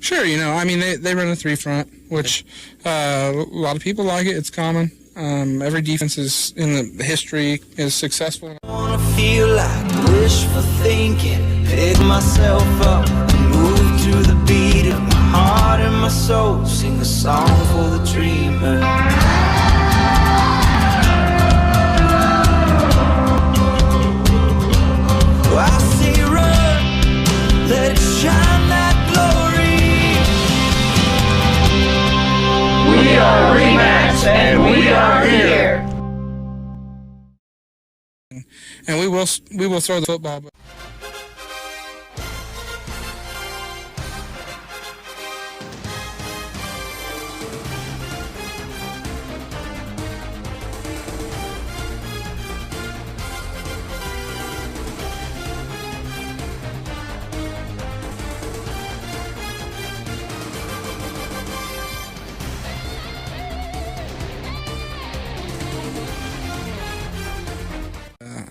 Sure, I mean, they run a 3-front, which a lot of people like it. It's common. Every defense is in the history is successful. I wanna feel like wishful thinking, pick myself up and move to the beat of my heart and my soul, sing a song for the dreamer. I say run, let it shine that glory. We are Remax and we are here. And we will throw the football. But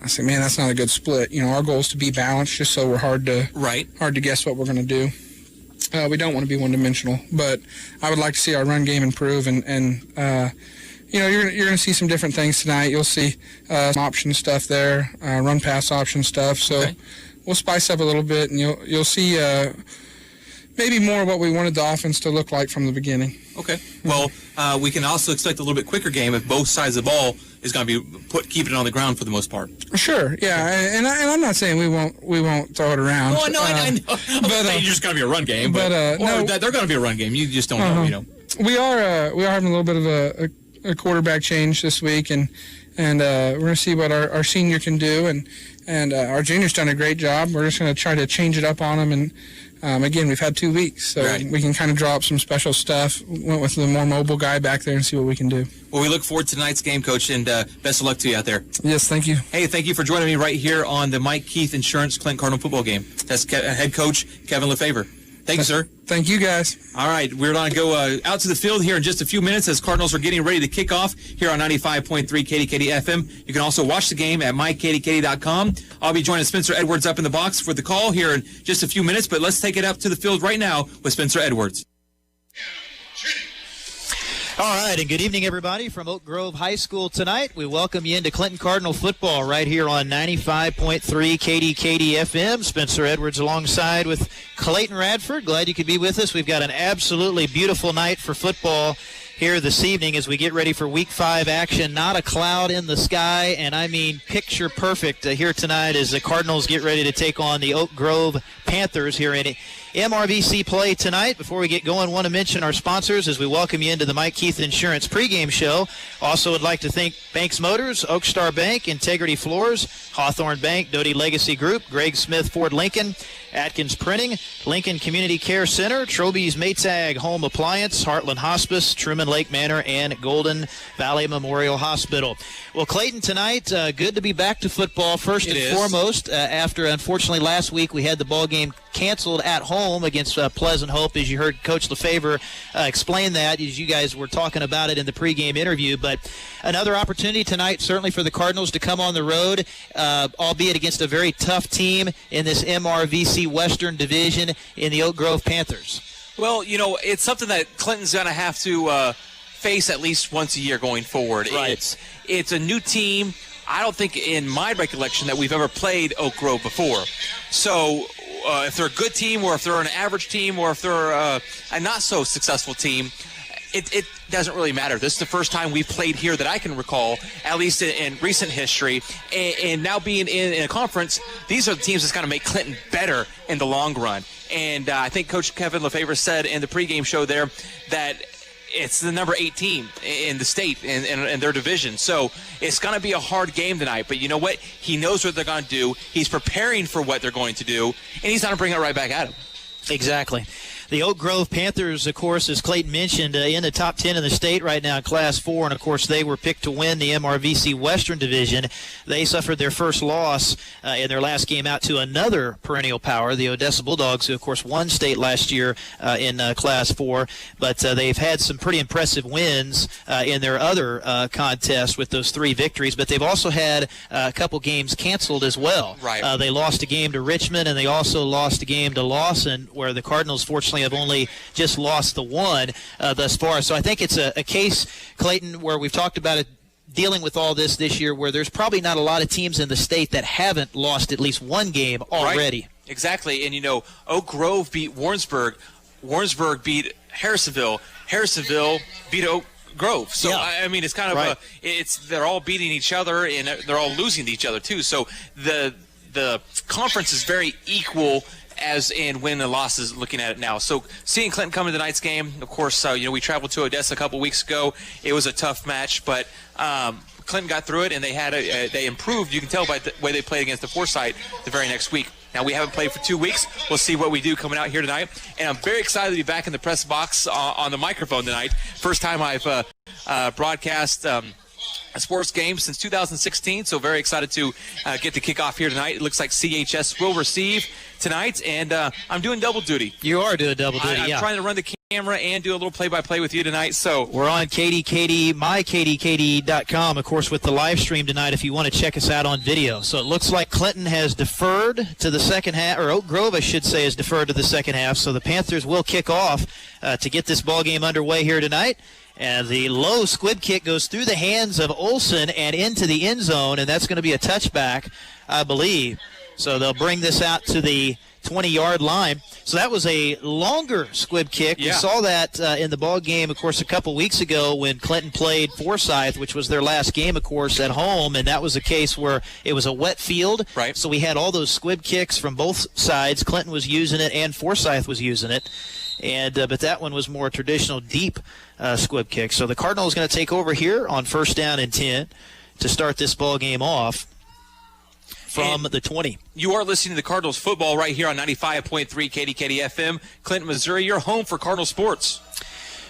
I say, man, that's not a good split. Our goal is to be balanced, just so we're hard to guess what we're going to do. We don't want to be one-dimensional, but I would like to see our run game improve, and you're going to see some different things tonight. You'll see some option stuff there, run-pass option stuff. So we'll spice up a little bit, and you'll see maybe more what we wanted the offense to look like from the beginning. Okay. Well, we can also expect a little bit quicker game if both sides of the ball is going to be keeping it on the ground for the most part. Sure, yeah, and I'm not saying we won't throw it around. Oh, no, I know. But it's just going to be a run game. But no, they're going to be a run game. You just don't know. We are having a little bit of a quarterback change this week, and we're going to see what our senior can do, and our junior's done a great job. We're just going to try to change it up on them, and again, we've had 2 weeks, so we can kind of draw up some special stuff. Went with the more mobile guy back there and see what we can do. Well, we look forward to tonight's game, Coach, and best of luck to you out there. Yes, thank you. Hey, thank you for joining me right here on the Mike Keith Insurance Clinton Cardinal football game. That's head coach Kevin Lefevre. Thank you, sir. Thank you, guys. All right, we're going to go out to the field here in just a few minutes as Cardinals are getting ready to kick off here on 95.3 KDKD FM. You can also watch the game at mykdkd.com. I'll be joining Spencer Edwards up in the box for the call here in just a few minutes, but let's take it up to the field right now with Spencer Edwards. All right, and good evening, everybody, from Oak Grove High School tonight. We welcome you into Clinton Cardinal football right here on 95.3 KDKD FM. Spencer Edwards alongside with Clayton Radford. Glad you could be with us. We've got an absolutely beautiful night for football here this evening as we get ready for Week 5 action. Not a cloud in the sky, and I mean picture perfect here tonight as the Cardinals get ready to take on the Oak Grove Panthers here in MRVC play tonight. Before we get going, want to mention our sponsors as we welcome you into the Mike Keith Insurance pregame show. Also would like to thank Banks Motors, Oak Star Bank, Integrity Floors, Hawthorne Bank, Doty Legacy Group, Greg Smith Ford Lincoln, Atkins Printing, Lincoln Community Care Center, Troby's Maytag Home Appliance, Heartland Hospice, Truman Lake Manor, and Golden Valley Memorial Hospital. Well, Clayton, tonight, good to be back to football first and foremost. After, unfortunately, last week we had the ball game canceled at home against Pleasant Hope, as you heard Coach Lefevre explain that as you guys were talking about it in the pregame interview. But another opportunity tonight, certainly for the Cardinals to come on the road, albeit against a very tough team in this MRVC Western Division in the Oak Grove Panthers. Well, it's something that Clinton's going to have to face at least once a year going forward. Right. It's a new team. I don't think in my recollection that we've ever played Oak Grove before. So if they're a good team or if they're an average team or if they're a not-so-successful team, it doesn't really matter. This is the first time we've played here that I can recall, at least in recent history. And now being in a conference, these are the teams that's going to make Clinton better in the long run. And I think Coach Kevin Lefevre said in the pregame show there that it's the number 8 team in the state in their division. So it's going to be a hard game tonight. But you know what? He knows what they're going to do. He's preparing for what they're going to do. And he's going to bring it right back at him. Exactly. The Oak Grove Panthers, of course, as Clayton mentioned, in the top 10 in the state right now in Class 4. And, of course, they were picked to win the MRVC Western Division. They suffered their first loss in their last game out to another perennial power, the Odessa Bulldogs, who, of course, won state last year in Class 4. But they've had some pretty impressive wins in their other contests with those 3 victories. But they've also had a couple games canceled as well. Right. They lost a game to Richmond, and they also lost a game to Lawson, where the Cardinals, fortunately, unfortunately have only just lost the one thus far. So I think it's a case, Clayton, where we've talked about it, dealing with all this year, where there's probably not a lot of teams in the state that haven't lost at least one game already. Right. Exactly. And, Oak Grove beat Warrensburg. Warrensburg beat Harrisonville. Harrisonville beat Oak Grove. So, yeah. I mean, it's kind of they're all beating each other, and they're all losing to each other, too. So the conference is very equal as in win and losses looking at it now. So seeing Clinton come to tonight's game, of course, we traveled to Odessa a couple weeks ago. It was a tough match, but Clinton got through it, and they improved. You can tell by the way they played against the Forsyth the very next week. Now, we haven't played for 2 weeks. We'll see what we do coming out here tonight. And I'm very excited to be back in the press box on the microphone tonight. First time I've broadcast a sports game since 2016, so very excited to get the kickoff here tonight. It looks like CHS will receive tonight, and I'm doing double duty. You are doing double duty, I'm trying to run the camera and do a little play-by-play with you tonight. So we're on mykdkd.com, of course, with the live stream tonight if you want to check us out on video. So it looks like Clinton has deferred to the second half, or Oak Grove, I should say, has deferred to the second half. So the Panthers will kick off to get this ball game underway here tonight. And the low squib kick goes through the hands of Olson and into the end zone, and that's going to be a touchback, I believe. So they'll bring this out to the 20-yard line. So that was a longer squib kick. Yeah. We saw that in the ball game, of course, a couple weeks ago when Clinton played Forsyth, which was their last game, of course, at home, and that was a case where it was a wet field. Right. So we had all those squib kicks from both sides. Clinton was using it and Forsyth was using it. And but that one was more traditional deep squib kick. So the Cardinals going to take over here on 1st down and 10 to start this ball game off from the 20. You are listening to the Cardinals football right here on 95.3 KDKD FM. Clinton, Missouri, your home for Cardinal sports.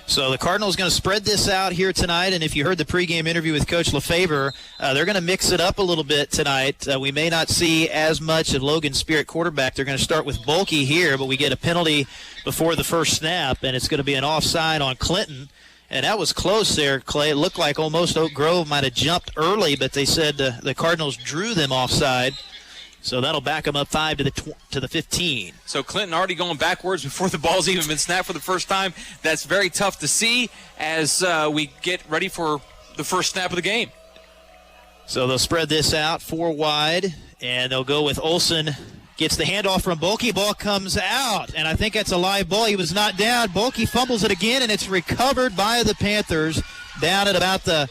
So the Cardinals going to spread this out here tonight, and if you heard the pregame interview with Coach LeFevre, they're going to mix it up a little bit tonight. We may not see as much of Logan Spirit quarterback. They're going to start with Bulky here, but we get a penalty before the first snap, and it's going to be an offside on Clinton. And that was close there, Clay. It looked like almost Oak Grove might have jumped early, but they said the Cardinals drew them offside. So that'll back them up 5 to the 15. So Clinton already going backwards before the ball's even been snapped for the first time. That's very tough to see as we get ready for the first snap of the game. So they'll spread this out 4 wide, and they'll go with Olson. Gets the handoff from Bulky. Ball comes out, and I think that's a live ball. He was not down. Bulky fumbles it again, and it's recovered by the Panthers down at about the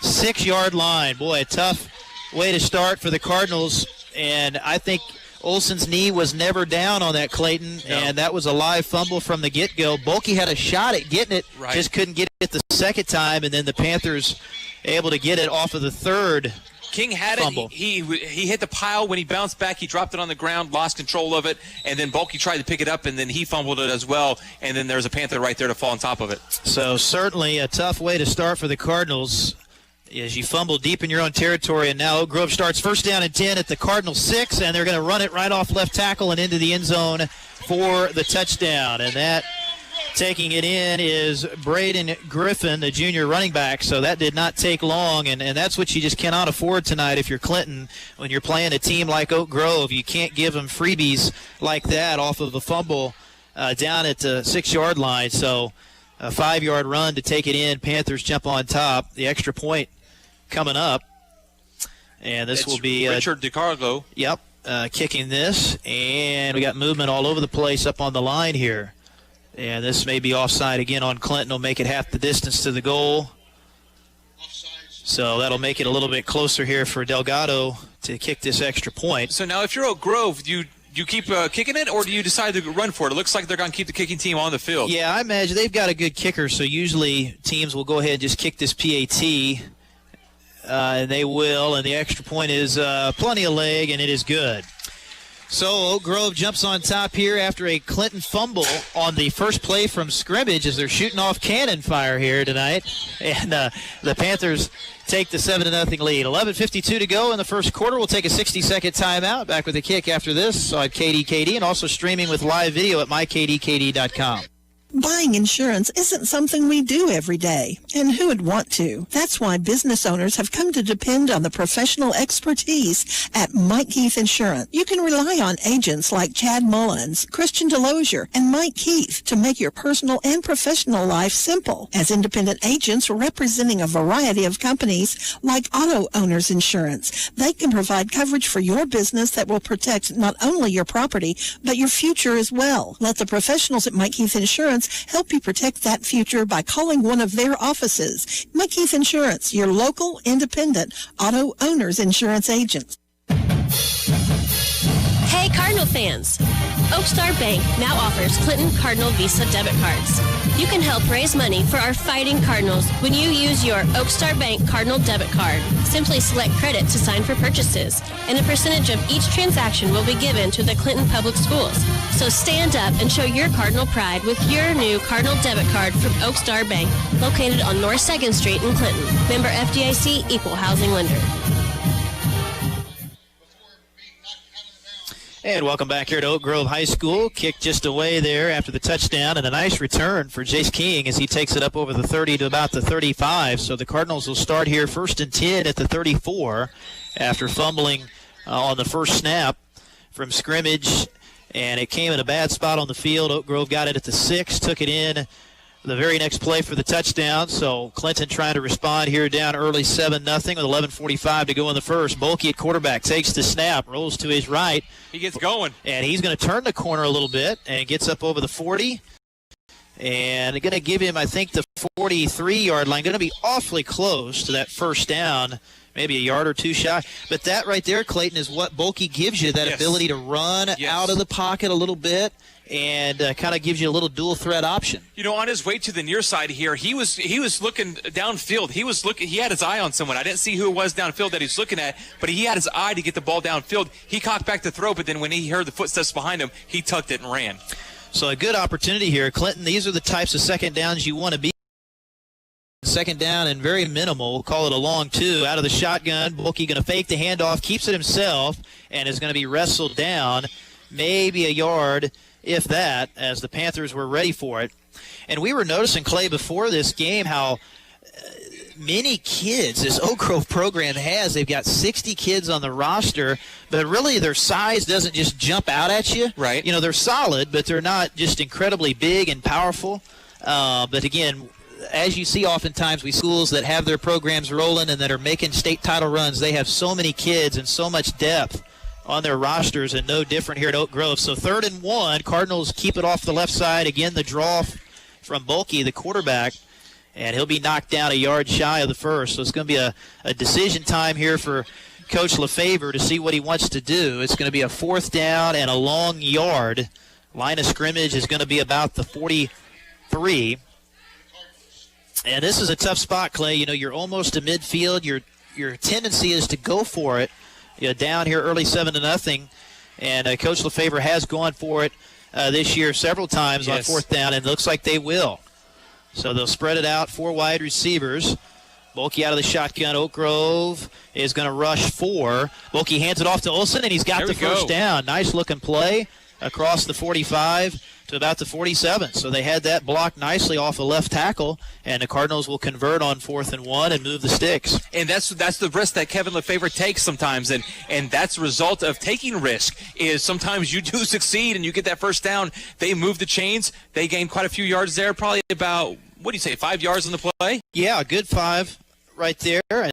6-yard line. Boy, a tough way to start for the Cardinals. And I think Olson's knee was never down on that, Clayton, and that was a live fumble from the get-go. Bulky had a shot at getting it, just couldn't get it the second time, and then the Panthers able to get it off of the third King had fumble. It. He hit the pile. When he bounced back, he dropped it on the ground, lost control of it, and then Bulky tried to pick it up, and then he fumbled it as well, and then there's a Panther right there to fall on top of it. So certainly a tough way to start for the Cardinals as you fumble deep in your own territory, and now Oak Grove starts 1st down and 10 at the Cardinals 6, and they're going to run it right off left tackle and into the end zone for the touchdown. And that taking it in is Braden Griffin, the junior running back, so that did not take long, and that's what you just cannot afford tonight if you're Clinton. When you're playing a team like Oak Grove, you can't give them freebies like that off of a fumble down at the 6-yard line. So a 5-yard run to take it in. Panthers jump on top. The extra point coming up, and this will be Richard DeCarlo. Yep, kicking this, and we got movement all over the place up on the line here. And this may be offside again on Clinton. Will make it half the distance to the goal. So that'll make it a little bit closer here for Delgado to kick this extra point. So now if you're Oak Grove, do you keep kicking it, or do you decide to run for it? It looks like they're going to keep the kicking team on the field. Yeah, I imagine they've got a good kicker, so usually teams will go ahead and just kick this PAT. And they will, and the extra point is plenty of leg, and it is good. So Oak Grove jumps on top here after a Clinton fumble on the first play from scrimmage as they're shooting off cannon fire here tonight. And the Panthers take the 7-0 lead. 11:52 to go in the first quarter. We'll take a 60-second timeout. Back with a kick after this on KDKD, and also streaming with live video at mykdkd.com. Buying insurance isn't something we do every day, and who would want to? That's why business owners have come to depend on the professional expertise at Mike Keith Insurance. You can rely on agents like Chad Mullins, Christian Delosier, and Mike Keith to make your personal and professional life simple. As independent agents representing a variety of companies like Auto Owners Insurance, they can provide coverage for your business that will protect not only your property, but your future as well. Let the professionals at Mike Keith Insurance help you protect that future by calling one of their offices. Mike Keith Insurance, your local independent auto owners insurance agent. Hey Cardinal fans! Oakstar Bank now offers Clinton Cardinal Visa debit cards. You can help raise money for our fighting Cardinals when you use your Oakstar Bank Cardinal debit card. Simply select credit to sign for purchases, and a percentage of each transaction will be given to the Clinton Public Schools. So stand up and show your Cardinal pride with your new Cardinal debit card from Oakstar Bank, located on North 2nd Street in Clinton. Member FDIC, Equal Housing Lender. And welcome back here to Oak Grove High School. Kick just away there after the touchdown, and a nice return for Jace King as he takes it up over the 30 to about the 35. So the Cardinals will start here 1st and 10 at the 34 after fumbling on the first snap from scrimmage, and it came in a bad spot on the field. Oak Grove got it at the 6, took it in the very next play for the touchdown. So Clinton trying to respond here, down early 7-0 with 11:45 to go in the first. Bulkey at quarterback takes the snap, rolls to his right. He gets going. And he's going to turn the corner a little bit and gets up over the 40. And going to give him, I think, the 43-yard line. Going to be awfully close to that first down, maybe a yard or two shy. But that right there, Clayton, is what Bulkey gives you, that ability to run out of the pocket a little bit, and kind of gives you a little dual threat option. You know, on his way to the near side here, he was looking downfield. He had his eye on someone. I didn't see who it was downfield that he's looking at, but he had his eye to get the ball downfield. He cocked back to throw, but then when he heard the footsteps behind him, he tucked it and ran. So a good opportunity here. Clinton, these are the types of second downs you want to be. Second down and very minimal. We'll call it a long 2 out of the shotgun. Bulkey going to fake the handoff, keeps it himself, and is going to be wrestled down maybe a yard, if that, as the Panthers were ready for it. And we were noticing, Clay, before this game how many kids this Oak Grove program has. They've got 60 kids on the roster, but really their size doesn't just jump out at you. Right. You know, they're solid, but they're not just incredibly big and powerful. But again, as you see oftentimes with schools that have their programs rolling and that are making state title runs, they have so many kids and so much depth on their rosters, and no different here at Oak Grove. So 3rd and 1, Cardinals keep it off the left side. Again, the draw from Bulkey, the quarterback, and he'll be knocked down a yard shy of the first. So it's going to be a decision time here for Coach Lefevre to see what he wants to do. It's going to be a 4th down and a long yard. Line of scrimmage is going to be about the 43. And this is a tough spot, Clay. You know, you're almost to midfield. Your tendency is to go for it. You know, down here early 7-0, and Coach Lefevre has gone for it this year several times on 4th down, and it looks like they will. So they'll spread it out, 4 wide receivers. Bulkey out of the shotgun. Oak Grove is going to rush 4. Bulkey hands it off to Olsen, and he's got the first down. Nice looking play across the 45 to about the 47. So they had that blocked nicely off the left tackle, and the Cardinals will convert on 4th and 1 and move the sticks. And that's the risk that Kevin Lefevre takes sometimes, and that's the result of taking risk. Is sometimes you do succeed and you get that first down. They move the chains. They gain quite a few yards there, probably about, what do you say, 5 yards on the play? Yeah, a good 5 right there. And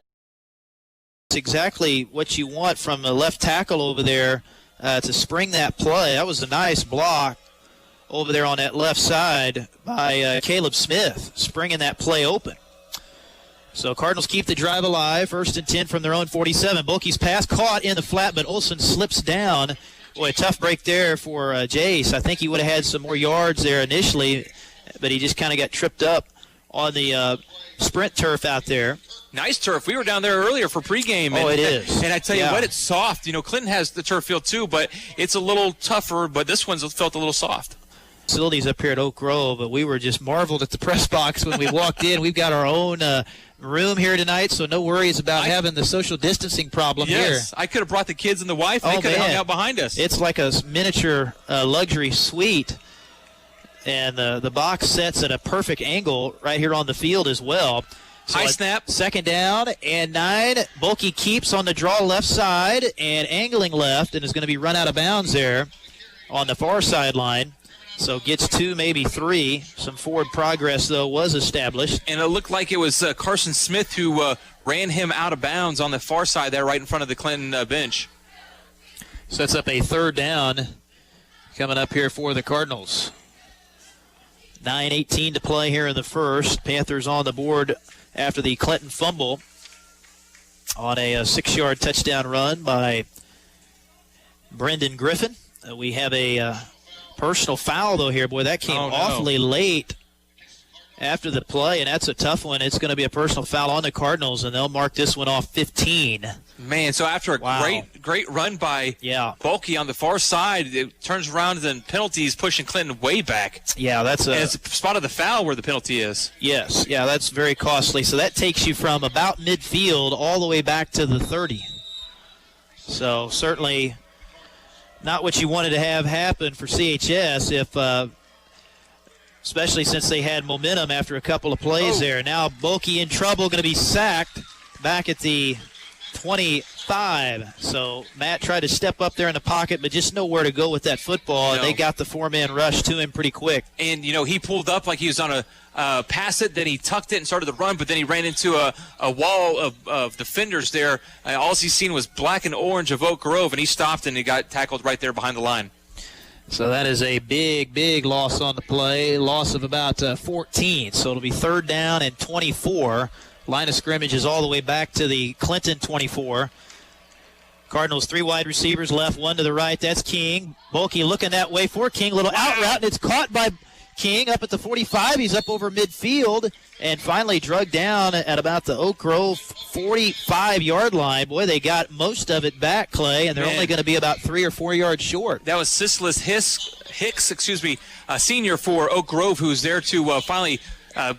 it's exactly what you want from a left tackle over there to spring that play. That was a nice block over there on that left side by Caleb Smith, springing that play open. So Cardinals keep the drive alive. 1st and 10 from their own 47. Bulkey's pass caught in the flat, but Olsen slips down. Boy, a tough break there for Jace. I think he would have had some more yards there initially, but he just kind of got tripped up on the sprint turf out there. Nice turf. We were down there earlier for pregame. It is. And I tell you what, it's soft. You know, Clinton has the turf field too, but it's a little tougher, but this one's felt a little soft. Facilities up here at Oak Grove, but we were just marveled at the press box when we walked in. We've got our own room here tonight, so no worries about having the social distancing problem here. Yes, I could have brought the kids and the wife. They could have hung out behind us. It's like a miniature luxury suite And the box sets at a perfect angle right here on the field as well. So high snap. Second down and 9. Bulkey keeps on the draw left side and angling left and is going to be run out of bounds there on the far sideline. So gets 2, maybe 3. Some forward progress, though, was established. And it looked like it was Carson Smith who ran him out of bounds on the far side there right in front of the Clinton bench. Sets up a third down coming up here for the Cardinals. 9:18 to play here in the first. Panthers on the board after the Clinton fumble on a 6-yard touchdown run by Brendan Griffin. We have a personal foul, though, here. Boy, that came awfully late after the play, and that's a tough one. It's going to be a personal foul on the Cardinals, and they'll mark this one off 15. Man, so after a great run by Bulkey on the far side, it turns around and then penalties pushing Clinton way back. Yeah, that's and it's the spot of the foul where the penalty is. Yes, yeah, that's very costly. So that takes you from about midfield all the way back to the 30. So certainly not what you wanted to have happen for CHS if especially since they had momentum after a couple of plays there. Now Bulkey in trouble, going to be sacked back at the 25. So Matt tried to step up there in the pocket, but just nowhere to go with that football. And they got the 4-man rush to him pretty quick. And, he pulled up like he was on a pass it, then he tucked it and started the run, but then he ran into a wall of defenders there. All he's seen was black and orange of Oak Grove, and he stopped and he got tackled right there behind the line. So that is a big, big loss on the play, loss of about 14. So it'll be third down and 24. Line of scrimmage is all the way back to the Clinton 24. Cardinals 3 wide receivers left, 1 to the right. That's King. Bulkey looking that way for King. Little out route, and it's caught by King up at the 45. He's up over midfield and finally drugged down at about the Oak Grove 45-yard line. Boy, they got most of it back, Clay, and they're only going to be about 3 or 4 yards short. That was Silas Hicks, senior for Oak Grove, who's there to finally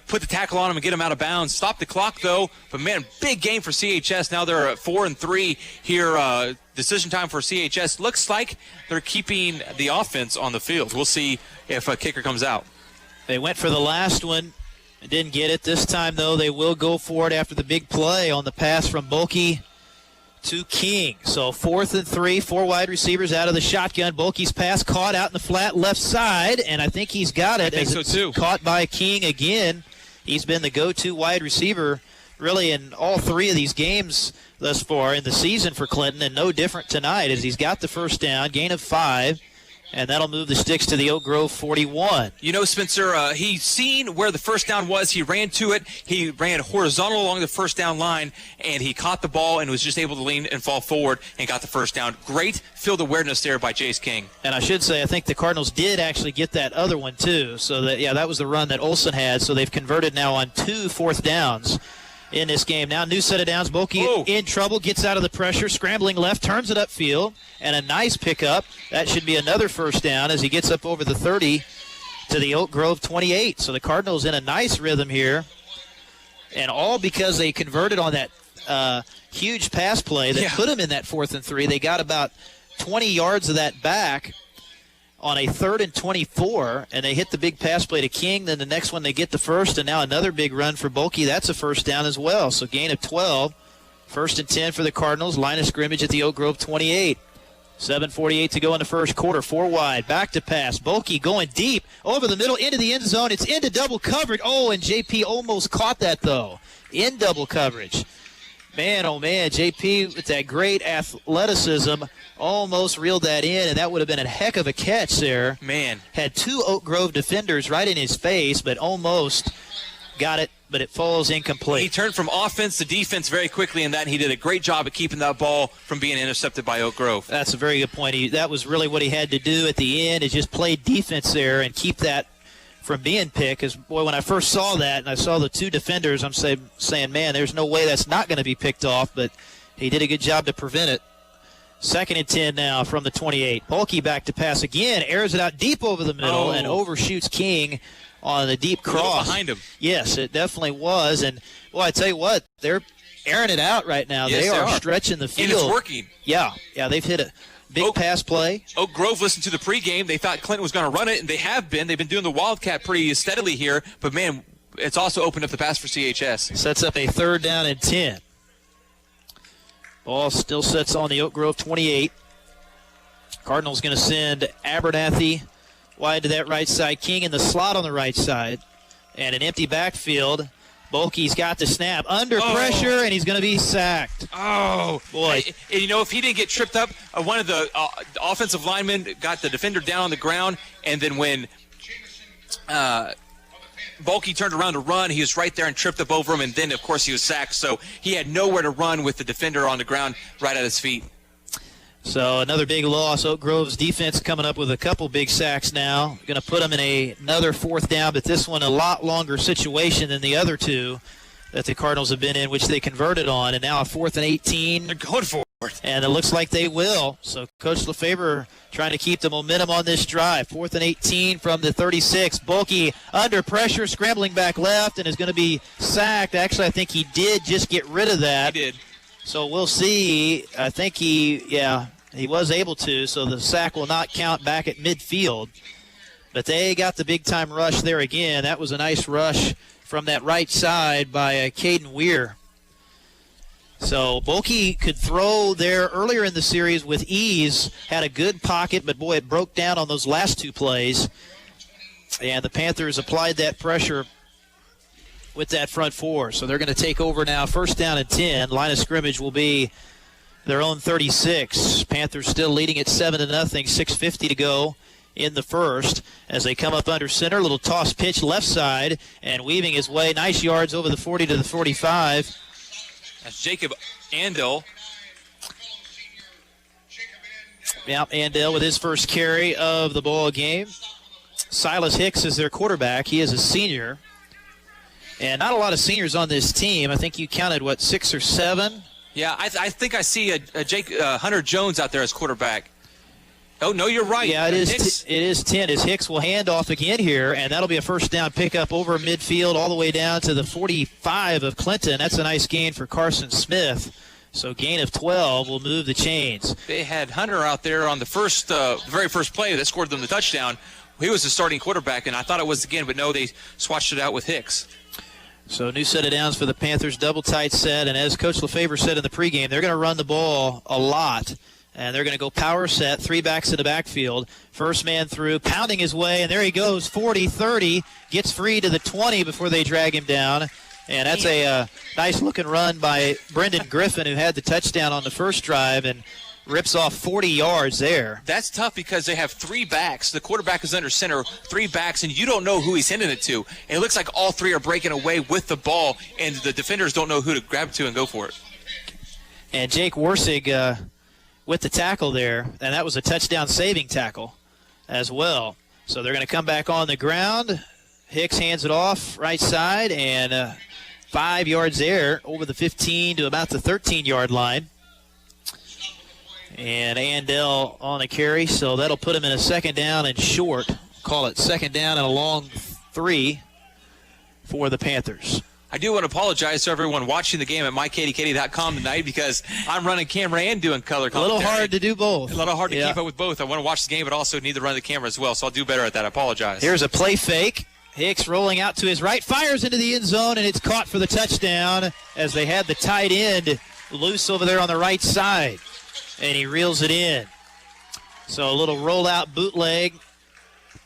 put the tackle on him and get him out of bounds. Stop the clock, though. But, man, big game for CHS. Now they're at 4-3 here. Decision time for CHS. Looks like they're keeping the offense on the field. We'll see if a kicker comes out. They went for the last one. Didn't get it. This time, though, they will go for it after the big play on the pass from Bulkey to King. So 4th and 3, 4 wide receivers out of the shotgun. Bulkey's pass caught out in the flat left side, and I think he's got it. I think so, too. Caught by King again. He's been the go-to wide receiver really in all 3 of these games thus far in the season for Clinton, and no different tonight as he's got the first down, gain of 5. And that'll move the sticks to the Oak Grove 41. Spencer, he's seen where the first down was. He ran to it. He ran horizontal along the first down line, and he caught the ball and was just able to lean and fall forward and got the first down. Great field awareness there by Jace King. And I should say, I think the Cardinals did actually get that other one, too. So, that was the run that Olsen had. So they've converted now on 2 fourth downs in this game. Now, new set of downs. Bulkey in trouble, gets out of the pressure, scrambling left, turns it upfield, and a nice pickup. That should be another first down as he gets up over the 30 to the Oak Grove 28. So the Cardinals in a nice rhythm here, and all because they converted on that huge pass play that put them in that 4th and 3. They got about 20 yards of that back on a 3rd and 24, and they hit the big pass play to King. Then the next one they get the first, and now another big run for Bulkey. That's a first down as well. So gain of 12. 1st and 10 for the Cardinals. Line of scrimmage at the Oak Grove 28. 7:48 to go in the first quarter. 4 wide. Back to pass. Bulkey going deep over the middle into the end zone. It's into double coverage. Oh, and JP almost caught that, though. In double coverage. Man, oh, man, JP with that great athleticism almost reeled that in, and that would have been a heck of a catch there. Man. Had 2 Oak Grove defenders right in his face, but almost got it, but it falls incomplete. He turned from offense to defense very quickly in that, and he did a great job at keeping that ball from being intercepted by Oak Grove. That's a very good point. That was really what he had to do at the end, is just play defense there and keep that from being picked. Because, boy, when I first saw that and I saw the 2 defenders, I'm saying, man, there's no way that's not going to be picked off, but he did a good job to prevent it. 2nd and 10 now from the 28. Bulkey back to pass again, airs it out deep over the middle and overshoots King on the deep cross. Behind him. Yes, it definitely was. And, well, I tell you what, they're airing it out right now. Yes, they are stretching the field. And it's working. Yeah, they've hit Big pass play. Oak Grove listened to the pregame. They thought Clinton was going to run it, and they have been. They've been doing the Wildcat pretty steadily here. But, man, it's also opened up the pass for CHS. Sets up a 3rd down and 10. Ball still sits on the Oak Grove 28. Cardinals going to send Abernathy wide to that right side. King in the slot on the right side. And an empty backfield. Bulkey's got the snap. Under pressure, and he's going to be sacked. Oh, boy. And, you know, if he didn't get tripped up, one of the offensive linemen got the defender down on the ground, and then when Bulkey turned around to run, he was right there and tripped up over him, and then, of course, he was sacked. So he had nowhere to run with the defender on the ground right at his feet. So another big loss. Oak Grove's defense coming up with a couple big sacks now. Going to put them in another 4th down, but this one a lot longer situation than the other two that the Cardinals have been in, which they converted on. And now a 4th and 18. They're going for it. And it looks like they will. So Coach Lefebvre trying to keep the momentum on this drive. 4th and 18 from the 36. Bulkey under pressure, scrambling back left, and is going to be sacked. Actually, I think he did just get rid of that. He did. So we'll see. I think he was able to, so the sack will not count back at midfield. But they got the big-time rush there again. That was a nice rush from that right side by Caden Weir. So Bulkey could throw there earlier in the series with ease, had a good pocket, but, boy, it broke down on those last 2 plays. And the Panthers applied that pressure with that front 4. So they're going to take over now, 1st down and 10. Line of scrimmage will be their own 36. Panthers still leading at 7-0, 6:50 to go in the first. As they come up under center, little toss pitch left side, and weaving his way, nice yards over the 40 to the 45. That's Jacob Andel. Yeah, Andel with his first carry of the ball game. Silas Hicks is their quarterback. He is a senior. And not a lot of seniors on this team. I think you counted, 6 or 7? Yeah, I think I see a Hunter Jones out there as quarterback. Oh, no, you're right. Yeah, it is 10 as Hicks will hand off again here, and that'll be a 1st down pickup over midfield all the way down to the 45 of Clinton. That's a nice gain for Carson Smith. So gain of 12 will move the chains. They had Hunter out there on the very first play that scored them the touchdown. He was the starting quarterback, and I thought it was again, but no, they swatched it out with Hicks. So new set of downs for the Panthers, double tight set, and as Coach Lefebvre said in the pregame, they're going to run the ball a lot, and they're going to go power set, 3 backs in the backfield. First man through, pounding his way, and there he goes, 40-30, gets free to the 20 before they drag him down, and that's a nice-looking run by Brendan Griffin, who had the touchdown on the first drive, and rips off 40 yards there. That's tough because they have 3 backs. The quarterback is under center, 3 backs, and you don't know who he's handing it to. And it looks like all 3 are breaking away with the ball, and the defenders don't know who to grab to and go for it. And Jake Worsig with the tackle there, and that was a touchdown-saving tackle as well. So they're going to come back on the ground. Hicks hands it off right side, and 5 yards there over the 15 to about the 13-yard line. And Andel on a carry, so that'll put him in a 2nd down and short. Call it 2nd down and a long 3 for the Panthers. I do want to apologize to everyone watching the game at mykdkd.com tonight because I'm running camera and doing color commentary. A little hard to do both. A little hard to keep up with both. I want to watch the game, but also need to run the camera as well, so I'll do better at that. I apologize. Here's a play fake. Hicks rolling out to his right, fires into the end zone, and it's caught for the touchdown as they had the tight end loose over there on the right side. And he reels it in. So a little rollout bootleg,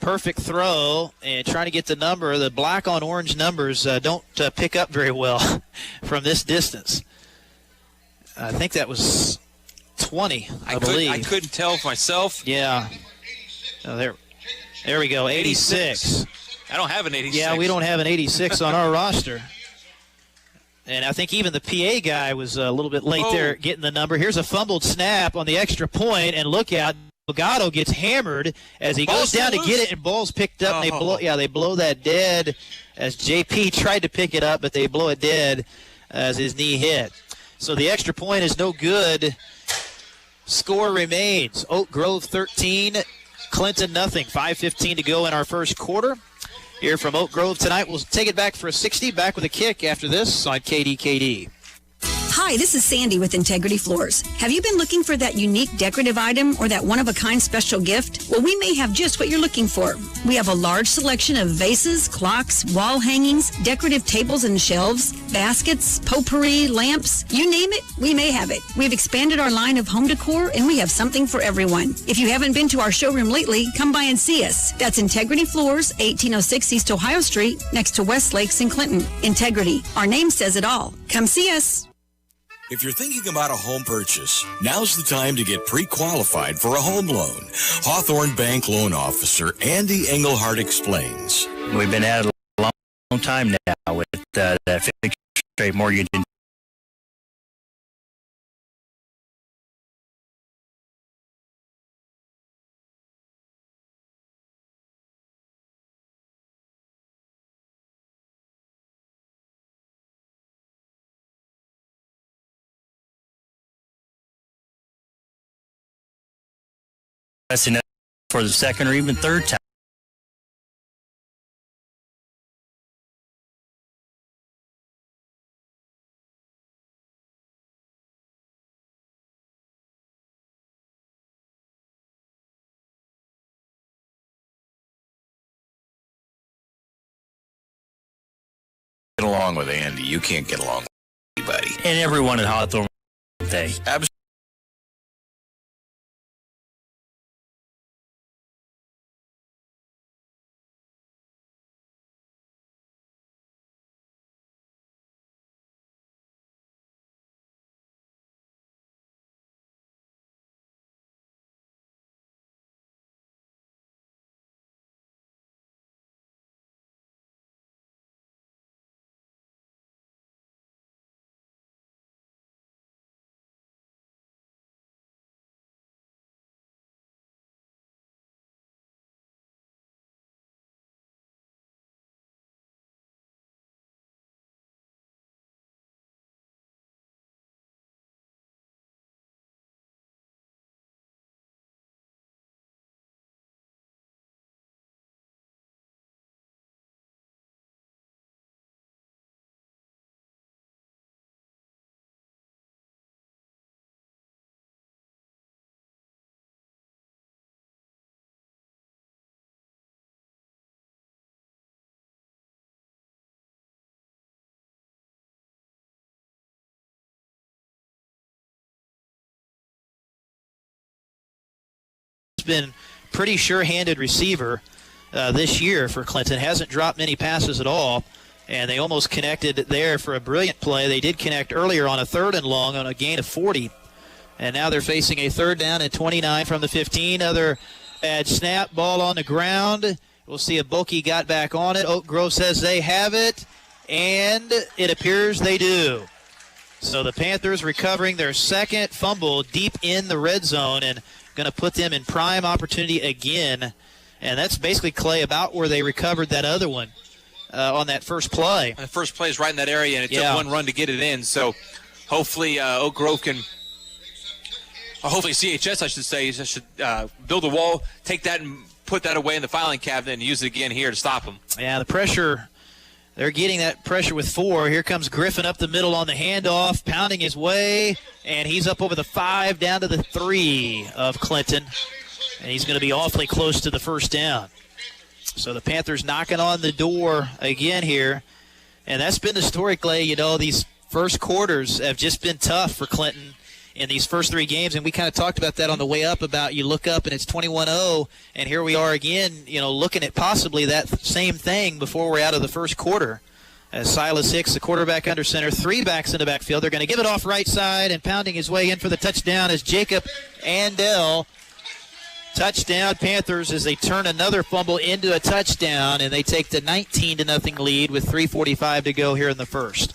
perfect throw, and trying to get the number. The black on orange numbers don't pick up very well from this distance. I think that was 20, I believe. I couldn't tell for myself. Yeah. Oh, there we go, 86. I don't have an 86. Yeah, we don't have an 86 on our roster. And I think even the PA guy was a little bit late there getting the number. Here's a fumbled snap on the extra point, and look out. Delgado gets hammered as he goes down to get it, and ball's picked up. And they blow that dead as JP tried to pick it up, but they blow it dead as his knee hit. So the extra point is no good. Score remains. Oak Grove 13, Clinton nothing. 5:15 to go in our first quarter. Here from Oak Grove tonight. We'll take it back for a 60. Back with a kick after this on KDKD. Hi. Hi, this is Sandy with Integrity Floors. Have you been looking for that unique decorative item or that one-of-a-kind special gift? Well, we may have just what you're looking for. We have a large selection of vases, clocks, wall hangings, decorative tables and shelves, baskets, potpourri, lamps. You name it, we may have it. We've expanded our line of home decor, and we have something for everyone. If you haven't been to our showroom lately, come by and see us. That's Integrity Floors, 1806 East Ohio Street, next to West Lakes in Clinton. Integrity. Our name says it all. Come see us. If you're thinking about a home purchase, now's the time to get pre-qualified for a home loan. Hawthorne Bank Loan Officer Andy Engelhardt explains. We've been at it a long time now with that fixed rate mortgage. That's enough for the second or even third time. Get along with Andy. You can't get along with anybody. And everyone at Hawthorne Day. Absolutely. Been pretty sure-handed receiver this year for Clinton. Hasn't dropped many passes at all, and they almost connected there for a brilliant play. They did connect earlier on a 3rd and long on a gain of 40, and now they're facing a 3rd down and 29 from the 15. Other bad snap, ball on the ground. We'll see if Bulkey got back on it. Oak Grove says they have it, and it appears they do. So the Panthers recovering their second fumble deep in the red zone, and going to put them in prime opportunity again. And that's basically, Clay, about where they recovered that other one on that first play. And the first play is right in that area, and it took one run to get it in. So hopefully Oak Grove can, or hopefully CHS, I should say, should build a wall, take that and put that away in the filing cabinet and use it again here to stop them. Yeah, the pressure, they're getting that pressure with 4. Here comes Griffin up the middle on the handoff, pounding his way, and he's up over the 5, down to the 3 of Clinton. And he's going to be awfully close to the first down. So the Panthers knocking on the door again here. And that's been the story, Clay. You know, these first quarters have just been tough for Clinton in these first 3 games. And we kind of talked about that on the way up, about you look up and it's 21-0. And here we are again, you know, looking at possibly that same thing before we're out of the first quarter. As Silas Hicks, the quarterback under center, 3 backs in the backfield. They're going to give it off right side, and pounding his way in for the touchdown is Jacob Andell. Touchdown Panthers as they turn another fumble into a touchdown, and they take the 19-0 lead with 3:45 to go here in the first.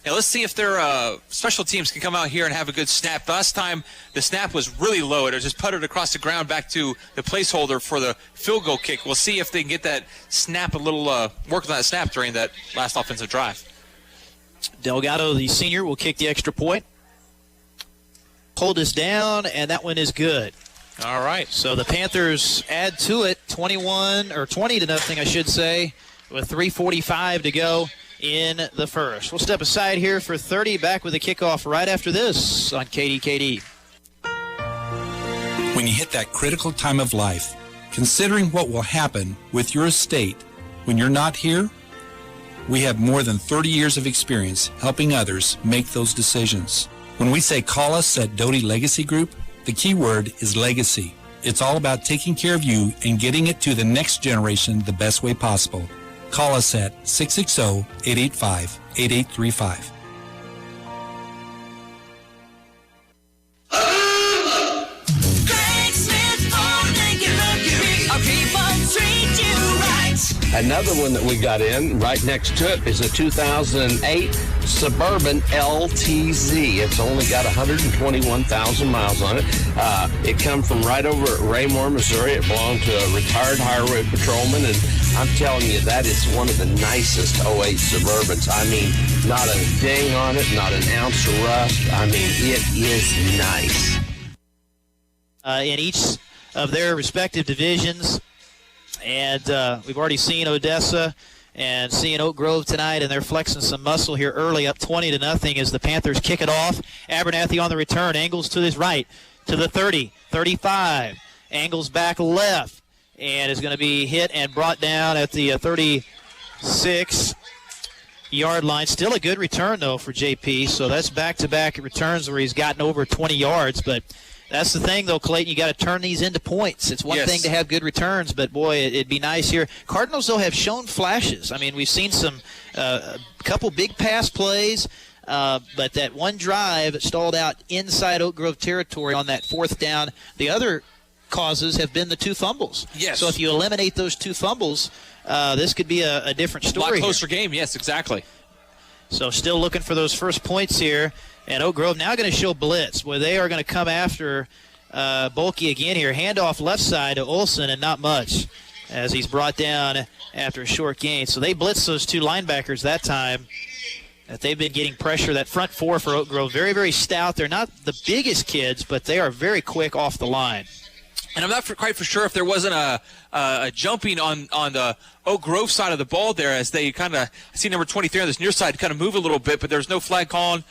Now let's see if their special teams can come out here and have a good snap. Last time the snap was really low. It was just puttered across the ground back to the placeholder for the field goal kick. We'll see if they can get that snap a little, work on that snap during that last offensive drive. Delgado, the senior, will kick the extra point. Hold us down, and that one is good. All right. So the Panthers add to it 20-0, I should say, with 3:45 to go in the first. We'll step aside here for 30. Back with the kickoff right after this on KDKD. When you hit that critical time of life, considering what will happen with your estate when you're not here, we have more than 30 years of experience helping others make those decisions. When we say call us at Doty Legacy Group, the key word is legacy. It's all about taking care of you and getting it to the next generation the best way possible. Call us at 660-885-8835. Another one that we got in right next to it is a 2008 Suburban LTZ. It's only got 121,000 miles on it. It comes from right over at Raymore, Missouri. It belonged to a retired highway patrolman, and I'm telling you, that is one of the nicest 08 Suburbans. I mean, not a ding on it, not an ounce of rust. I mean, it is nice. In each of their respective divisions, and we've already seen Odessa and seeing Oak Grove tonight, and they're flexing some muscle here early, up 20-0 as the Panthers kick it off. Abernathy on the return, angles to his right, to the 30, 35, angles back left, and is going to be hit and brought down at the 36-yard line. Still a good return, though, for JP, so that's back-to-back returns where he's gotten over 20 yards, but that's the thing, though, Clayton. You got to turn these into points. It's one thing to have good returns, but, boy, it'd be nice here. Cardinals, though, have shown flashes. I mean, we've seen some a couple big pass plays, but that one drive stalled out inside Oak Grove territory on that fourth down. The other causes have been the two fumbles. Yes. So if you eliminate those two fumbles, this could be a different story. A lot closer game, yes, exactly. So still looking for those first points here. And Oak Grove now going to show blitz, where they are going to come after Bulkey again here. Handoff left side to Olson, and not much as he's brought down after a short gain. So they blitz those two linebackers that time. That they've been getting pressure. That front four for Oak Grove, very, very stout. They're not the biggest kids, but they are very quick off the line. And I'm not quite for sure if there wasn't a jumping on the Oak Grove side of the ball there, as they kind of, I see number 23 on this near side kind of move a little bit, but there's no flag called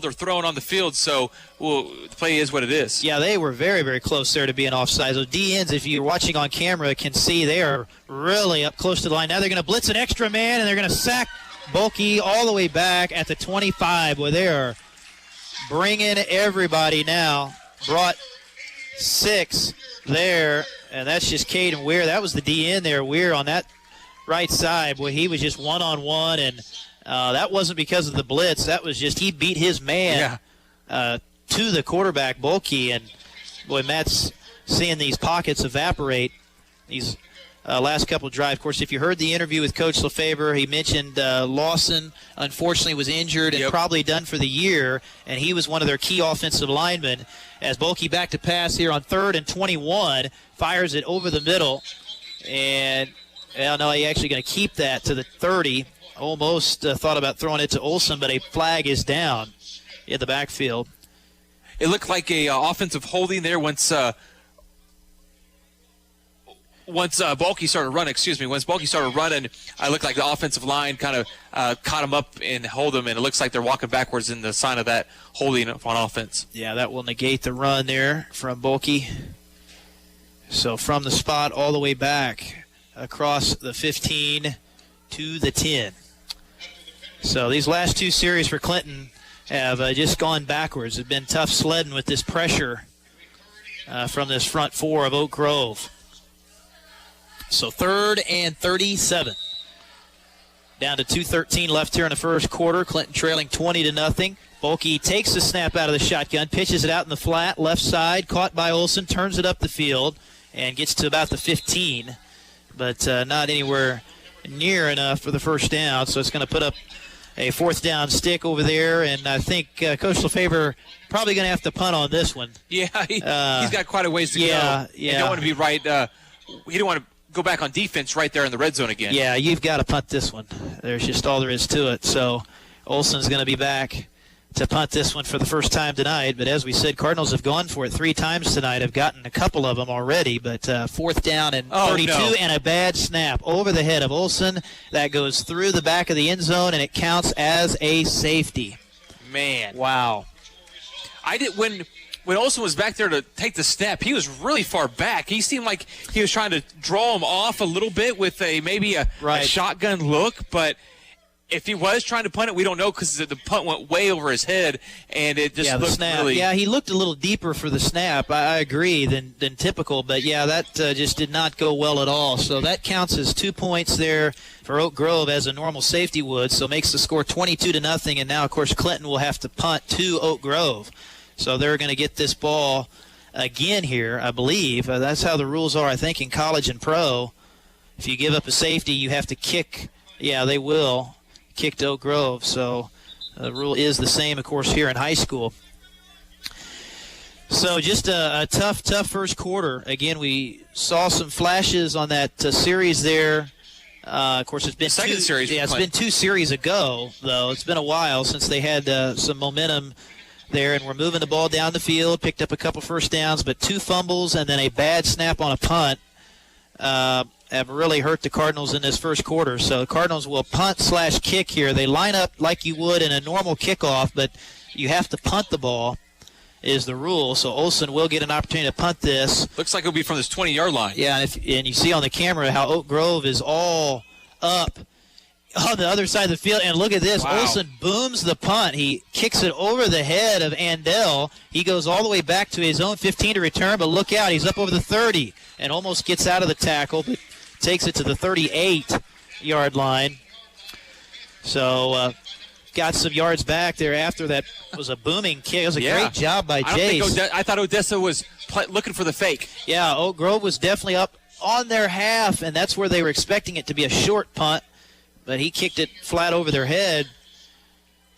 or thrown on the field, so the play is what it is. Yeah, they were very, very close there to being offside. So DNs, if you're watching on camera, can see they are really up close to the line. Now they're going to blitz an extra man, and they're going to sack Bulkey all the way back at the 25, where they are bringing everybody now. Brought 6 there, and that's just Caden Weir. That was the DN there, Weir on that right side. Boy, he was just one-on-one, and that wasn't because of the blitz. That was just he beat his man to the quarterback, Bulkey, and, boy, Matt's seeing these pockets evaporate these last couple of drives. Of course, if you heard the interview with Coach Lefebvre, he mentioned Lawson, unfortunately, was injured and probably done for the year, and he was one of their key offensive linemen. As Bulkey back to pass here on 3rd and 21, fires it over the middle, and, well, no, he's actually going to keep that to the 30. Almost thought about throwing it to Olson, but a flag is down in the backfield. It looked like a offensive holding there once Bulkey started running. Once Bulkey started running, I looked like the offensive line kind of caught him up and hold him, and it looks like they're walking backwards in the sign of that holding on offense. Yeah, that will negate the run there from Bulkey. So from the spot all the way back across the 15 to the 10. So these last two series for Clinton have just gone backwards. It's been tough sledding with this pressure from this front four of Oak Grove. So 3rd and 37. Down to 2:13 left here in the first quarter. Clinton trailing 20-0. Bulkey takes the snap out of the shotgun, pitches it out in the flat, left side, caught by Olson, turns it up the field, and gets to about the 15, but not anywhere near enough for the first down. So it's going to put up a 4th down stick over there, and I think Coach Lefebvre probably going to have to punt on this one. Yeah, he's got quite a ways to go. Yeah. You don't want to be right. You don't want to go back on defense right there in the red zone again. Yeah, you've got to punt this one. There's just all there is to it. So Olson's going to be back to punt this one for the first time tonight. But as we said, Cardinals have gone for it 3 times tonight. Have gotten a couple of them already. But 4th down and 32 and a bad snap over the head of Olsen. That goes through the back of the end zone, and it counts as a safety. Man. Wow. I did when Olsen was back there to take the snap, he was really far back. He seemed like he was trying to draw him off a little bit with maybe a shotgun look, but if he was trying to punt it, we don't know because the punt went way over his head, and it just looked really... Yeah, he looked a little deeper for the snap, I agree, than typical. But, yeah, that just did not go well at all. So that counts as 2 points there for Oak Grove as a normal safety would. So makes the score 22-0, and now, of course, Clinton will have to punt to Oak Grove. So they're going to get this ball again here, I believe. That's how the rules are, I think, in college and pro. If you give up a safety, you have to kick. Yeah, they will. Kick to Oak Grove. So the rule is the same, of course, here in high school. So just a tough first quarter. Again, we saw some flashes on that series there. Of course, it's been it's been 2 series ago, though. It's been a while since they had some momentum there, and we're moving the ball down the field, picked up a couple first downs, but 2 fumbles and then a bad snap on a punt have really hurt the Cardinals in this first quarter. So the Cardinals will punt/kick here. They line up like you would in a normal kickoff, but you have to punt the ball is the rule. So Olsen will get an opportunity to punt this. Looks like it'll be from this 20-yard line. Yeah, and you see on the camera how Oak Grove is all up on the other side of the field. And look at this. Wow. Olsen booms the punt. He kicks it over the head of Andell. He goes all the way back to his own 15 to return, but look out. He's up over the 30 and almost gets out of the tackle, but takes it to the 38-yard line. So got some yards back there after that was a booming kick. It was a great job by Jace. I thought Odessa was looking for the fake. Yeah, Oak Grove was definitely up on their half, and that's where they were expecting it to be a short punt, but he kicked it flat over their head.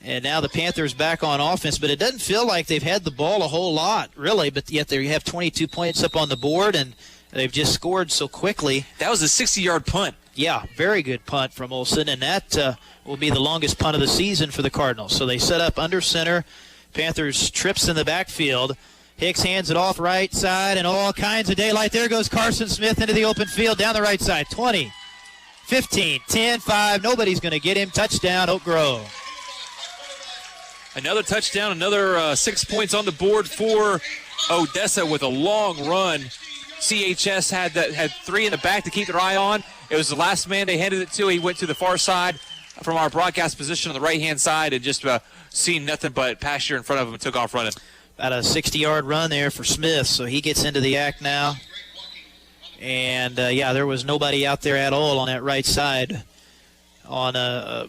And now the Panthers back on offense, but it doesn't feel like they've had the ball a whole lot, really, but yet they have 22 points up on the board, and they've just scored so quickly. That was a 60-yard punt. Yeah, very good punt from Olsen, and that will be the longest punt of the season for the Cardinals. So they set up under center. Panthers trips in the backfield. Hicks hands it off right side, and all kinds of daylight. There goes Carson Smith into the open field down the right side. 20, 15, 10, 5. Nobody's going to get him. Touchdown, Oak Grove. Another touchdown, another 6 points on the board for Odessa with a long run. CHS had 3 in the back to keep their eye on. It was the last man they handed it to. He went to the far side from our broadcast position on the right-hand side and just seen nothing but pasture in front of him and took off running. About a 60-yard run there for Smith, so he gets into the act now. And, there was nobody out there at all on that right side on a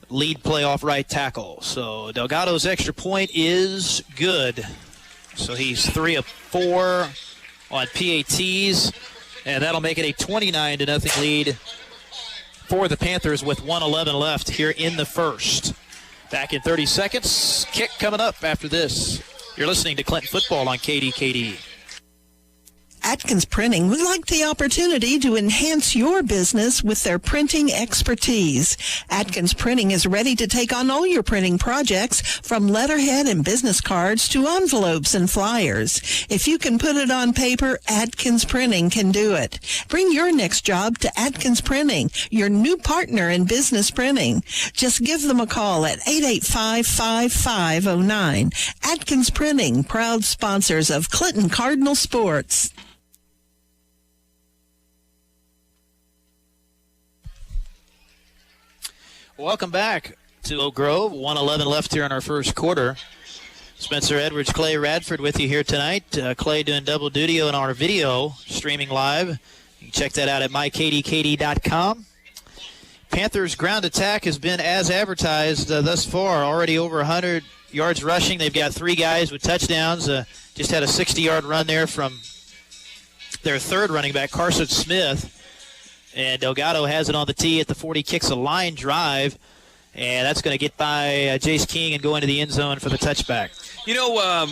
lead playoff right tackle. So Delgado's extra point is good. So he's 3 of 4 on PATs, and that'll make it a 29-0 lead for the Panthers with 1:11 left here in the first. Back in 30 seconds. Kick coming up after this. You're listening to Clinton Football on KDKD. Atkins Printing would like the opportunity to enhance your business with their printing expertise. Atkins Printing is ready to take on all your printing projects, from letterhead and business cards to envelopes and flyers. If you can put it on paper, Atkins Printing can do it. Bring your next job to Atkins Printing, your new partner in business printing. Just give them a call at 885-5509. Atkins Printing, proud sponsors of Clinton Cardinal Sports. Welcome back to Oak Grove. 1:11 left here in our first quarter. Spencer Edwards, Clay Radford with you here tonight. Clay doing double duty on our video streaming live. You can check that out at mykdkd.com. Panthers' ground attack has been as advertised thus far. Already over 100 yards rushing. They've got 3 guys with touchdowns. Just had a 60-yard run there from their third running back, Carson Smith. And Delgado has it on the tee at the 40, kicks a line drive, and that's going to get by Jace King and go into the end zone for the touchback. You know,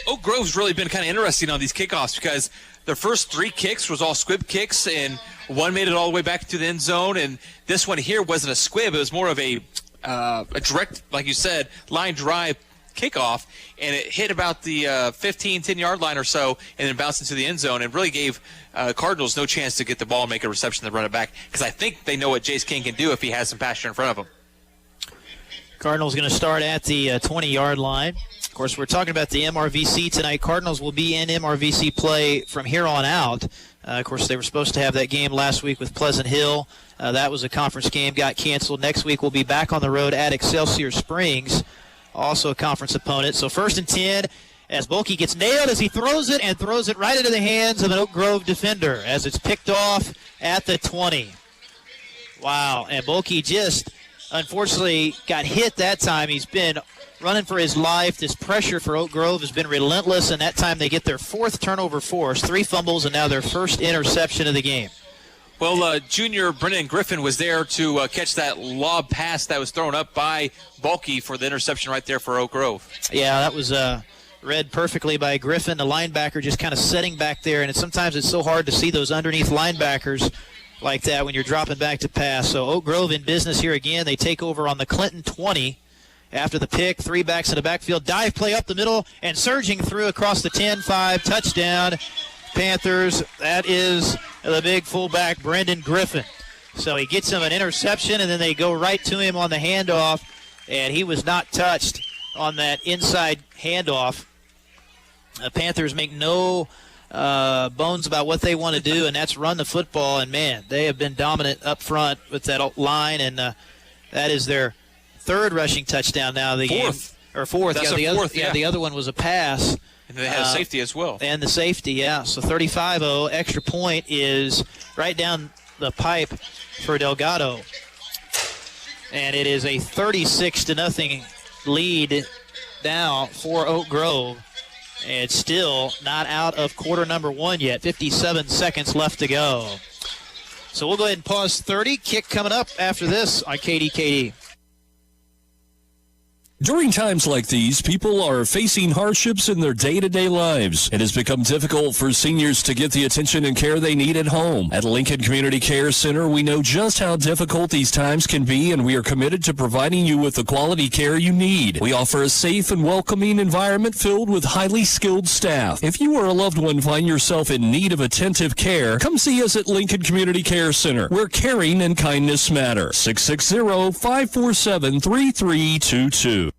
Oak Grove's really been kind of interesting on these kickoffs because their first 3 kicks was all squib kicks, and one made it all the way back to the end zone, and this one here wasn't a squib. It was more of a a direct, like you said, line drive kickoff, and it hit about the 10-yard line or so, and then bounced into the end zone, and really gave Cardinals no chance to get the ball and make a reception and run it back, because I think they know what Jace King can do if he has some pasture in front of him. Cardinals going to start at the 20-yard line. Of course, we're talking about the MRVC tonight. Cardinals will be in MRVC play from here on out. Of course, they were supposed to have that game last week with Pleasant Hill. That was a conference game, got canceled. Next week, we'll be back on the road at Excelsior Springs, also a conference opponent. So 1st and 10 as Bulkey gets nailed as he throws it right into the hands of an Oak Grove defender as it's picked off at the 20. Wow, and Bulkey just unfortunately got hit that time. He's been running for his life. This pressure for Oak Grove has been relentless, and that time they get their 4th turnover forced, 3 fumbles, and now their first interception of the game. Well, junior Brennan Griffin was there to catch that lob pass that was thrown up by Bulkey for the interception right there for Oak Grove. Yeah, that was read perfectly by Griffin, the linebacker, just kind of sitting back there, and sometimes it's so hard to see those underneath linebackers like that when you're dropping back to pass. So Oak Grove in business here again. They take over on the Clinton 20 after the pick. 3 backs in the backfield. Dive play up the middle and surging through across the 10-5. Touchdown, Panthers. That is the big fullback, Brendan Griffin. So he gets him an interception, and then they go right to him on the handoff, and he was not touched on that inside handoff. The Panthers make no bones about what they want to do, and that's run the football. And, man, they have been dominant up front with that line, and that is their 3rd rushing touchdown now of the game. Or 4th. That's the other one was a pass. And they had a safety as well. And the safety, yeah. So 35-0, extra point is right down the pipe for Delgado. And it is a 36-0 lead now for Oak Grove. And it's still not out of quarter number 1 yet. 57 seconds left to go. So we'll go ahead and pause 30. Kick coming up after this on KDKD. During times like these, people are facing hardships in their day-to-day lives. It has become difficult for seniors to get the attention and care they need at home. At Lincoln Community Care Center, we know just how difficult these times can be, and we are committed to providing you with the quality care you need. We offer a safe and welcoming environment filled with highly skilled staff. If you or a loved one find yourself in need of attentive care, come see us at Lincoln Community Care Center, where caring and kindness matter. 660-547-3322.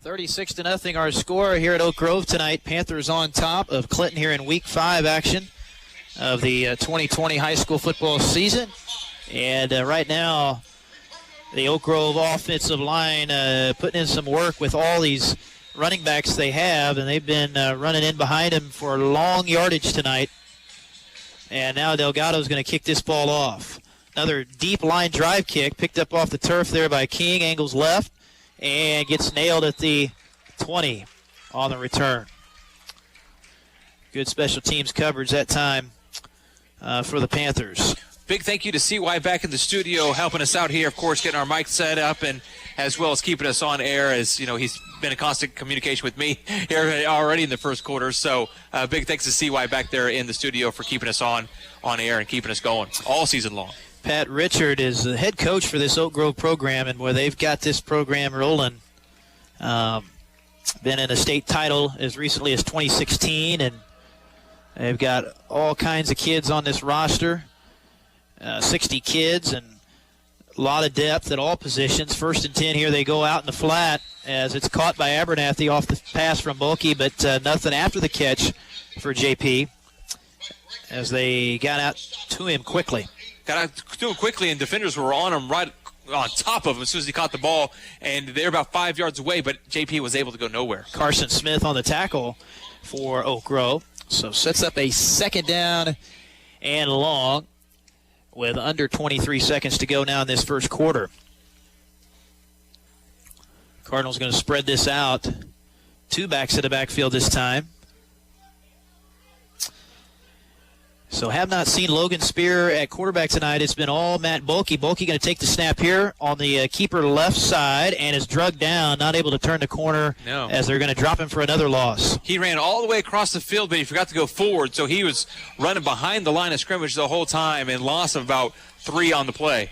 36-0 our score here at Oak Grove tonight. Panthers on top of Clinton here in Week 5 action of the 2020 high school football season. And right now, the Oak Grove offensive line putting in some work with all these running backs they have, and they've been running in behind them for long yardage tonight. And now Delgado's going to kick this ball off. Another deep line drive kick picked up off the turf there by King, angles left, and gets nailed at the 20 on the return. Good special teams coverage that time for the Panthers. Big thank you to CY back in the studio helping us out here, of course, getting our mic set up, and as well as keeping us on air, as you know, he's been in constant communication with me here already in the first quarter. So big thanks to CY back there in the studio for keeping us on air and keeping us going all season long. Pat Richard is the head coach for this Oak Grove program, and where they've got this program rolling. Been in a state title as recently as 2016, and they've got all kinds of kids on this roster, 60 kids, and a lot of depth at all positions. 1st and 10 here, they go out in the flat as it's caught by Abernathy off the pass from Bulkey, but nothing after the catch for JP as they got out to him quickly. Got out to him quickly, and defenders were on him right on top of him as soon as he caught the ball, and they're about 5 yards away, but JP was able to go nowhere. Carson Smith on the tackle for Oak Grove. So sets up a 2nd down and long with under 23 seconds to go now in this first quarter. Cardinals going to spread this out. 2 backs at the backfield this time. So have not seen Logan Spear at quarterback tonight. It's been all Matt Bulkey. Bulkey going to take the snap here on the keeper left side and is drugged down, not able to turn the corner as they're going to drop him for another loss. He ran all the way across the field, but he forgot to go forward, so he was running behind the line of scrimmage the whole time and loss of about 3 on the play.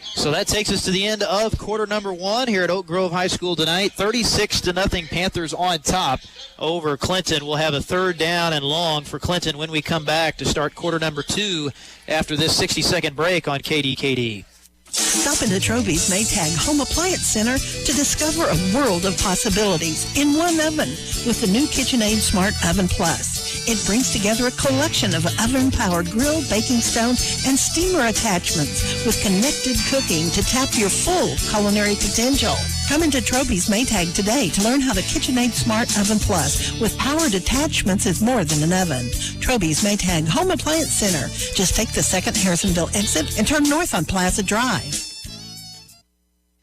So that takes us to the end of quarter number 1 here at Oak Grove High School tonight. 36-0 Panthers on top over Clinton. We'll have a 3rd down and long for Clinton when we come back to start quarter number 2 after this 60-second break on KDKD. Stop into Troby's Maytag Home Appliance Center to discover a world of possibilities in one oven with the new KitchenAid Smart Oven Plus. It brings together a collection of oven-powered grill, baking stone, and steamer attachments with connected cooking to tap your full culinary potential. Come into Troby's Maytag today to learn how the KitchenAid Smart Oven Plus with powered attachments is more than an oven. Troby's Maytag Home Appliance Center. Just take the 2nd Harrisonville exit and turn north on Plaza Drive.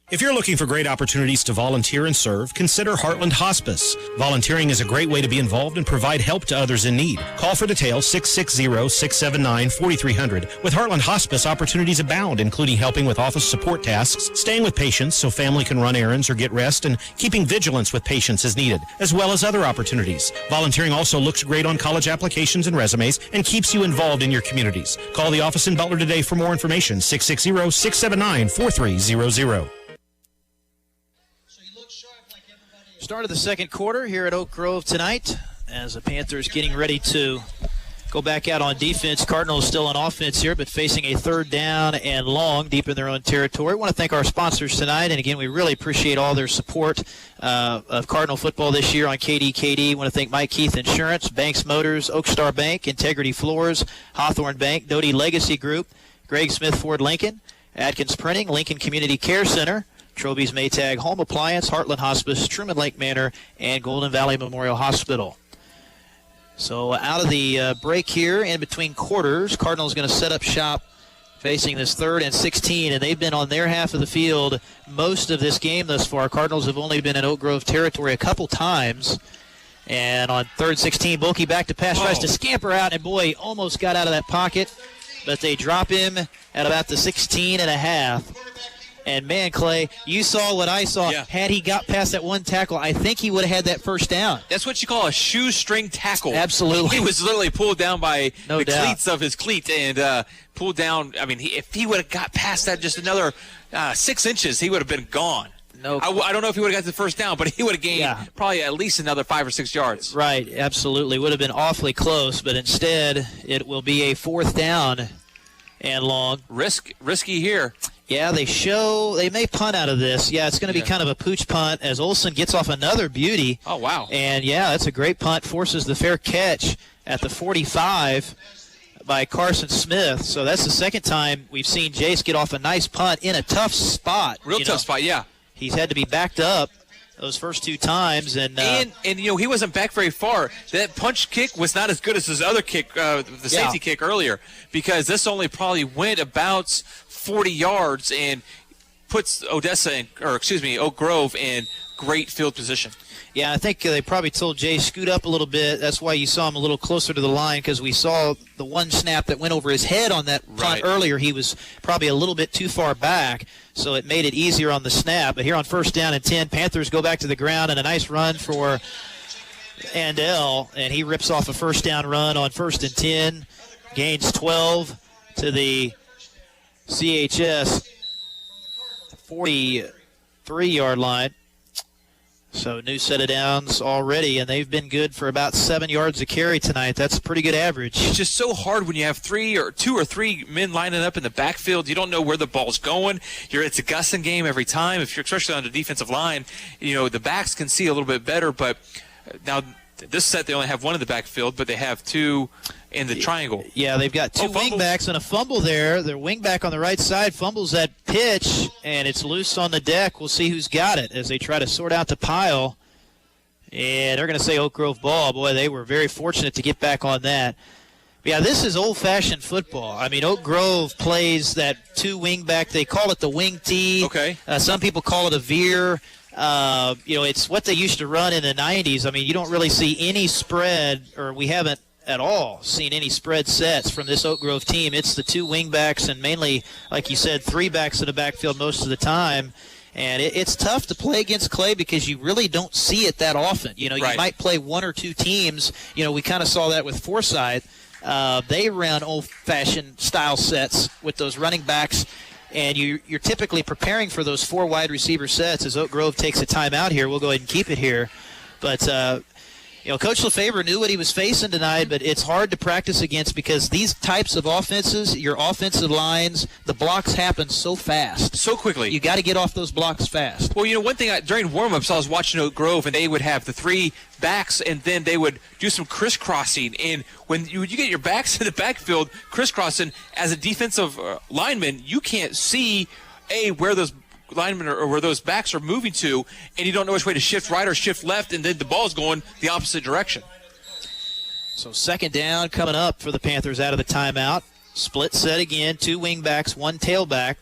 If you're looking for great opportunities to volunteer and serve, consider Heartland Hospice. Volunteering is a great way to be involved and provide help to others in need. Call for details 660-679-4300. With Heartland Hospice, opportunities abound, including helping with office support tasks, staying with patients so family can run errands or get rest, and keeping vigilance with patients as needed, as well as other opportunities. Volunteering also looks great on college applications and resumes and keeps you involved in your communities. Call the office in Butler today for more information, 660-679-4300. Start of the second quarter here at Oak Grove tonight as the Panthers getting ready to go back out on defense. Cardinals still on offense here, but facing a 3rd down and long deep in their own territory. I want to thank our sponsors tonight, and again, we really appreciate all their support of Cardinal football this year on KDKD. I want to thank Mike Keith Insurance, Banks Motors, Oak Star Bank, Integrity Floors, Hawthorne Bank, Doty Legacy Group, Greg Smith Ford Lincoln, Atkins Printing, Lincoln Community Care Center, Troby's Maytag Home Appliance, Heartland Hospice, Truman Lake Manor, and Golden Valley Memorial Hospital. So out of the break here in between quarters, Cardinals going to set up shop facing this 3rd and 16, and they've been on their half of the field most of this game thus far. Cardinals have only been in Oak Grove territory a couple times. And on 3rd 16, Bulkey back to pass, tries to scamper out, and boy, almost got out of that pocket. But they drop him at about the 16 and a half. And, man, Clay, you saw what I saw. Yeah. Had he got past that one tackle, I think he would have had that 1st down. That's what you call a shoestring tackle. Absolutely. He was literally pulled down by the cleats of his cleat and pulled down. I mean, if he would have got past that just another 6 inches, he would have been gone. No, I don't know if he would have got the 1st down, but he would have gained probably at least another 5 or 6 yards. Right, absolutely. Would have been awfully close, but instead it will be a 4th down and long. Risky here. Yeah, they may punt out of this. Yeah, it's going to be kind of a pooch punt as Olsen gets off another beauty. Oh, wow. And, yeah, that's a great punt. Forces the fair catch at the 45 by Carson Smith. So that's the 2nd time we've seen Jace get off a nice punt in a tough spot. Real tough spot, yeah. He's had to be backed up those first 2 times. And you know, he wasn't back very far. That punch kick was not as good as his other kick, the safety kick earlier, because this only probably went about 40 yards and puts Oak Grove in great field position. Yeah, I think they probably told Jay scoot up a little bit. That's why you saw him a little closer to the line, because we saw the one snap that went over his head on that punt earlier. He was probably a little bit too far back, so it made it easier on the snap. But here on 1st down and 10, Panthers go back to the ground, and a nice run for Andell, and he rips off a 1st down run on 1st and 10, gains 12 to the CHS 43-yard line. So new set of downs already, and they've been good for about 7 yards a carry tonight. That's a pretty good average. It's just so hard when you have 2 or 3 men lining up in the backfield. You don't know where the ball's going. It's a guessing game every time. If you're especially on the defensive line, you know, the backs can see a little bit better. But now this set they only have 1 in the backfield, but they have 2 in the triangle. Yeah, they've got 2 wingbacks and a fumble there. Their wingback on the right side fumbles that pitch, and it's loose on the deck. We'll see who's got it as they try to sort out the pile. And they're going to say Oak Grove ball. Boy, they were very fortunate to get back on that. But yeah, this is old-fashioned football. I mean, Oak Grove plays that 2 wingback. They call it the wing tee. Okay. Some people call it a veer. You know, it's what they used to run in the 90s. I mean, you don't really see any spread, or we haven't at all seen any spread sets from this Oak Grove team. It's the two wing backs and mainly, like you said, three backs in the backfield most of the time. And it's tough to play against Clay because you really don't see it that often. You know, you might play one or two teams. You know, we kind of saw that with Forsyth. They ran old-fashioned style sets with those running backs, and you're typically preparing for those four wide receiver sets. As Oak Grove takes a timeout here, we'll go ahead and keep it here. But you know, Coach Lefebvre knew what he was facing tonight, but it's hard to practice against because these types of offenses, your offensive lines, the blocks happen so fast. So quickly. You got to get off those blocks fast. Well, you know, one thing, during warm-ups, I was watching Oak Grove, and they would have the three backs, and then they would do some crisscrossing. And when you get your backs in the backfield crisscrossing, as a defensive lineman, you can't see, where those linemen or where those backs are moving to, and you don't know which way to shift right or shift left, and then the ball's going the opposite direction. So second down coming up for the Panthers out of the timeout. Split set again, two wing backs, one tailback.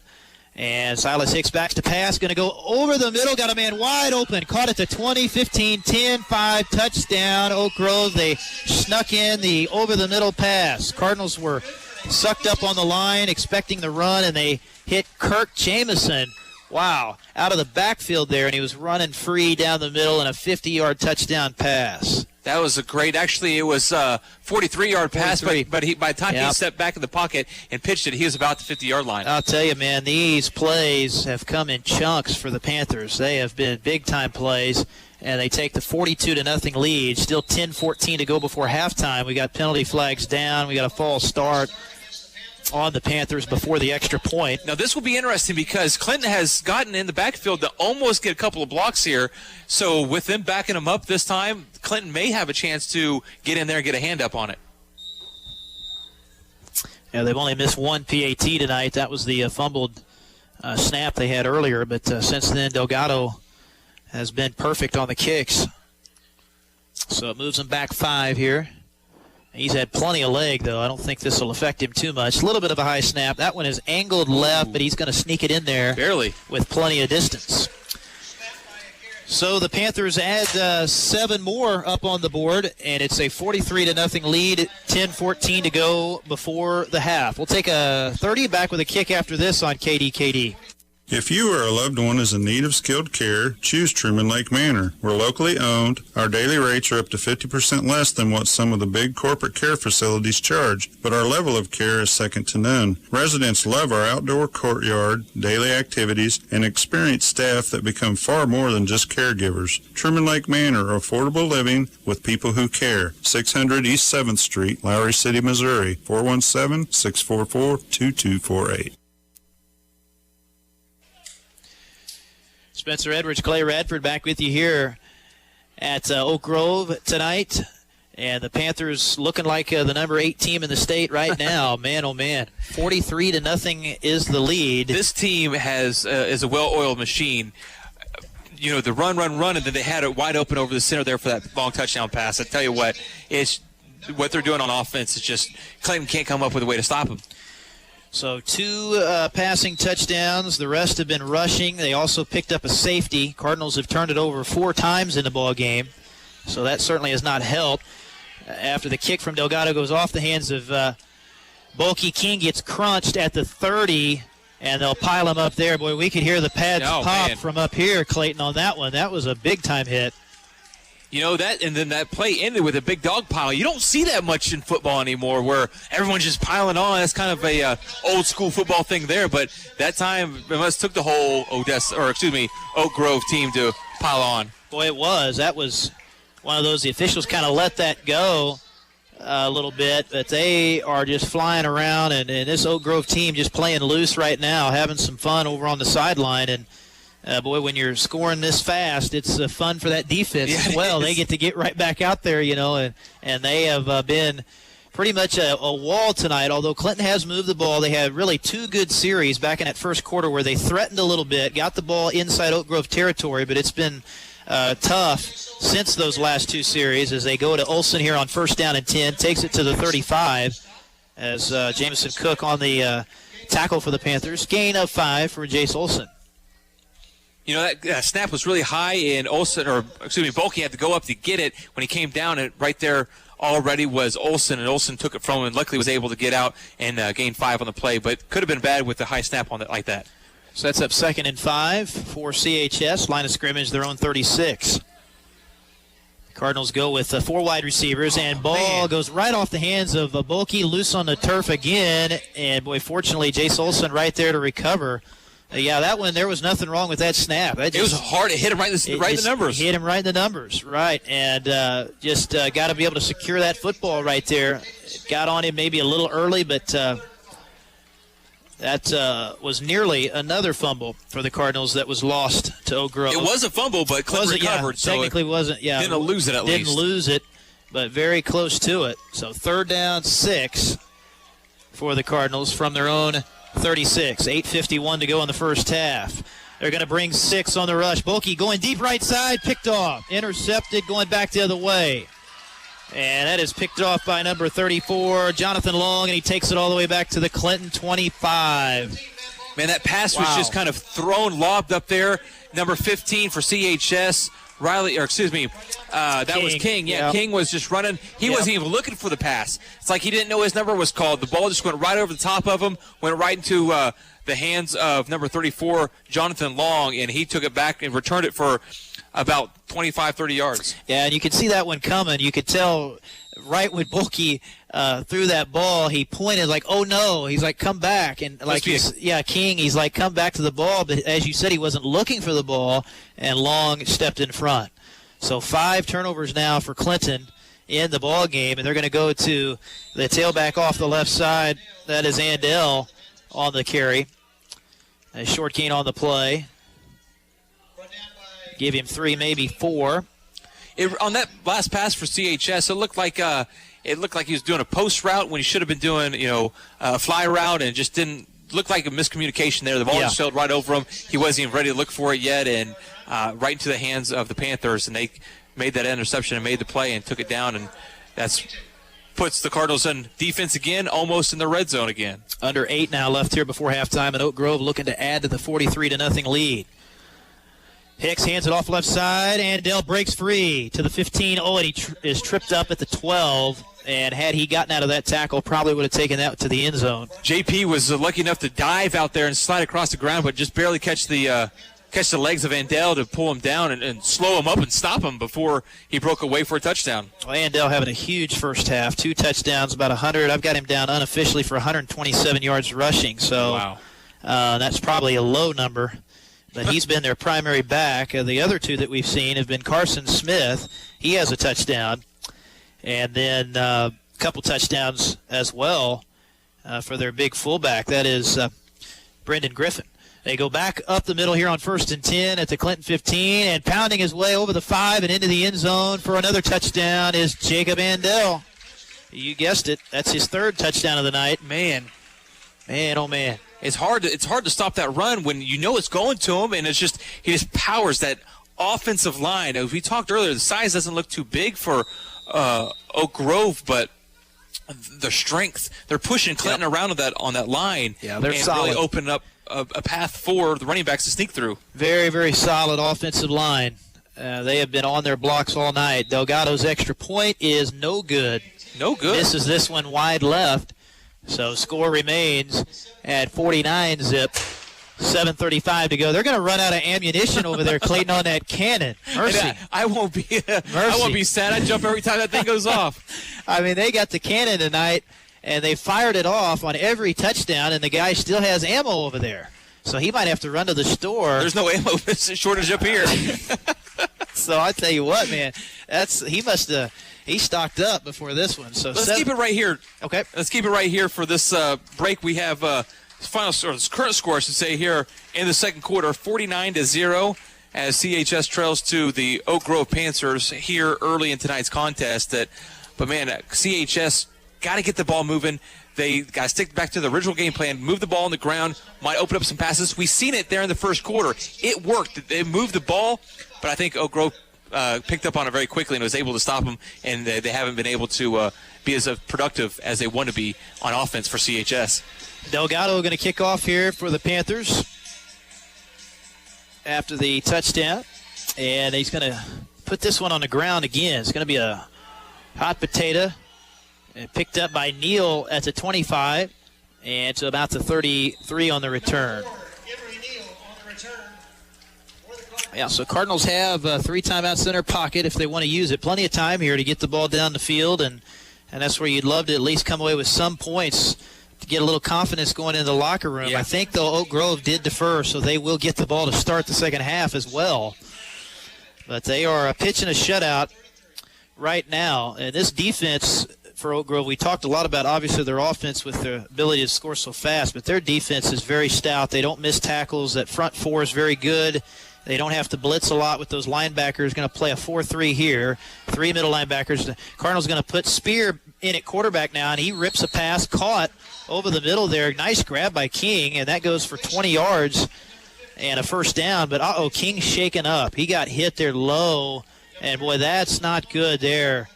And Silas Hicks backs to pass, going to go over the middle, got a man wide open, caught at the 20, 15, 10, 5, touchdown, Oak Grove. They snuck in the over-the-middle pass. Cardinals were sucked up on the line, expecting the run, and they hit Kirk Jamison. Wow, out of the backfield there, and he was running free down the middle in a 50-yard touchdown pass. That was a great, actually, it was a 43-yard pass, but by the time he stepped back in the pocket and pitched it, he was about the 50-yard line. I'll tell you, man, these plays have come in chunks for the Panthers. They have been big-time plays, and they take the 42-0 lead. Still 10-14 to go before halftime. We got penalty flags down. We got a false start on the Panthers before the extra point. Now, this will be interesting because Clinton has gotten in the backfield to almost get a couple of blocks here. So with them backing him up this time, Clinton may have a chance to get in there and get a hand up on it. Yeah, they've only missed one PAT tonight. That was the fumbled snap they had earlier. But since then, Delgado has been perfect on the kicks. So it moves them back 5 here. He's had plenty of leg, though. I don't think this will affect him too much. A little bit of a high snap. That one is angled left, but he's going to sneak it in there. Barely. With plenty of distance. So the Panthers add 7 more up on the board, and it's a 43-0 lead, 10-14 to go before the half. We'll take a 30 back with a kick after this on KDKD. If you or a loved one is in need of skilled care, choose Truman Lake Manor. We're locally owned. Our daily rates are up to 50% less than what some of the big corporate care facilities charge, but our level of care is second to none. Residents love our outdoor courtyard, daily activities, and experienced staff that become far more than just caregivers. Truman Lake Manor, affordable living with people who care. 600 East 7th Street, Lowry City, Missouri, 417-644-2248. Spencer Edwards, Clay Radford back with you here at Oak Grove tonight. And the Panthers looking like the number 8 team in the state right now. Man, oh, man. 43-0 is the lead. This team is a well-oiled machine. You know, the run, and then they had it wide open over the center there for that long touchdown pass. I tell you what, what they're doing on offense is just Clayton can't come up with a way to stop them. So 2 passing touchdowns. The rest have been rushing. They also picked up a safety. Cardinals have turned it over 4 times in the ball game, so that certainly has not helped. After the kick from Delgado goes off the hands of Bulky, King gets crunched at the 30, and they'll pile him up there. Boy, we could hear the pads pop from up here, Clayton, on that one. That was a big-time hit. You know, and then that play ended with a big dog pile. You don't see that much in football anymore where everyone's just piling on. That's kind of a old school football thing there, but that time it must took the whole Oak Grove team to pile on. Boy, it was. That was one of those, the officials kind of let that go a little bit, but they are just flying around, and this Oak Grove team just playing loose right now, having some fun over on the sideline. And boy, when you're scoring this fast, it's fun for that defense as well. They get to get right back out there, you know, and they have been pretty much a wall tonight. Although Clinton has moved the ball, they had really 2 good series back in that first quarter where they threatened a little bit, got the ball inside Oak Grove territory, but it's been tough since those last 2 series as they go to Olsen here on 1st down and 10, takes it to the 35 as Jamison Cook on the tackle for the Panthers. Gain of 5 for Jace Olsen. You know, that snap was really high, and Bulky had to go up to get it when he came down, and right there already was Olsen, and Olsen took it from him and luckily was able to get out and gain 5 on the play, but could have been bad with the high snap on it like that. So that's up 2nd and 5 for CHS. Line of scrimmage, their own 36. Cardinals go with 4 wide receivers, and ball goes right off the hands of Bulkey, loose on the turf again, and boy, fortunately, Jace Olsen right there to recover. Yeah, that one, there was nothing wrong with that snap. It was hard. It hit him right in the numbers. Hit him right in the numbers, right, and just got to be able to secure that football right there. It got on him maybe a little early, but that was nearly another fumble for the Cardinals that was lost to Oak Grove. It was a fumble, but Clinton recovered. Yeah, technically wasn't. Yeah, didn't lose it at least. Didn't lose it, but very close to it. So 3rd down 6 for the Cardinals from their own 36. 8:51 to go in the first half. They're going to bring 6 on the rush. Bulkey going deep right side, picked off. Intercepted, going back the other way. And that is picked off by number 34, Jonathan Long, and he takes it all the way back to the Clinton 25. Man, that pass was just kind of lobbed up there. Number 15 for CHS, that was King. Yeah, King was just running. He wasn't even looking for the pass. It's like he didn't know his number was called. The ball just went right over the top of him, went right into the hands of number 34, Jonathan Long, and he took it back and returned it for about 25, 30 yards. Yeah, and you could see that one coming. You could tell right when Bulkey threw that ball, he pointed like, oh, no. He's like, come back. And King, he's like, come back to the ball. But as you said, he wasn't looking for the ball, and Long stepped in front. So 5 turnovers now for Clinton in the ball game, and they're going to go to the tailback off the left side. That is Andell on the carry. A short gain on the play. Give him 3, maybe 4. On that last pass for CHS, it looked like he was doing a post route when he should have been doing, a fly route, and it just didn't look like a miscommunication there. The ball just sailed right over him. He wasn't even ready to look for it yet, and right into the hands of the Panthers, and they made that interception and made the play and took it down, and that's puts the Cardinals in defense again, almost in the red zone again. Under 8 now left here before halftime, and Oak Grove looking to add to the 43-0 lead. Hicks hands it off left side, and Dell breaks free to the 15. Oh, and he is tripped up at the 12. And had he gotten out of that tackle, probably would have taken that to the end zone. JP was lucky enough to dive out there and slide across the ground, but just barely catch the legs of Andell to pull him down and slow him up and stop him before he broke away for a touchdown. Well, Andell having a huge first half, 2 touchdowns, about 100. I've got him down unofficially for 127 yards rushing. So that's probably a low number. But he's been their primary back. The other 2 that we've seen have been Carson Smith. He has a touchdown. And then a couple touchdowns as well for their big fullback. That is Brendan Griffin. They go back up the middle here on 1st and 10 at the Clinton 15. And pounding his way over the 5 and into the end zone for another touchdown is Jacob Andell. You guessed it. That's his 3rd touchdown of the night. Man, oh man. It's hard to stop that run when you know it's going to him, and he just powers that offensive line. As we talked earlier, the size doesn't look too big for Oak Grove, but the strength, they're pushing Clinton around on that line. Yeah, they're and solid. Really opening up a path for the running backs to sneak through. Very, very solid offensive line. They have been on their blocks all night. Delgado's extra point is no good. No good. Misses this one wide left. So score remains at 49-zip. 7:35 to go. They're going to run out of ammunition over there, Clayton, on that cannon. Mercy. I won't be sad. I jump every time that thing goes off. I mean, they got the cannon tonight, and they fired it off on every touchdown, and the guy still has ammo over there. So he might have to run to the store. There's no ammo shortage up here. So I tell you what, man, he stocked up before this one. So let's keep it right here. Okay. Let's keep it right here for this break. We have current score, I should say, here in the second quarter, 49-0, as CHS trails to the Oak Grove Panthers here early in tonight's contest. But man, CHS got to get the ball moving. They got to stick back to the original game plan, move the ball on the ground, might open up some passes. We've seen it there in the first quarter. It worked. They moved the ball, but I think Oak Grove picked up on it very quickly and was able to stop them, and they haven't been able to be as productive as they want to be on offense for CHS. Delgado going to kick off here for the Panthers after the touchdown, and he's going to put this one on the ground again. It's going to be a Hot potato. And picked up by Neal at the 25. And to about the 33 on the return. Yeah, so Cardinals have 3 timeouts in their pocket if they want to use it. Plenty of time here to get the ball down the field, and that's where you'd love to at least come away with some points to get a little confidence going into the locker room. Yeah. I think, though, Oak Grove did defer, so they will get the ball to start the second half as well. But they are pitching a shutout right now, and this defense for Oak Grove, we talked a lot about, obviously, their offense with their ability to score so fast, but their defense is very stout. They don't miss tackles. That front four is very good. They don't have to blitz a lot with those linebackers. Going to play a 4-3 here. 3 middle linebackers. The Cardinals going to put Spear in at quarterback now, and he rips a pass, caught over the middle there. Nice grab by King, and that goes for 20 yards and a first down. But, King's shaken up. He got hit there low, and, boy, that's not good there,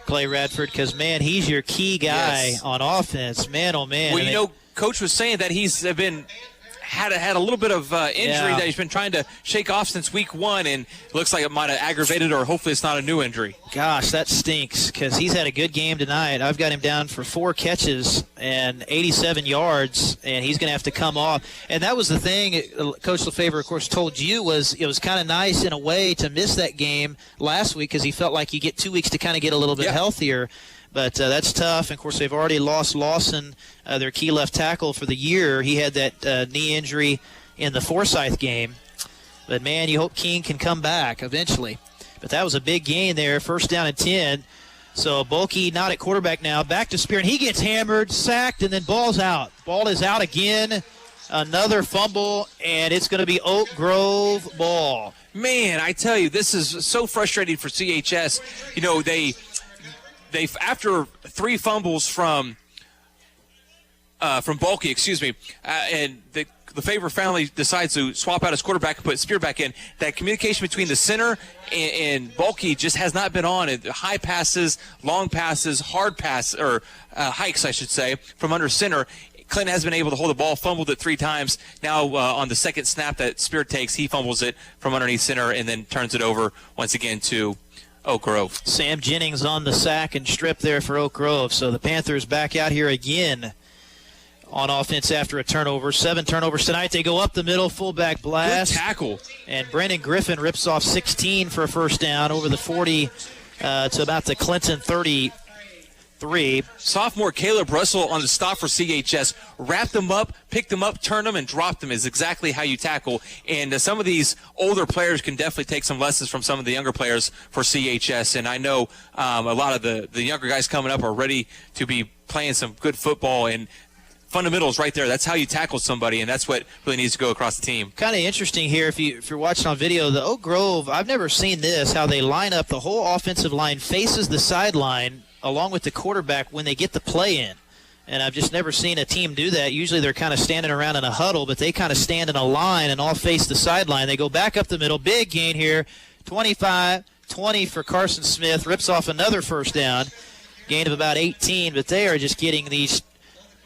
Clay Radford, because, man, he's your key guy on offense. Man, oh, man. Well, Coach was saying that he's been – had a little bit of injury that he's been trying to shake off since week 1, and looks like it might have aggravated, or hopefully it's not a new injury. Gosh, that stinks, because he's had a good game tonight. I've got him down for 4 catches and 87 yards, and he's going to have to come off. And that was the thing Coach Lefevre, of course, told you, was it was kind of nice in a way to miss that game last week, because he felt like you get 2 weeks to kind of get a little bit healthier. But that's tough. And, of course, they've already lost Lawson, their key left tackle for the year. He had that knee injury in the Forsyth game. But, man, you hope King can come back eventually. But that was a big gain there, first down and 10. So Bulkey not at quarterback now. Back to Spear, and he gets hammered, sacked, and then ball's out. Ball is out again. Another fumble, and it's going to be Oak Grove ball. Man, I tell you, this is so frustrating for CHS. They after 3 fumbles from Bulkey, and the Lefevre family decides to swap out his quarterback and put Spear back in. That communication between the center and Bulkey just has not been on. High passes, long passes, hard pass, or hikes, I should say, from under center. Clinton has been able to hold the ball, fumbled it 3 times. Now on the second snap that Spear takes, he fumbles it from underneath center and then turns it over once again to Oak Grove. Sam Jennings on the sack and strip there for Oak Grove. So the Panthers back out here again on offense after a turnover. 7 turnovers tonight. They go up the middle, fullback blast. Good tackle. And Brendan Griffin rips off 16 for a first down over the 40 to about the Clinton 33. Sophomore Caleb Russell on the stop for CHS. Wrapped them up, picked them up, turned them, and dropped them is exactly how you tackle. And some of these older players can definitely take some lessons from some of the younger players for CHS. And I know a lot of the younger guys coming up are ready to be playing some good football, and fundamentals right there. That's how you tackle somebody, and that's what really needs to go across the team. Kind of interesting here, if you're watching on video, the Oak Grove, I've never seen this, how they line up. The whole offensive line faces the sideline along with the quarterback when they get the play in. And I've just never seen a team do that. Usually they're kind of standing around in a huddle, but they kind of stand in a line and all face the sideline. They go back up the middle. Big gain here. 25-20 for Carson Smith. Rips off another first down. Gain of about 18, but they are just getting these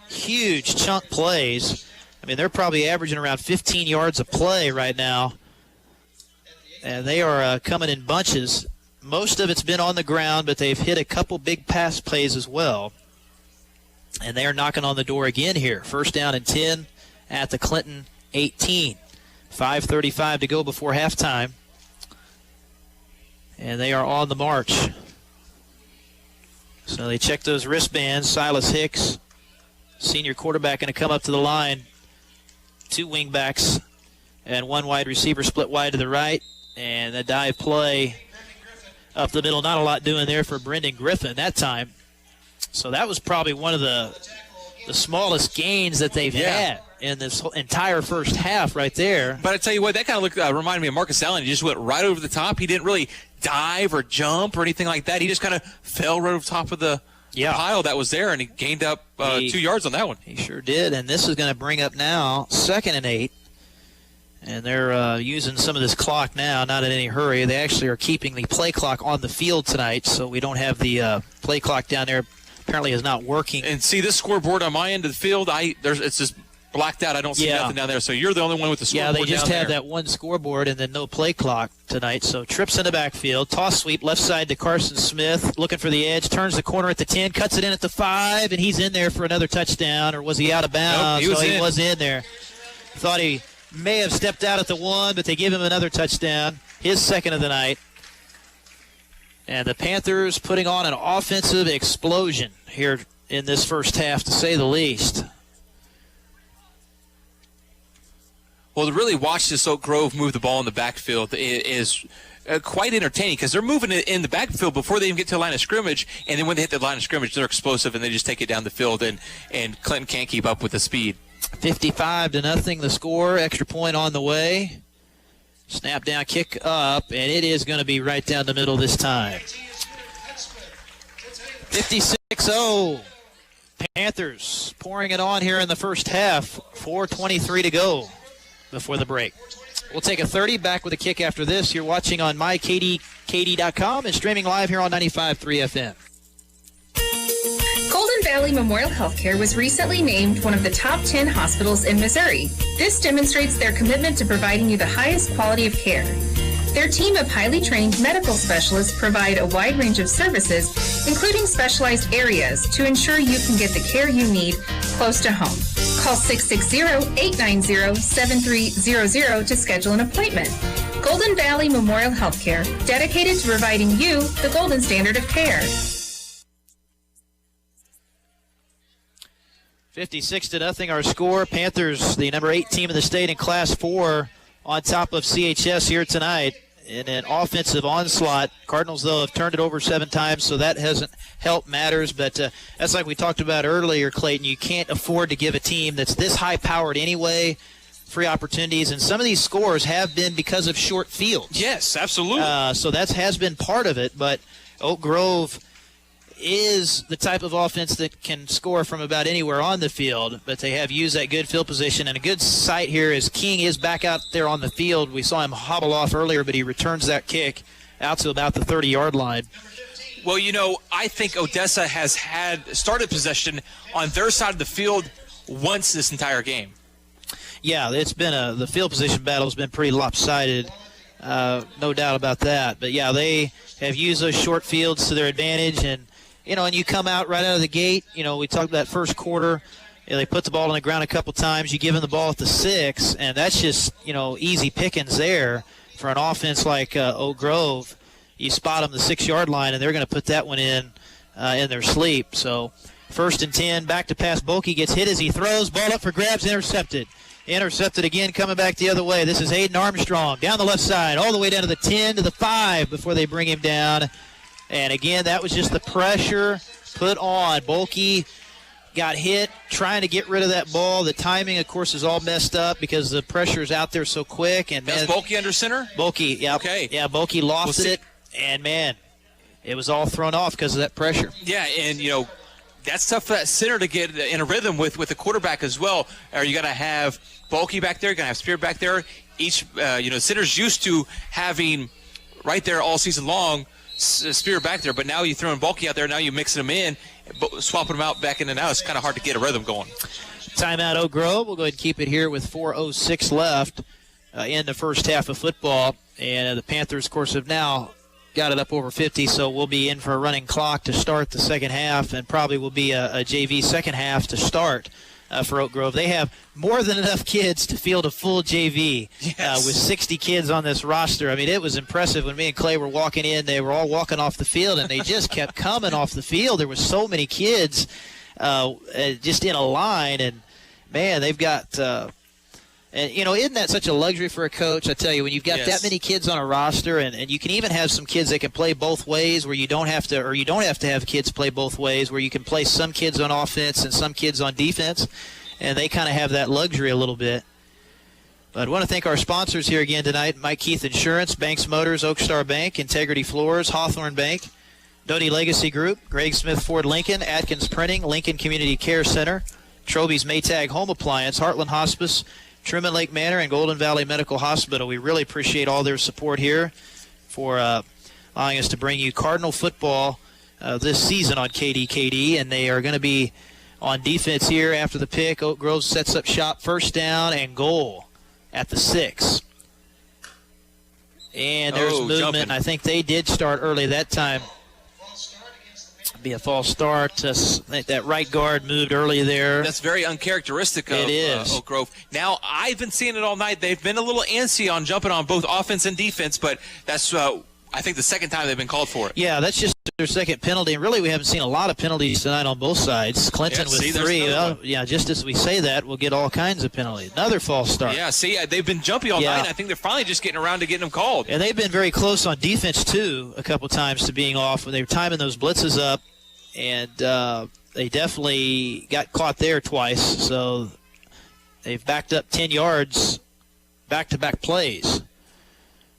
huge chunk plays. I mean, they're probably averaging around 15 yards a play right now. And they are coming in bunches. Most of it's been on the ground, but they've hit a couple big pass plays as well. And they are knocking on the door again here. First down and 10 at the Clinton 18. 5:35 to go before halftime. And they are on the march. So they check those wristbands. Silas Hicks, senior quarterback, going to come up to the line. 2 wingbacks and 1 wide receiver split wide to the right. And the dive play up the middle. Not a lot doing there for Brendan Griffin that time. So that was probably one of the smallest gains that they've had in this entire first half right there. But I tell you what, that kind of reminded me of Marcus Allen. He just went right over the top. He didn't really dive or jump or anything like that. He just kind of fell right over top of the pile that was there, and he gained up 2 yards on that one. He sure did, and this is going to bring up now 2nd and 8. And they're using some of this clock now, not in any hurry. They actually are keeping the play clock on the field tonight, so we don't have the play clock down there. Apparently is not working. And see this scoreboard on my end of the field, it's just blacked out. I don't see nothing down there. So you're the only one with the scoreboard. Yeah, they just down have there. that one scoreboard and then no play clock tonight. So trips in the backfield, toss sweep left side to Carson Smith, looking for the edge, turns the corner at the 10, cuts it in at the 5, and he's in there for another touchdown. Or was he out of bounds? Nope, he was in there. Thought he may have stepped out at the 1, but they give him another touchdown, his second of the night. And the Panthers putting on an offensive explosion here in this first half, to say the least. Well, to really watch this Oak Grove move the ball in the backfield is quite entertaining, because they're moving it in the backfield before they even get to the line of scrimmage, and then when they hit the line of scrimmage, they're explosive, and they just take it down the field, and Clinton can't keep up with the speed. 55-0 the score, extra point on the way. Snap down, kick up, and it is going to be right down the middle this time. 56-0. Panthers pouring it on here in the first half. 4:23 to go before the break. We'll take a 30, back with a kick after this. You're watching on mykdkd.com and streaming live here on 95.3 FM. Golden Valley Memorial Healthcare was recently named one of the top 10 hospitals in Missouri. This demonstrates their commitment to providing you the highest quality of care. Their team of highly trained medical specialists provide a wide range of services, including specialized areas, to ensure you can get the care you need close to home. Call 660-890-7300 to schedule an appointment. Golden Valley Memorial Healthcare, dedicated to providing you the golden standard of care. 56-0 our score. Panthers, the number 8 team in the state in Class 4, on top of CHS here tonight in an offensive onslaught. Cardinals, though, have turned it over 7 times, so that hasn't helped matters. But that's like we talked about earlier, Clayton. You can't afford to give a team that's this high-powered anyway free opportunities, and some of these scores have been because of short fields. Yes, absolutely. So that has been part of it, but Oak Grove is the type of offense that can score from about anywhere on the field, but they have used that good field position. And a good sight here is King is back out there on the field. We saw him hobble off earlier, but he returns that kick out to about the 30-yard line. Well, you know, I think Odessa has started possession on their side of the field once this entire game. Yeah, it's been the field position battle has been pretty lopsided, no doubt about that. But, yeah, they have used those short fields to their advantage, and you come out right out of the gate. We talked about first quarter. They put the ball on the ground a couple times. You give them the ball at the 6, and that's just, easy pickings there for an offense like Oak Grove. You spot them the 6-yard line, and they're going to put that one in their sleep. So 1st and 10, back to pass. Bulkey gets hit as he throws. Ball up for grabs, intercepted. Intercepted again, coming back the other way. This is Hayden Armstrong down the left side, all the way down to the 10 to the 5 before they bring him down. And again, that was just the pressure put on. Bulkey got hit trying to get rid of that ball. The timing, of course, is all messed up because the pressure is out there so quick. And that's Bulkey under center? Bulkey, yeah. Okay. Yeah, Bulkey lofted it, and, man, it was all thrown off because of that pressure. Yeah, and, that's tough for that center to get in a rhythm with the quarterback as well. Or you got to have Bulkey back there, you're going to have Spear back there. Each, center's used to having right there all season long Spear back there, but now you throw in Bulkey out there, now you're mixing them in, swapping them out back in and out. It's kind of hard to get a rhythm going. Timeout Oak Grove. We'll go ahead and keep it here with 4:06 left in the first half of football. And the Panthers, of course, have now got it up over 50, so we'll be in for a running clock to start the second half, and probably will be a JV second half to start for Oak Grove. They have more than enough kids to field a full JV with 60 kids on this roster. I mean, it was impressive when me and Clay were walking in. They were all walking off the field, and they just kept coming off the field. There were so many kids just in a line, and, man, they've got and, isn't that such a luxury for a coach? I tell you, when you've got that many kids on a roster, and you can even have some kids that can play both ways where you don't have to have kids play both ways, where you can play some kids on offense and some kids on defense, and they kind of have that luxury a little bit. But I want to thank our sponsors here again tonight: Mike Keith Insurance, Banks Motors, Oak Star Bank, Integrity Floors, Hawthorne Bank, Doty Legacy Group, Greg Smith Ford Lincoln, Atkins Printing, Lincoln Community Care Center, Troby's Maytag Home Appliance, Heartland Hospice, Truman Lake Manor, and Golden Valley Medical Hospital. We really appreciate all their support here for allowing us to bring you Cardinal football this season on KDKD, and they are going to be on defense here after the pick. Oak Grove sets up shop, first down and goal at the 6. And there's movement. Jumping. I think they did start early that time. Be a false start. I think that right guard moved early there. That's very uncharacteristic of Oak Grove. Now, I've been seeing it all night. They've been a little antsy on jumping on both offense and defense, but that's, I think, the second time they've been called for it. Yeah, that's just their second penalty. And really, we haven't seen a lot of penalties tonight on both sides. Clinton with 3. Well, yeah, just as we say that, we'll get all kinds of penalties. Another false start. Yeah, see, they've been jumpy all night. And I think they're finally just getting around to getting them called. And they've been very close on defense, too, a couple times to being off when they were timing those blitzes up. And they definitely got caught there twice. So they've backed up 10 yards back-to-back plays.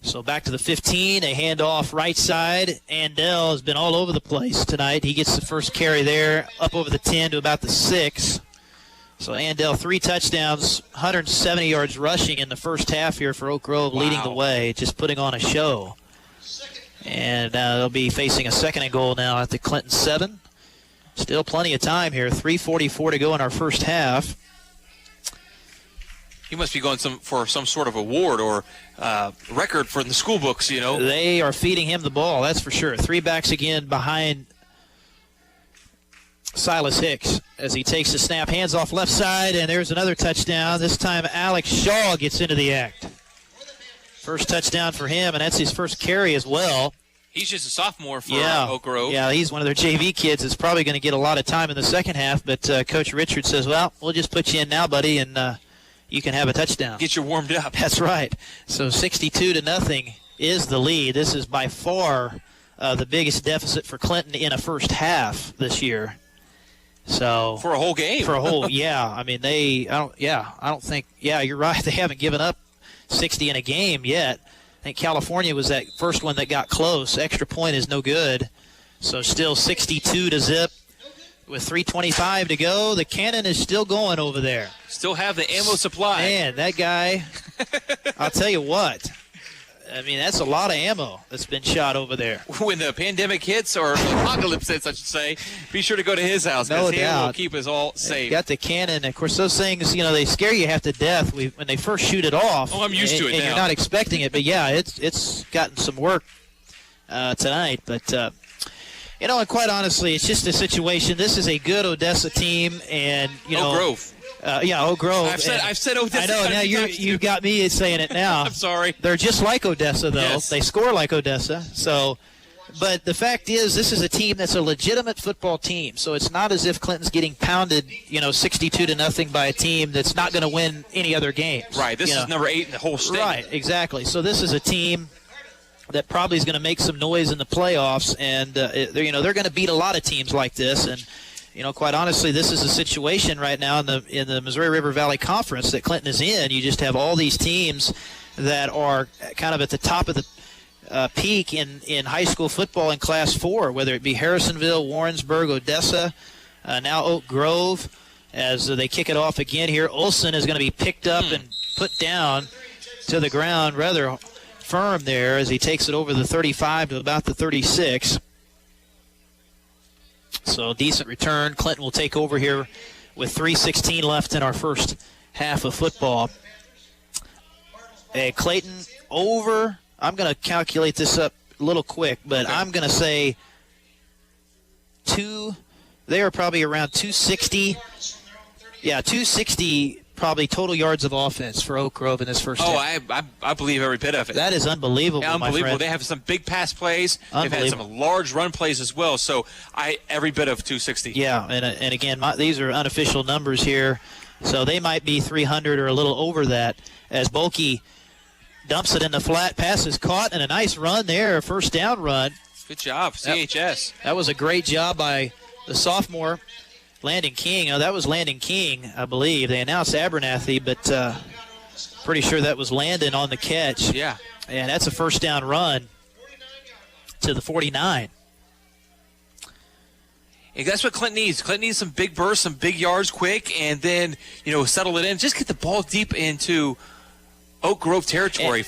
So back to the 15, they hand off right side. Andell has been all over the place tonight. He gets the first carry there, up over the 10 to about the 6. So Andell, 3 touchdowns, 170 yards rushing in the first half here for Oak Grove, leading the way, just putting on a show. And they'll be facing a second and goal now at the Clinton 7. Still plenty of time here, 3:44 to go in our first half. He must be going for some sort of award or record for the school books, you know. They are feeding him the ball, that's for sure. 3 backs again behind Silas Hicks as he takes the snap, hands off left side, and there's another touchdown. This time Alex Shaw gets into the act. First touchdown for him, and that's his first carry as well. He's just a sophomore for Oak Grove. Yeah, he's one of their JV kids. It's probably going to get a lot of time in the second half, but Coach Richard says, well, we'll just put you in now, buddy, and you can have a touchdown. Get you warmed up. That's right. So 62-0 is the lead. This is by far the biggest deficit for Clinton in a first half this year. So for a whole game. For a whole, yeah. I mean, I don't think, you're right. They haven't given up 60 in a game yet. I think California was that first one that got close. Extra point is no good. So still 62-0 with 3:25 to go. The cannon is still going over there. Still have the ammo supply. Man, that guy, I'll tell you what. I mean, that's a lot of ammo that's been shot over there. When the pandemic hits, or apocalypse hits, I should say, be sure to go to his house because he will keep us all safe. Got the cannon. Of course, those things, they scare you half to death when they first shoot it off. Oh, I'm used to it now. And you're not expecting it. But, yeah, it's gotten some work tonight. But, and quite honestly, it's just a situation. This is a good Odessa team. And, Oak Grove. Oak Grove. I've said Odessa. I know. Now you got me saying it now. I'm sorry. They're just like Odessa, though. Yes. They score like Odessa. So, but the fact is, this is a team that's a legitimate football team. So it's not as if Clinton's getting pounded, 62-0 by a team that's not going to win any other games. Right. This is number 8 in the whole state. Right. Exactly. So this is a team that probably is going to make some noise in the playoffs, and they're going to beat a lot of teams like this. And quite honestly, this is a situation right now in the Missouri River Valley Conference that Clinton is in. You just have all these teams that are kind of at the top of the peak in high school football in Class 4, whether it be Harrisonville, Warrensburg, Odessa, now Oak Grove. As they kick it off again here, Olson is going to be picked up and put down to the ground rather firm there as he takes it over the 35 to about the 36. So decent return. Clinton will take over here with 3:16 left in our first half of football. Clayton over, I'm going to calculate this up a little quick, but I'm going to say they are probably around 260. Yeah, 260 probably total yards of offense for Oak Grove in this first half. I believe every bit of it. That is unbelievable, yeah, unbelievable. My friend. They have some big pass plays. They've had some large run plays as well. So every bit of 260. Yeah, and again, these are unofficial numbers here. So they might be 300 or a little over that as Bulkey dumps it in the flat. Pass is caught, and a nice run there, a first down run. Good job, CHS. That was a great job by the sophomore, Landon King. Oh, that was Landon King, I believe. They announced Abernathy, but pretty sure that was Landon on the catch. Yeah. And that's a first down run to the 49. And that's what Clinton needs. Clinton needs some big bursts, some big yards quick, and then, settle it in. Just get the ball deep into Oak Grove territory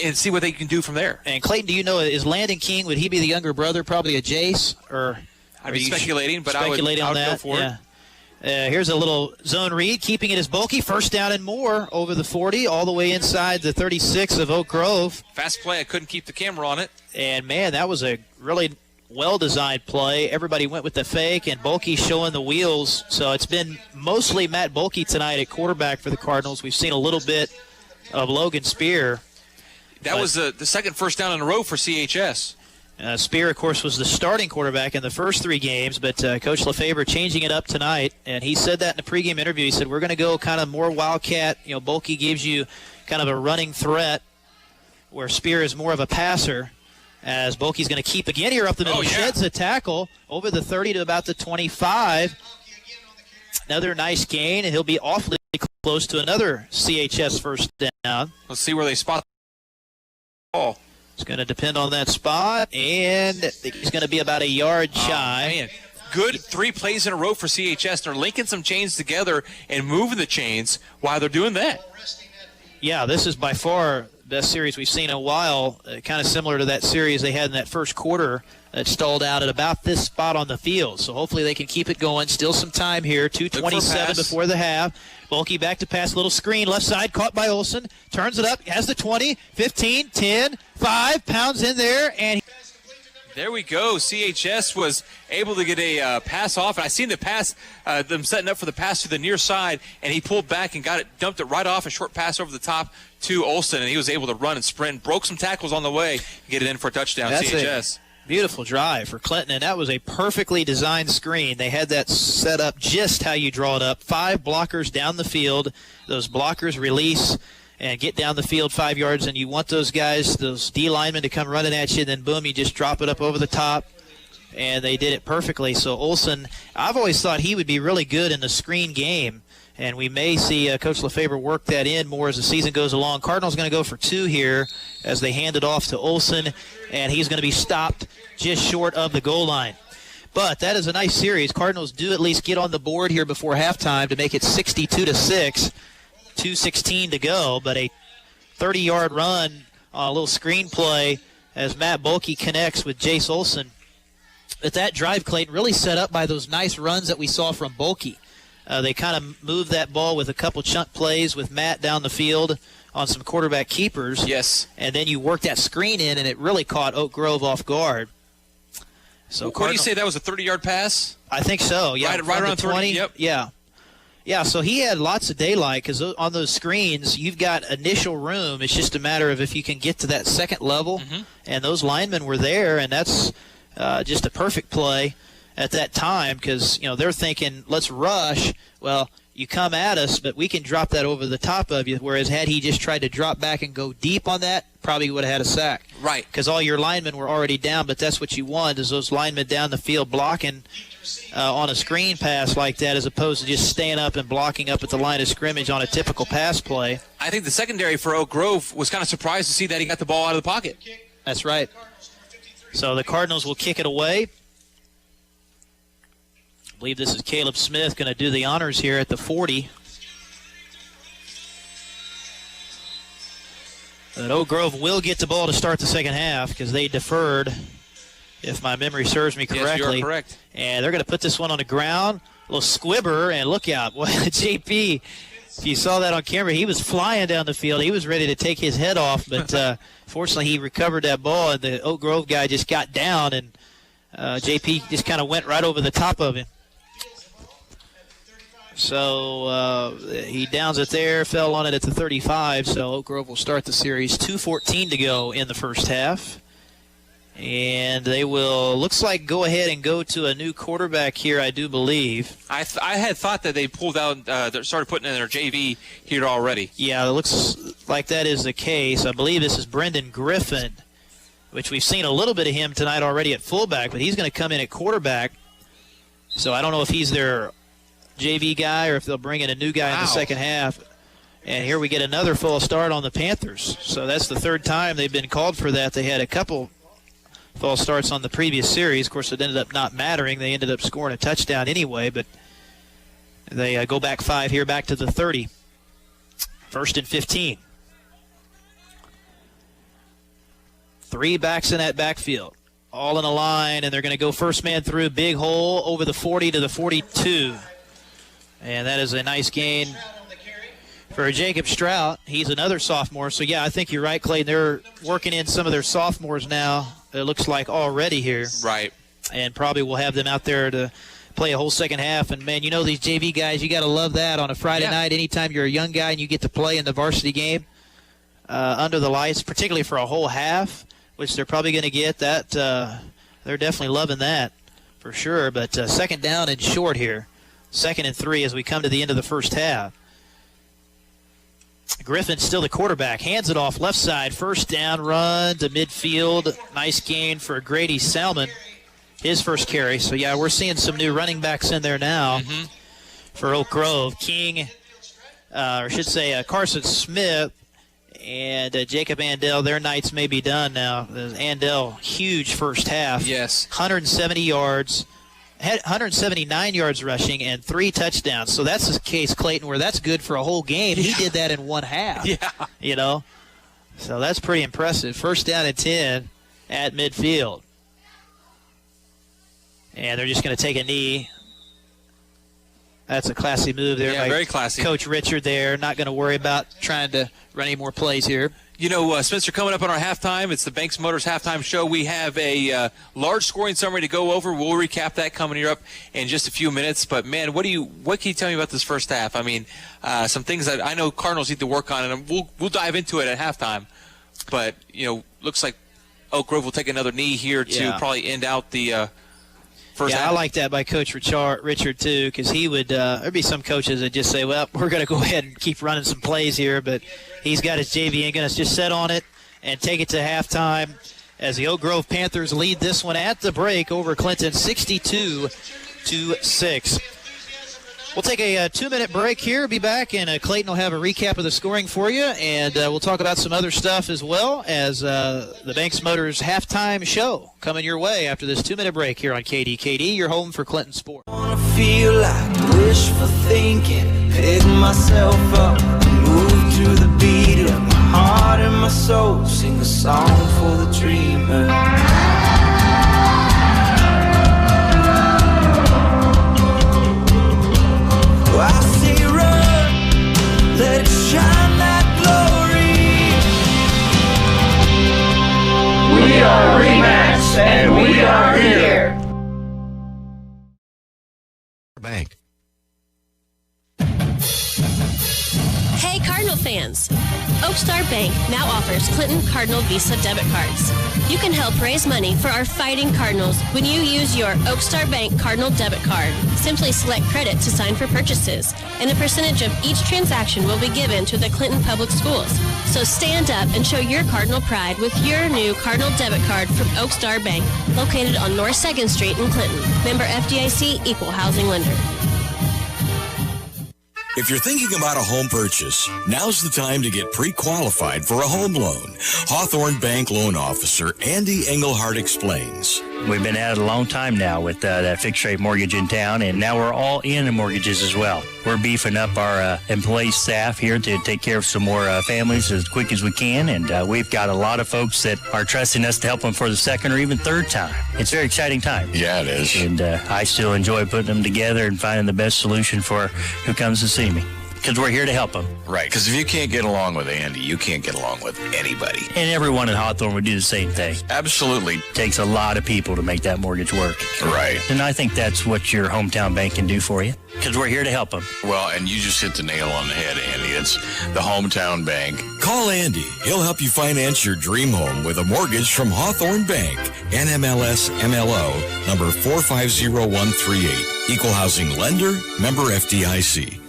and see what they can do from there. And Clayton, do you know, is Landon King, would he be the younger brother, probably a Jace? Or I'd be speculating, but speculating I would on that? go for it. Here's a little zone read, keeping it as Bulky. First down and more over the 40, all the way inside the 36 of Oak Grove. Fast play. I couldn't keep the camera on it. And, man, that was a really well-designed play. Everybody went with the fake, and Bulky showing the wheels. So it's been mostly Matt Bulky tonight at quarterback for the Cardinals. We've seen a little bit of Logan Spear. That was the second first down in a row for CHS. Spear, of course, was the starting quarterback in the first 3 games, but Coach Lefebvre changing it up tonight, and he said that in the pregame interview. He said, we're going to go kind of more Wildcat. You know, Bulky gives you kind of a running threat, where Spear is more of a passer, as Bulky's going to keep again here up the middle. Sheds a tackle over the 30 to about the 25. Another nice gain, and he'll be awfully close to another CHS first down. Let's see where they spot the ball. It's going to depend on that spot, and I think he's going to be about a yard shy. Man. Good 3 plays in a row for CHS. They're linking some chains together and moving the chains while they're doing that. Yeah, this is by far the best series we've seen in a while, kind of similar to that series they had in that first quarter that stalled out at about this spot on the field. So hopefully they can keep it going. Still some time here, 2:27 before the half. Bulky back to pass, little screen, left side, caught by Olson. Turns it up, has the 20, 15, 10, 5, pounds in there, and there we go. CHS was able to get a pass off, and I seen the pass, them setting up for the pass to the near side, and he pulled back and dumped it right off, a short pass over the top to Olson, and he was able to run and sprint, broke some tackles on the way, and get it in for a touchdown. That's CHS. Beautiful drive for Clinton, and that was a perfectly designed screen. They had that set up just how you draw it up. 5 blockers down the field. Those blockers release and get down the field 5 yards, and you want those guys, those D linemen, to come running at you, and then boom, you just drop it up over the top, and they did it perfectly. So Olson, I've always thought he would be really good in the screen game, and we may see Coach Lefebvre work that in more as the season goes along. Cardinals going to go for 2 here as they hand it off to Olson, and he's going to be stopped just short of the goal line. But that is a nice series. Cardinals do at least get on the board here before halftime to make it 62-6. 2:16 to go, but a 30-yard run, a little screen play as Matt Bulky connects with Jace Olson. But that drive, Clayton, really set up by those nice runs that we saw from Bulky. They kind of moved that ball with a couple chunk plays with Matt down the field on some quarterback keepers. Yes. And then you work that screen in, and it really caught Oak Grove off guard. So what do you say, that was a 30-yard pass? I think so, yeah. Right around 20. Yep. Yeah. Yeah, so he had lots of daylight because on those screens, you've got initial room. It's just a matter of if you can get to that second level, and those linemen were there, and that's just a perfect play at that time because, you know, they're thinking, let's rush. Well, you come at us, but we can drop that over the top of you, whereas had he just tried to drop back and go deep on that, probably would have had a sack. Right. Because all your linemen were already down, but that's what you want is those linemen down the field blocking on a screen pass like that as opposed to just staying up and blocking up at the line of scrimmage on a typical pass play. I think the secondary for Oak Grove was kind of surprised to see that he got the ball out of the pocket. That's right. So the Cardinals will kick it away. I believe this is Caleb Smith going to do the honors here at the 40. But Oak Grove will get the ball to start the second half because they deferred, if my memory serves me correctly. Yes, you are correct. And they're going to put this one on the ground. A little squibber, and look out. Well, JP, if you saw that on camera, he was flying down the field. He was ready to take his head off, but fortunately he recovered that ball, and the Oak Grove guy just got down, and JP just kind of went right over the top of him. So he downs it there, fell on it at the 35, so Oak Grove will start the series. 2:14 to go in the first half. And they will, looks like, go ahead and go to a new quarterback here, I do believe. I had thought that they pulled out, started putting in their JV here already. Yeah, it looks like that is the case. I believe this is Brendan Griffin, which we've seen a little bit of him tonight already at fullback, but he's going to come in at quarterback. So I don't know if he's their JV guy or if they'll bring in a new guy in the second half. And here we get another full start on the Panthers. So that's the third time they've been called for that. They had a couple false starts on the previous series. Of course, it ended up not mattering. They ended up scoring a touchdown anyway, but they go back 5 here, back to the 30. 1st and 15. 3 backs in that backfield, all in a line, and they're going to go first man through, big hole over the 40 to the 42. And that is a nice gain for Jacob Strout. He's another sophomore. So, yeah, I think you're right, Clayton. They're working in some of their sophomores now, it looks like, already here. Right. And probably will have them out there to play a whole second half. And, man, you know these JV guys, you got to love that on a Friday night. Anytime you're a young guy and you get to play in the varsity game under the lights, particularly for a whole half, which they're probably going to get, that they're definitely loving that for sure. But second down and short here. 2nd and 3 as we come to the end of the first half. Griffin's still the quarterback. Hands it off left side. First down, run to midfield. Nice gain for Grady Salmon. His first carry. So, yeah, we're seeing some new running backs in there now for Oak Grove. King, or I should say Carson Smith and Jacob Andel, their nights may be done now. Andel, huge first half. Yes. 170 yards. 179 yards rushing and 3 touchdowns. So that's the case, Clayton, where that's good for a whole game. He did that in one half. Yeah. You know? So that's pretty impressive. First down and 10 at midfield. And they're just going to take a knee. That's a classy move there. Yeah, very classy. Coach Richard there. Not going to worry about trying to run any more plays here. You know, Spencer, coming up on our halftime, it's the Banks Motors halftime show. We have a large scoring summary to go over. We'll recap that coming here up in just a few minutes. But, man, what can you tell me about this first half? I mean, some things that I know Cardinals need to work on, and we'll dive into it at halftime. But, you know, looks like Oak Grove will take another knee here to probably end out the first half. I like that by Coach Richard, too, because he would there'd be some coaches that just say, well, we're going to go ahead and keep running some plays here, but he's got his JV and going to just set on it and take it to halftime as the Oak Grove Panthers lead this one at the break over Clinton 62-6. We'll take a 2-minute break here. Be back, and Clayton will have a recap of the scoring for you, and we'll talk about some other stuff as well as the Banks Motors halftime show coming your way after this 2-minute break here on KDKD, your home for Clinton Sports. I wanna feel like wishful thinking, pick myself up and move to the beat of my heart and my soul, sing a song for the dreamer. I say run, let it shine that glory. We are Remax, and we are here. Bank. Hey, Cardinal fans! Oakstar Bank now offers Clinton Cardinal Visa debit cards. You can help raise money for our fighting Cardinals when you use your Oakstar Bank Cardinal debit card. Simply select credit to sign for purchases, and a percentage of each transaction will be given to the Clinton Public Schools. So stand up and show your Cardinal pride with your new Cardinal debit card from Oakstar Bank, located on North 2nd Street in Clinton. Member FDIC, Equal Housing Lender. If you're thinking about a home purchase, now's the time to get pre-qualified for a home loan. Hawthorne Bank Loan Officer Andy Engelhardt explains. We've been at it a long time now with that fixed rate mortgage in town, and now we're all in the mortgages as well. We're beefing up our employee staff here to take care of some more families as quick as we can, and we've got a lot of folks that are trusting us to help them for the second or even third time. It's a very exciting time. Yeah, it is. And I still enjoy putting them together and finding the best solution for who comes to see me. Because we're here to help them. Right, because if you can't get along with Andy, you can't get along with anybody. And everyone in Hawthorne would do the same thing. Absolutely. It takes a lot of people to make that mortgage work. Right. And I think that's what your hometown bank can do for you. Because we're here to help them. Well, and you just hit the nail on the head, Andy. It's the hometown bank. Call Andy. He'll help you finance your dream home with a mortgage from Hawthorne Bank. NMLS MLO, number 450138. Equal Housing Lender, member FDIC.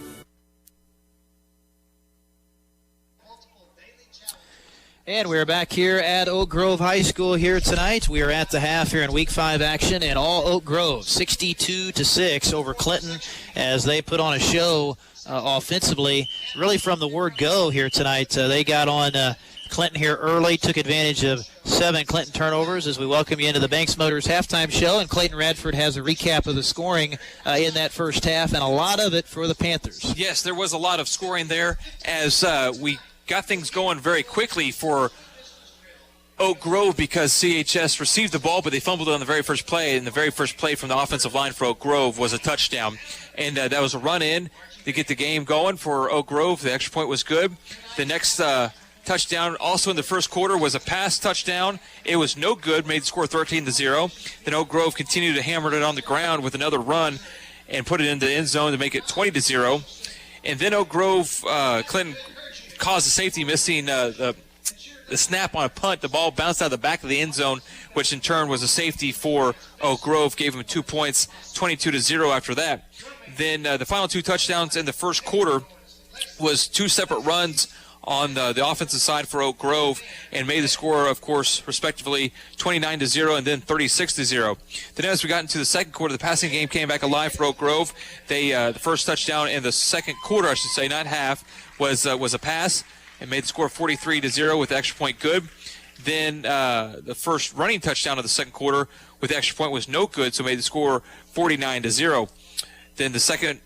And we're back here at Oak Grove High School here tonight. We are at the half here in Week 5 action, and all Oak Grove 62-6 over Clinton as they put on a show offensively. Really from the word go here tonight. They got on Clinton here early, took advantage of 7 Clinton turnovers as we welcome you into the Banks Motors halftime show. And Clayton Radford has a recap of the scoring in that first half, and a lot of it for the Panthers. Yes, there was a lot of scoring there as we got things going very quickly for Oak Grove because CHS received the ball, but they fumbled it on the very first play, and the very first play from the offensive line for Oak Grove was a touchdown. And that was a run-in to get the game going for Oak Grove. The extra point was good. The next touchdown, also in the first quarter, was a pass touchdown. It was no good, made the score 13-0. Then Oak Grove continued to hammer it on the ground with another run and put it into the end zone to make it 20-0. And then Oak Grove, Clinton caused a safety missing the snap on a punt. The ball bounced out of the back of the end zone, which in turn was a safety for Oak Grove, gave them 2 points, 22-0 after that. Then the final two touchdowns in the first quarter was two separate runs on the offensive side for Oak Grove and made the score, of course, respectively 29-0 and then 36-0. Then as we got into the second quarter, the passing game came back alive for Oak Grove. They the first touchdown in the second quarter, I should say, not half, was a pass and made the score 43-0 with the extra point good. Then the first running touchdown of the second quarter with the extra point was no good, so made the score 49-0. Then the second,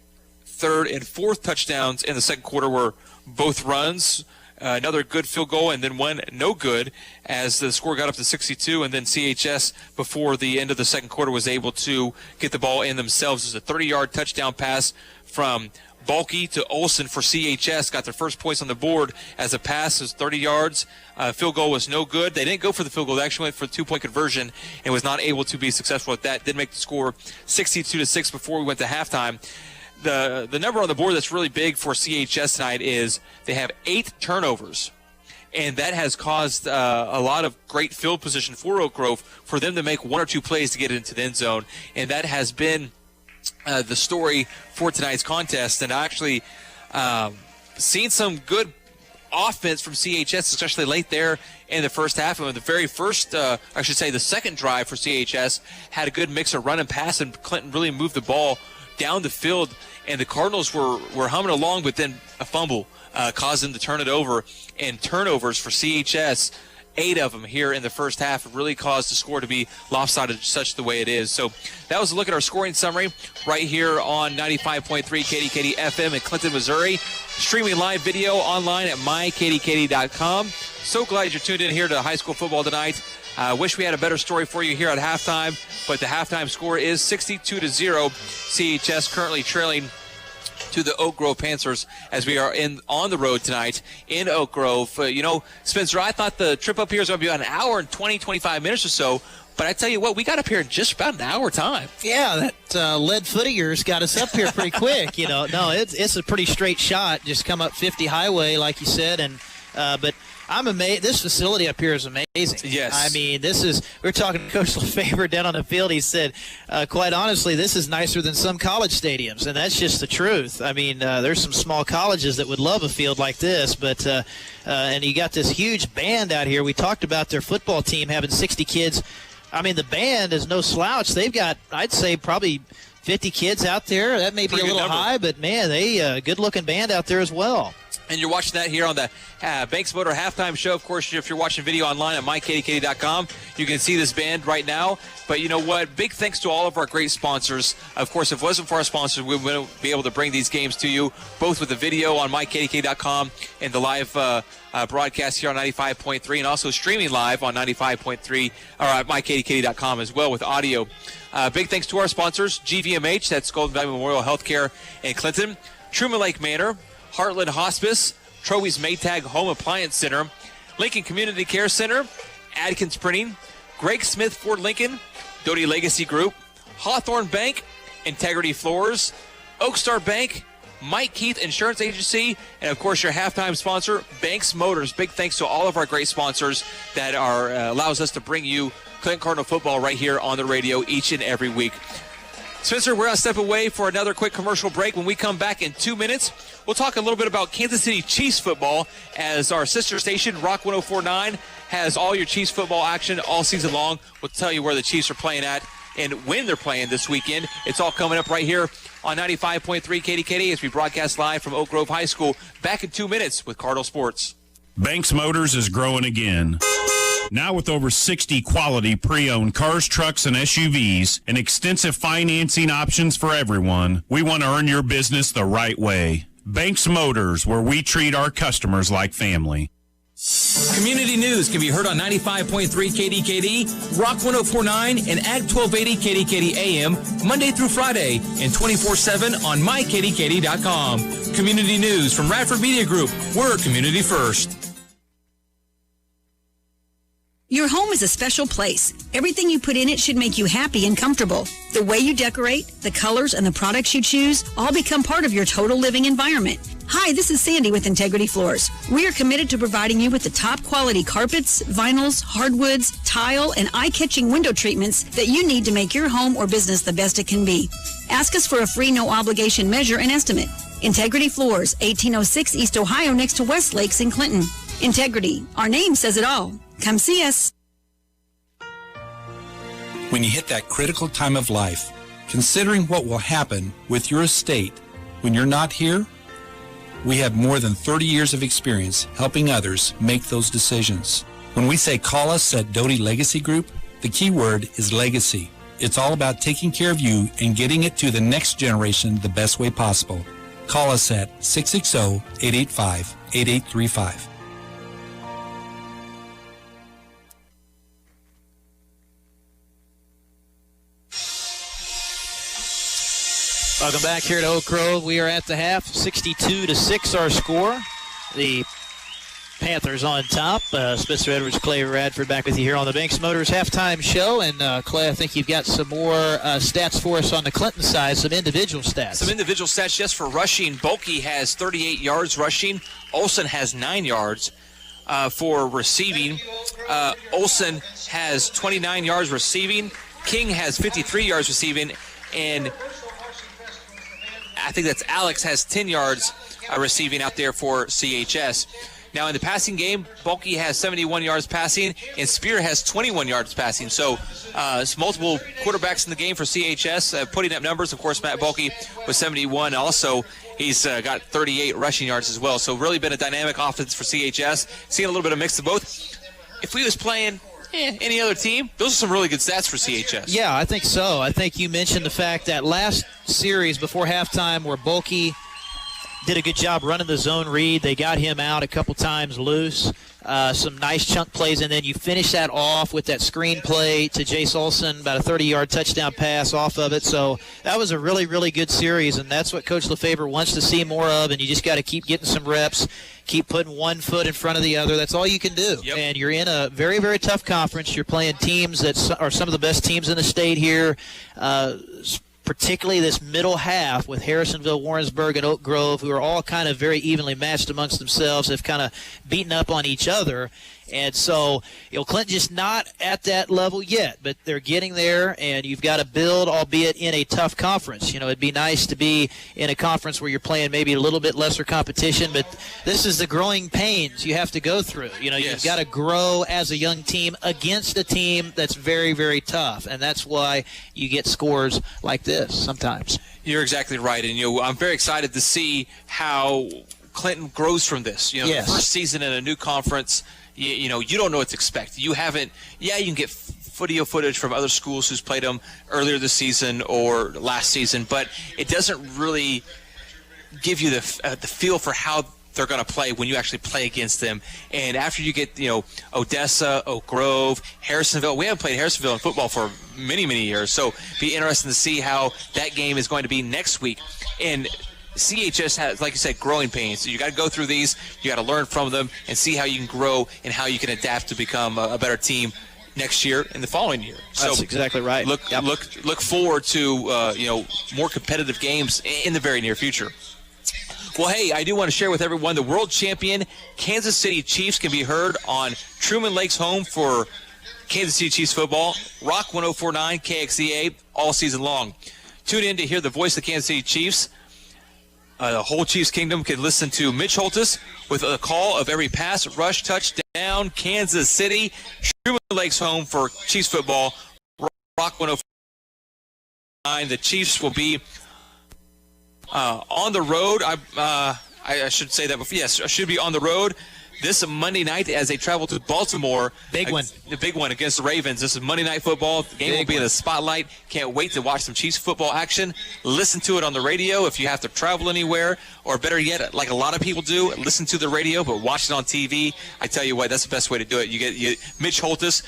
third, and fourth touchdowns in the second quarter were both runs, another good field goal, and then one no good as the score got up to 62, and then CHS before the end of the second quarter was able to get the ball in themselves. It was a 30-yard touchdown pass from Balky to Olsen for CHS, got their first points on the board as a pass. It was 30 yards. Field goal was no good. They didn't go for the field goal. They actually went for the 2-point conversion and was not able to be successful at that. Did make the score 62-6 before we went to halftime. The number on the board that's really big for CHS tonight is they have 8 turnovers, and that has caused a lot of great field position for Oak Grove for them to make 1 or 2 plays to get into the end zone, and that has been the story for tonight's contest. And I actually seen some good offense from CHS, especially late there in the first half. And the very first, the second drive for CHS had a good mix of run and pass, and Clinton really moved the ball down the field, and the Cardinals were humming along, but then a fumble caused them to turn it over. And turnovers for CHS, 8 of them here in the first half, really caused the score to be lopsided such the way it is. So that was a look at our scoring summary right here on 95.3 KDKD FM in Clinton, Missouri. Streaming live video online at mykdkd.com. So glad you're tuned in here to high school football tonight. Wish we had a better story for you here at halftime, but the halftime score is 62-0. CHS currently trailing to the Oak Grove Panthers as we are on the road tonight in Oak Grove. Spencer, I thought the trip up here was going to be about an hour and 25 minutes or so, but I tell you what, we got up here in just about an hour time. Yeah, that lead foot of yours got us up here pretty quick. No, it's a pretty straight shot. Just come up 50 highway, like you said, and but I'm amazed. This facility up here is amazing. Yes. I mean, we're talking to Coach LeFevre down on the field. He said, quite honestly, this is nicer than some college stadiums, and that's just the truth. I mean, there's some small colleges that would love a field like this, but and you got this huge band out here. We talked about their football team having 60 kids. I mean, the band is no slouch. They've got, I'd say, probably 50 kids out there. That may be a little high, but, man, they good-looking band out there as well. And you're watching that here on the Banks Motor Halftime Show. Of course, if you're watching video online at mykdkd.com, you can see this band right now. But you know what? Big thanks to all of our great sponsors. Of course, if it wasn't for our sponsors, we wouldn't be able to bring these games to you, both with the video on mykdk.com and the live broadcast here on 95.3, and also streaming live on 95.3 or at mykdkd.com as well with audio. Big thanks to our sponsors, GVMH, that's Golden Valley Memorial Healthcare in Clinton, Truman Lake Manor, Heartland Hospice, Trovy's Maytag Home Appliance Center, Lincoln Community Care Center, Adkins Printing, Greg Smith Ford Lincoln, Doty Legacy Group, Hawthorne Bank, Integrity Floors, Oakstar Bank, Mike Keith Insurance Agency, and of course your halftime sponsor, Banks Motors. Big thanks to all of our great sponsors that allows us to bring you Clinton Cardinal football right here on the radio each and every week. Spencer, we're going to step away for another quick commercial break. When we come back in 2 minutes, we'll talk a little bit about Kansas City Chiefs football as our sister station, Rock 104.9, has all your Chiefs football action all season long. We'll tell you where the Chiefs are playing at and when they're playing this weekend. It's all coming up right here on 95.3 KDKD as we broadcast live from Oak Grove High School. Back in 2 minutes with Cardinal Sports. Banks Motors is growing again. Now with over 60 quality pre-owned cars, trucks, and SUVs, and extensive financing options for everyone, we want to earn your business the right way. Banks Motors, where we treat our customers like family. Community news can be heard on 95.3 KDKD, Rock 104.9, and Ag 1280 KDKD AM, Monday through Friday, and 24/7 on mykdkd.com. Community news from Radford Media Group. We're community first. Your home is a special place. Everything you put in it should make you happy and comfortable. The way you decorate, the colors, and the products you choose all become part of your total living environment. Hi, this is Sandy with Integrity Floors. We are committed to providing you with the top quality carpets, vinyls, hardwoods, tile, and eye-catching window treatments that you need to make your home or business the best it can be. Ask us for a free no-obligation measure and estimate. Integrity Floors, 1806 East Ohio, next to West Lakes in Clinton. Integrity, our name says it all. Come see us. When you hit that critical time of life, considering what will happen with your estate when you're not here, we have more than 30 years of experience helping others make those decisions. When we say call us at Doty Legacy Group, the key word is legacy. It's all about taking care of you and getting it to the next generation the best way possible. Call us at 660-885-8835. Welcome back here to Oak Grove. We are at the half, 62-6 our score. The Panthers on top. Spencer Edwards, Clay Radford back with you here on the Banks Motors halftime show. And Clay, I think you've got some more stats for us on the Clinton side, some individual stats. Some individual stats just for rushing. Bulkey has 38 yards rushing. Olson has 9 yards for receiving. Olson has 29 yards receiving. King has 53 yards receiving. And I think that's Alex has 10 yards receiving out there for CHS. Now, in the passing game, Bulkey has 71 yards passing, and Spear has 21 yards passing. So it's multiple quarterbacks in the game for CHS putting up numbers. Of course, Matt Bulkey with 71. Also, he's got 38 rushing yards as well. So really been a dynamic offense for CHS. Seeing a little bit of mix of both. If we was playing any other team, those are some really good stats for CHS. Yeah, I think so. I think you mentioned the fact that last series before halftime where Bulkey did a good job running the zone read. They got him out a couple times loose. Some nice chunk plays, and then you finish that off with that screen play to Jace Olson, about a 30-yard touchdown pass off of it. So that was a really, really good series, and that's what Coach Lefebvre wants to see more of, and you just got to keep getting some reps, keep putting one foot in front of the other. That's all you can do. Yep. And you're in a very, very tough conference. You're playing teams that are some of the best teams in the state here, particularly this middle half with Harrisonville, Warrensburg, and Oak Grove, who are all kind of very evenly matched amongst themselves, have kind of beaten up on each other. And so, Clinton just not at that level yet, but they're getting there, and you've got to build, albeit in a tough conference. It'd be nice to be in a conference where you're playing maybe a little bit lesser competition, but this is the growing pains you have to go through. You've got to grow as a young team against a team that's very, very tough, and that's why you get scores like this sometimes. You're exactly right, and I'm very excited to see how Clinton grows from this. Yes. The first season in a new conference. You don't know what to expect. You haven't. Yeah, you can get video footage from other schools who's played them earlier this season or last season, but it doesn't really give you the feel for how they're going to play when you actually play against them. And after you get Odessa, Oak Grove, Harrisonville. We haven't played Harrisonville in football for many, many years, so be interesting to see how that game is going to be next week. And CHS has, like you said, growing pains. So you got to go through these. You got to learn from them and see how you can grow and how you can adapt to become a better team next year and the following year. That's exactly right. Look forward to more competitive games in the very near future. Well, hey, I do want to share with everyone the world champion Kansas City Chiefs can be heard on Truman Lake's home for Kansas City Chiefs football. Rock 104.9 KXEA all season long. Tune in to hear the voice of the Kansas City Chiefs. The whole Chiefs Kingdom can listen to Mitch Holtis with a call of every pass, rush, touchdown, Kansas City. Truman Lake's home for Chiefs football. Rock 104.9. The Chiefs will be on the road. I should say that before. Yes, I should be on the road this Monday night as they travel to Baltimore. Big one. The big one against the Ravens. This is Monday Night Football. The game will be in the spotlight. Can't wait to watch some Chiefs football action. Listen to it on the radio if you have to travel anywhere, or better yet, like a lot of people do, listen to the radio, but watch it on TV. I tell you what, that's the best way to do it. You get Mitch Holthus,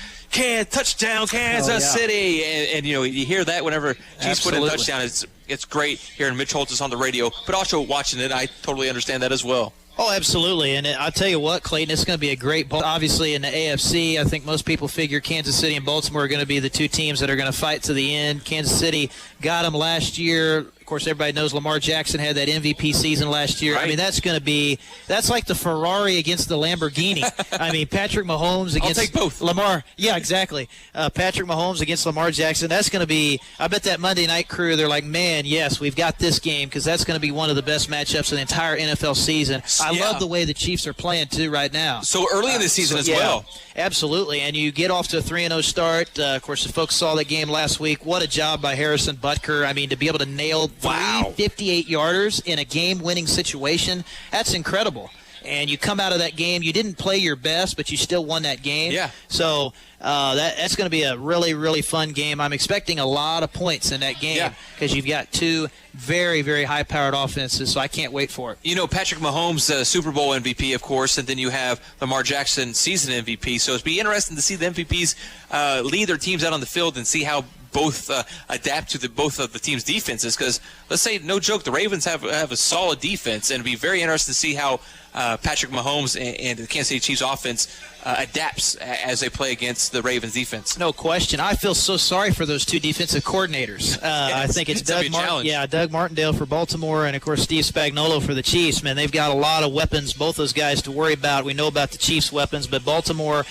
touchdown Kansas City, and you hear that whenever Chiefs put in a touchdown. It's great hearing Mitch Holthus on the radio, but also watching it, I totally understand that as well. Oh, absolutely. And I'll tell you what, Clayton, it's going to be a great ball. Obviously, in the AFC, I think most people figure Kansas City and Baltimore are going to be the two teams that are going to fight to the end. Kansas City got them last year. Of course, everybody knows Lamar Jackson had that MVP season last year. Right. I mean, that's like the Ferrari against the Lamborghini. I mean, Patrick Mahomes against I'll take both. Lamar. Yeah, exactly. Patrick Mahomes against Lamar Jackson. That's going to be, I bet that Monday night crew, they're like, man, yes, we've got this game, because that's going to be one of the best matchups of the entire NFL season. I love the way the Chiefs are playing, too, right now. So early in the season as well. Absolutely. And you get off to a 3-0 start. Of course, the folks saw that game last week. What a job by Harrison Butker. I mean, to be able to nail 3 58-yarders in a game-winning situation, that's incredible. And you come out of that game, you didn't play your best, but you still won that game. Yeah. So that's going to be a really, really fun game. I'm expecting a lot of points in that game because you've got two very, very high-powered offenses, so I can't wait for it. Patrick Mahomes, Super Bowl MVP, of course, and then you have Lamar Jackson, season MVP. So it'd be interesting to see the MVPs lead their teams out on the field and see how both adapt to both of the team's defenses, because let's say, no joke, the Ravens have a solid defense, and it'd be very interesting to see how Patrick Mahomes and the Kansas City Chiefs offense adapts as they play against the Ravens defense. No question. I feel so sorry for those two defensive coordinators. I think it's Doug Martindale for Baltimore, and of course Steve Spagnuolo for the Chiefs. Man, they've got a lot of weapons, both those guys, to worry about. We know about the Chiefs' weapons, but Baltimore,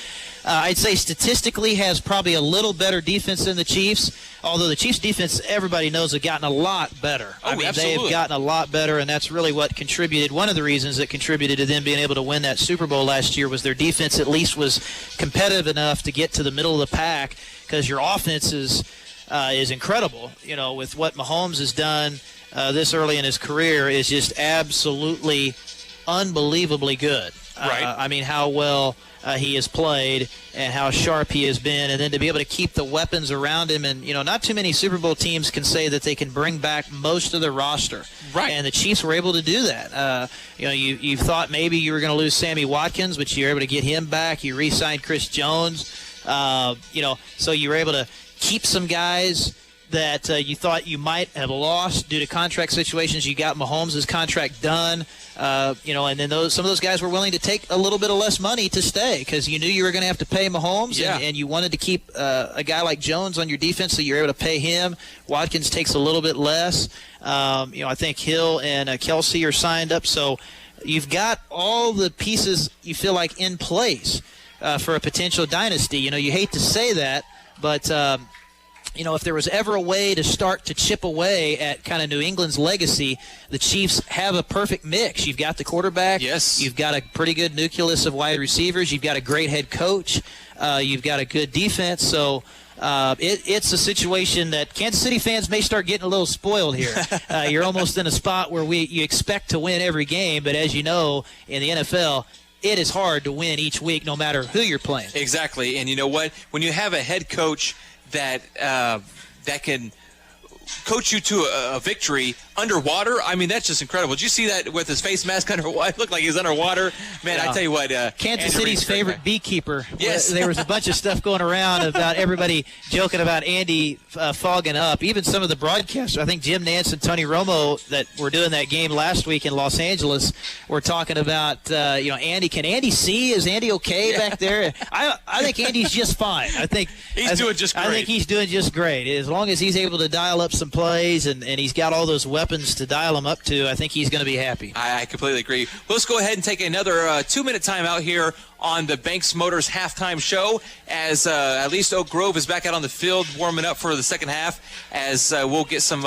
I'd say statistically, has probably a little better defense than the Chiefs, although the Chiefs' defense, everybody knows, have gotten a lot better. They've gotten a lot better, and that's really what contributed. One of the reasons that contributed to them being able to win that Super Bowl last year was their defense at least was competitive enough to get to the middle of the pack, because your offense is incredible. With what Mahomes has done this early in his career is just absolutely unbelievably good. I mean, how well he has played and how sharp he has been, and then to be able to keep the weapons around him. And, not too many Super Bowl teams can say that they can bring back most of their roster. Right. And the Chiefs were able to do that. You thought maybe you were going to lose Sammy Watkins, but you were able to get him back. You re-signed Chris Jones. So you were able to keep some guys that you thought you might have lost due to contract situations. You got Mahomes' contract done, and then some of those guys were willing to take a little bit of less money to stay, because you knew you were going to have to pay Mahomes, and you wanted to keep a guy like Jones on your defense, so you were able to pay him. Watkins takes a little bit less. I think Hill and Kelsey are signed up, so you've got all the pieces you feel like in place for a potential dynasty. You hate to say that, but if there was ever a way to start to chip away at kind of New England's legacy, the Chiefs have a perfect mix. You've got the quarterback. Yes. You've got a pretty good nucleus of wide receivers. You've got a great head coach. You've got a good defense. So it's a situation that Kansas City fans may start getting a little spoiled here. You're almost in a spot where you expect to win every game, but as you know, in the NFL, it is hard to win each week no matter who you're playing. Exactly. And you know what? When you have a head coach that can coach you to a victory underwater, I mean, that's just incredible. Did you see that with his face mask underwater? It looked like he was underwater. Man, I tell you what. Kansas City's favorite beekeeper. Yes. There was a bunch of stuff going around about everybody joking about Andy fogging up. Even some of the broadcasters, I think Jim Nantz and Tony Romo that were doing that game last week in Los Angeles were talking about, Andy. Can Andy see? Is Andy okay back there? I think Andy's just fine. I think he's doing just great. I think he's doing just great. As long as he's able to dial up some plays and he's got all those weapons to dial them up to, I think he's going to be happy. I completely agree. Well, let's go ahead and take another 2-minute timeout here on the Banks Motors halftime show, as at least Oak Grove is back out on the field warming up for the second half, as we'll get some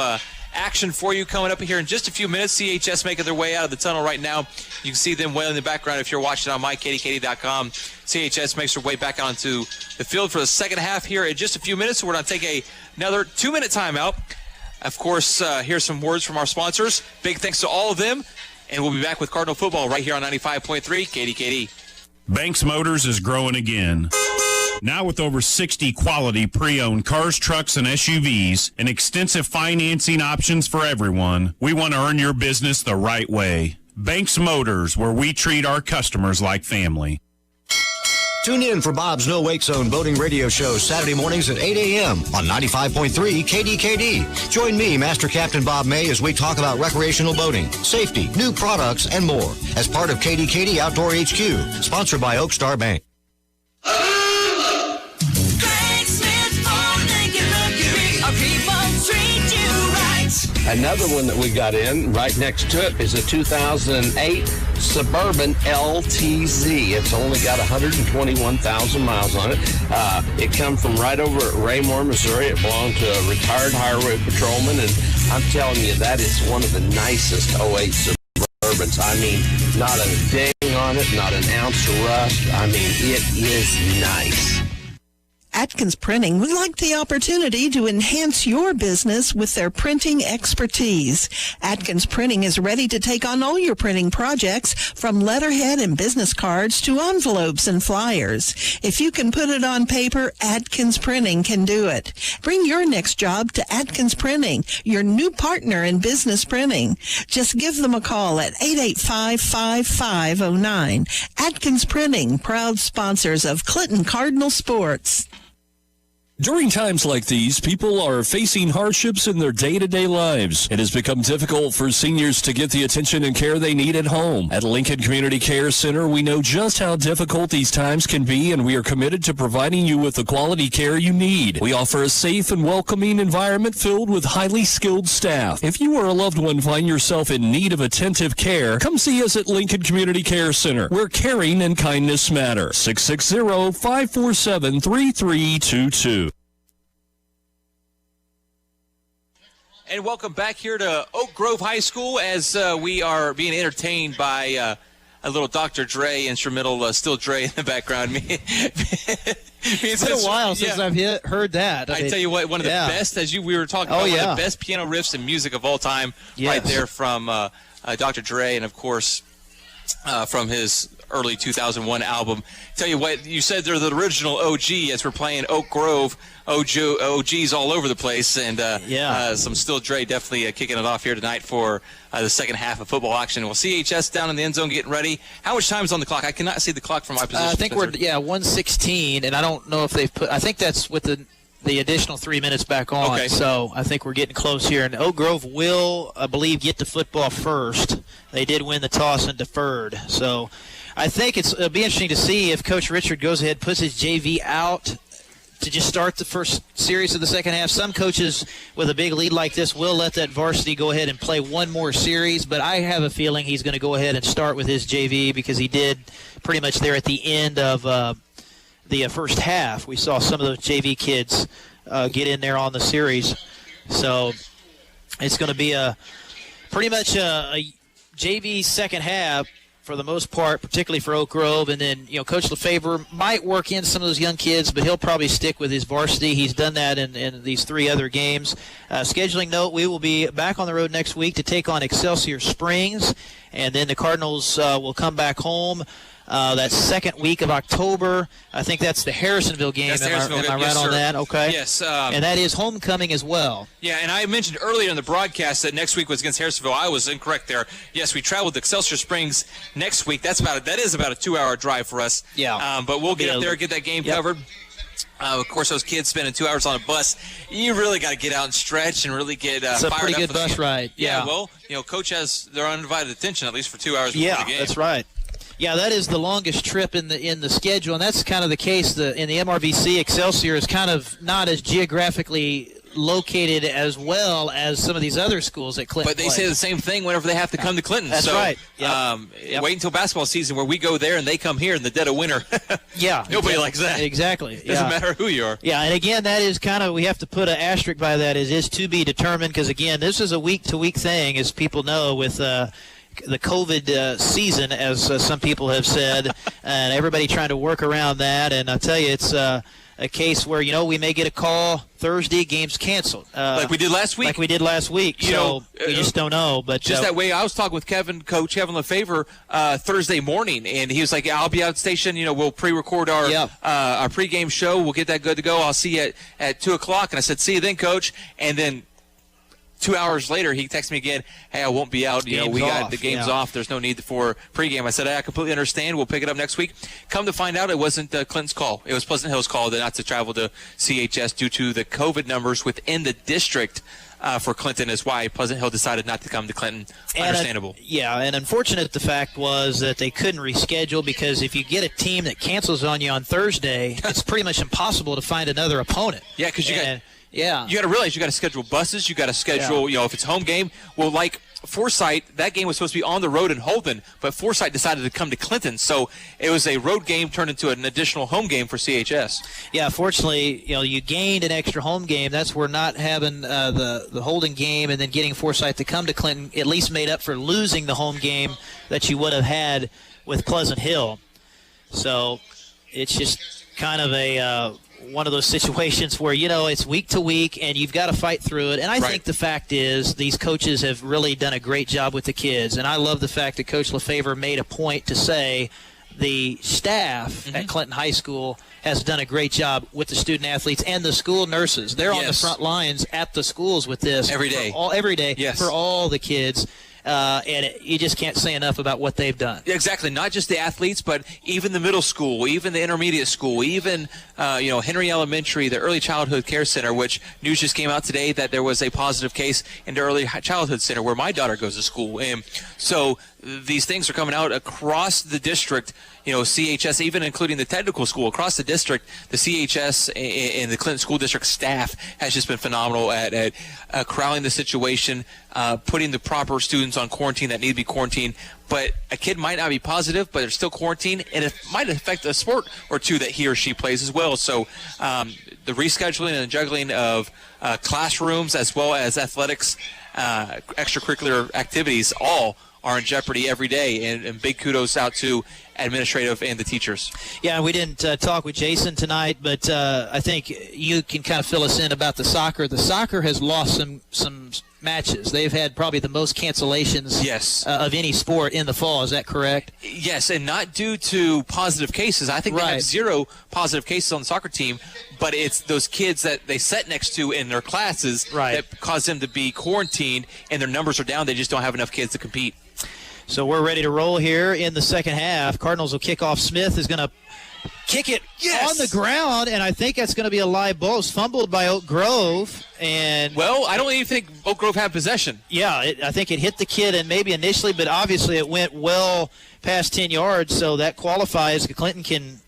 action for you coming up here in just a few minutes. CHS making their way out of the tunnel right now. You can see them well in the background if you're watching on mykdkd.com. CHS makes their way back onto the field for the second half here in just a few minutes. So we're going to take another 2-minute timeout. Of course, here's some words from our sponsors. Big thanks to all of them. And we'll be back with Cardinal football right here on 95.3 KDKD. Banks Motors is growing again. Now with over 60 quality pre-owned cars, trucks, and SUVs, and extensive financing options for everyone, we want to earn your business the right way. Banks Motors, where we treat our customers like family. Tune in for Bob's No Wake Zone boating radio show Saturday mornings at 8 a.m. on 95.3 KDKD. Join me, Master Captain Bob May, as we talk about recreational boating, safety, new products, and more as part of KDKD Outdoor HQ, sponsored by Oak Star Bank. Another one that we got in right next to it is a 2008 Suburban LTZ. It's only got 121,000 miles on it. It comes from right over at Raymore, Missouri. It belonged to a retired highway patrolman, and I'm telling you, that is one of the nicest 08 Suburbans. I mean, not a ding on it, not an ounce of rust. I mean, it is nice. Atkins Printing would like the opportunity to enhance your business with their printing expertise. Atkins Printing is ready to take on all your printing projects, from letterhead and business cards to envelopes and flyers. If you can put it on paper, Atkins Printing can do it. Bring your next job to Atkins Printing, your new partner in business printing. Just give them a call at 885-5509. Atkins Printing, proud sponsors of Clinton Cardinal Sports. During times like these, people are facing hardships in their day-to-day lives. It has become difficult for seniors to get the attention and care they need at home. At Lincoln Community Care Center, we know just how difficult these times can be, and we are committed to providing you with the quality care you need. We offer a safe and welcoming environment filled with highly skilled staff. If you or a loved one find yourself in need of attentive care, come see us at Lincoln Community Care Center, where caring and kindness matter. 660-547-3322. And welcome back here to Oak Grove High School as we are being entertained by a little Dr. Dre instrumental, still Dre in the background. It's been a while since I've heard that. I tell you what, one of the best, we were talking about, one of the best piano riffs and music of all time, right there from Dr. Dre, and of course from his early 2001 album. Tell you what, you said they're the original OG as we're playing Oak Grove. OGs all over the place, and some Still Dre definitely kicking it off here tonight for the second half of football action. Well, CHS down in the end zone getting ready. How much time is on the clock? I cannot see the clock from my position. I think we're 1:16, and I don't know if they've put. I think that's with the additional 3 minutes back on. Okay. So I think we're getting close here. And Oak Grove will, I believe, get to football first. They did win the toss and deferred. So I think it'll be interesting to see if Coach Richard goes ahead and puts his JV out to just start the first series of the second half. Some coaches with a big lead like this will let that varsity go ahead and play one more series, but I have a feeling he's going to go ahead and start with his JV because he did pretty much there at the end of the first half. We saw some of those JV kids get in there on the series. So it's going to be pretty much a JV second half for the most part, particularly for Oak Grove. And then, Coach Lefevre might work in some of those young kids, but he'll probably stick with his varsity. He's done that in these three other games. Scheduling note, we will be back on the road next week to take on Excelsior Springs, and then the Cardinals will come back home that second week of October. I think that's the Harrisonville game. Am I right on that? Okay. Yes. And that is homecoming as well. Yeah, and I mentioned earlier in the broadcast that next week was against Harrisonville. I was incorrect there. Yes, we traveled to Excelsior Springs next week. That is about a 2-hour drive for us. Yeah. But we'll get up there, get that game covered. Of course, those kids spending 2 hours on a bus, you really got to get out and stretch and really get fired up. It's a pretty good bus ride. Yeah, well, Coach has their undivided attention at least for 2 hours before the game. Yeah, that's right. Yeah, that is the longest trip in the schedule, and that's kind of the case. In the MRVC, Excelsior is kind of not as geographically located as well as some of these other schools at Clinton. But they say the same thing whenever they have to come to Clinton. That's right. Yep. Wait until basketball season where we go there and they come here in the dead of winter. Yeah. Nobody likes that. Exactly. Doesn't matter who you are. Yeah, and again, that is kind of, we have to put an asterisk by that. It is to be determined because, again, this is a week-to-week thing, as people know, with the COVID season, as some people have said, and everybody trying to work around that. And I tell you, it's a case where, we may get a call Thursday, game's canceled. Like we did last week. Like we did last week. We just don't know. But just that way, I was talking with Coach Kevin Lefevre Thursday morning, and he was like, I'll be out station. We'll pre-record our pregame show. We'll get that good to go. I'll see you at 2 o'clock. And I said, see you then, Coach. And then 2 hours later, he texted me again, hey, I won't be out. We got the game's off. There's no need for pregame. I said, I completely understand. We'll pick it up next week. Come to find out, it wasn't Clinton's call. It was Pleasant Hill's call not to travel to CHS due to the COVID numbers within the district for Clinton is why Pleasant Hill decided not to come to Clinton. Understandable. And unfortunate the fact was that they couldn't reschedule because if you get a team that cancels on you on Thursday, it's pretty much impossible to find another opponent. Yeah, because you got to realize you got to schedule buses. You got to schedule, if it's home game. Well, like Forsyth, that game was supposed to be on the road in Holden, but Forsyth decided to come to Clinton. So it was a road game turned into an additional home game for CHS. Yeah, fortunately, you gained an extra home game. That's where not having the Holden game and then getting Forsyth to come to Clinton at least made up for losing the home game that you would have had with Pleasant Hill. So it's just kind of a one of those situations where, it's week to week and you've got to fight through it. And I think the fact is these coaches have really done a great job with the kids. And I love the fact that Coach Lefevre made a point to say the staff at Clinton High School has done a great job with the student athletes and the school nurses. They're on the front lines at the schools with this. Every day. Every day for all the kids. And you just can't say enough about what they've done. Exactly. Not just the athletes, but even the middle school, even the intermediate school, even, Henry Elementary, the Early Childhood Care Center, which news just came out today that there was a positive case in the Early Childhood Center where my daughter goes to school. And so these things are coming out across the district. CHS, even including the technical school across the district, the CHS and the Clinton School District staff has just been phenomenal at corralling the situation, putting the proper students on quarantine that need to be quarantined. But a kid might not be positive, but they're still quarantined, and it might affect a sport or two that he or she plays as well. So the rescheduling and juggling of classrooms as well as athletics, extracurricular activities, all are in jeopardy every day, and big kudos out to administrative and the teachers. Yeah, we didn't talk with Jason tonight, but I think you can kind of fill us in about the soccer. The soccer has lost some matches. They've had probably the most cancellations of any sport in the fall. Is that correct? Yes, and not due to positive cases. I think they have 0 positive cases on the soccer team, but it's those kids that they sat next to in their classes that cause them to be quarantined, and their numbers are down. They just don't have enough kids to compete. So we're ready to roll here in the second half. Cardinals will kick off. Smith is going to kick it on the ground, and I think that's going to be a live ball. It's fumbled by Oak Grove. Well, I don't even think Oak Grove had possession. Yeah, I think it hit the kid and maybe initially, but obviously it went well past 10 yards, so that qualifies. Clinton can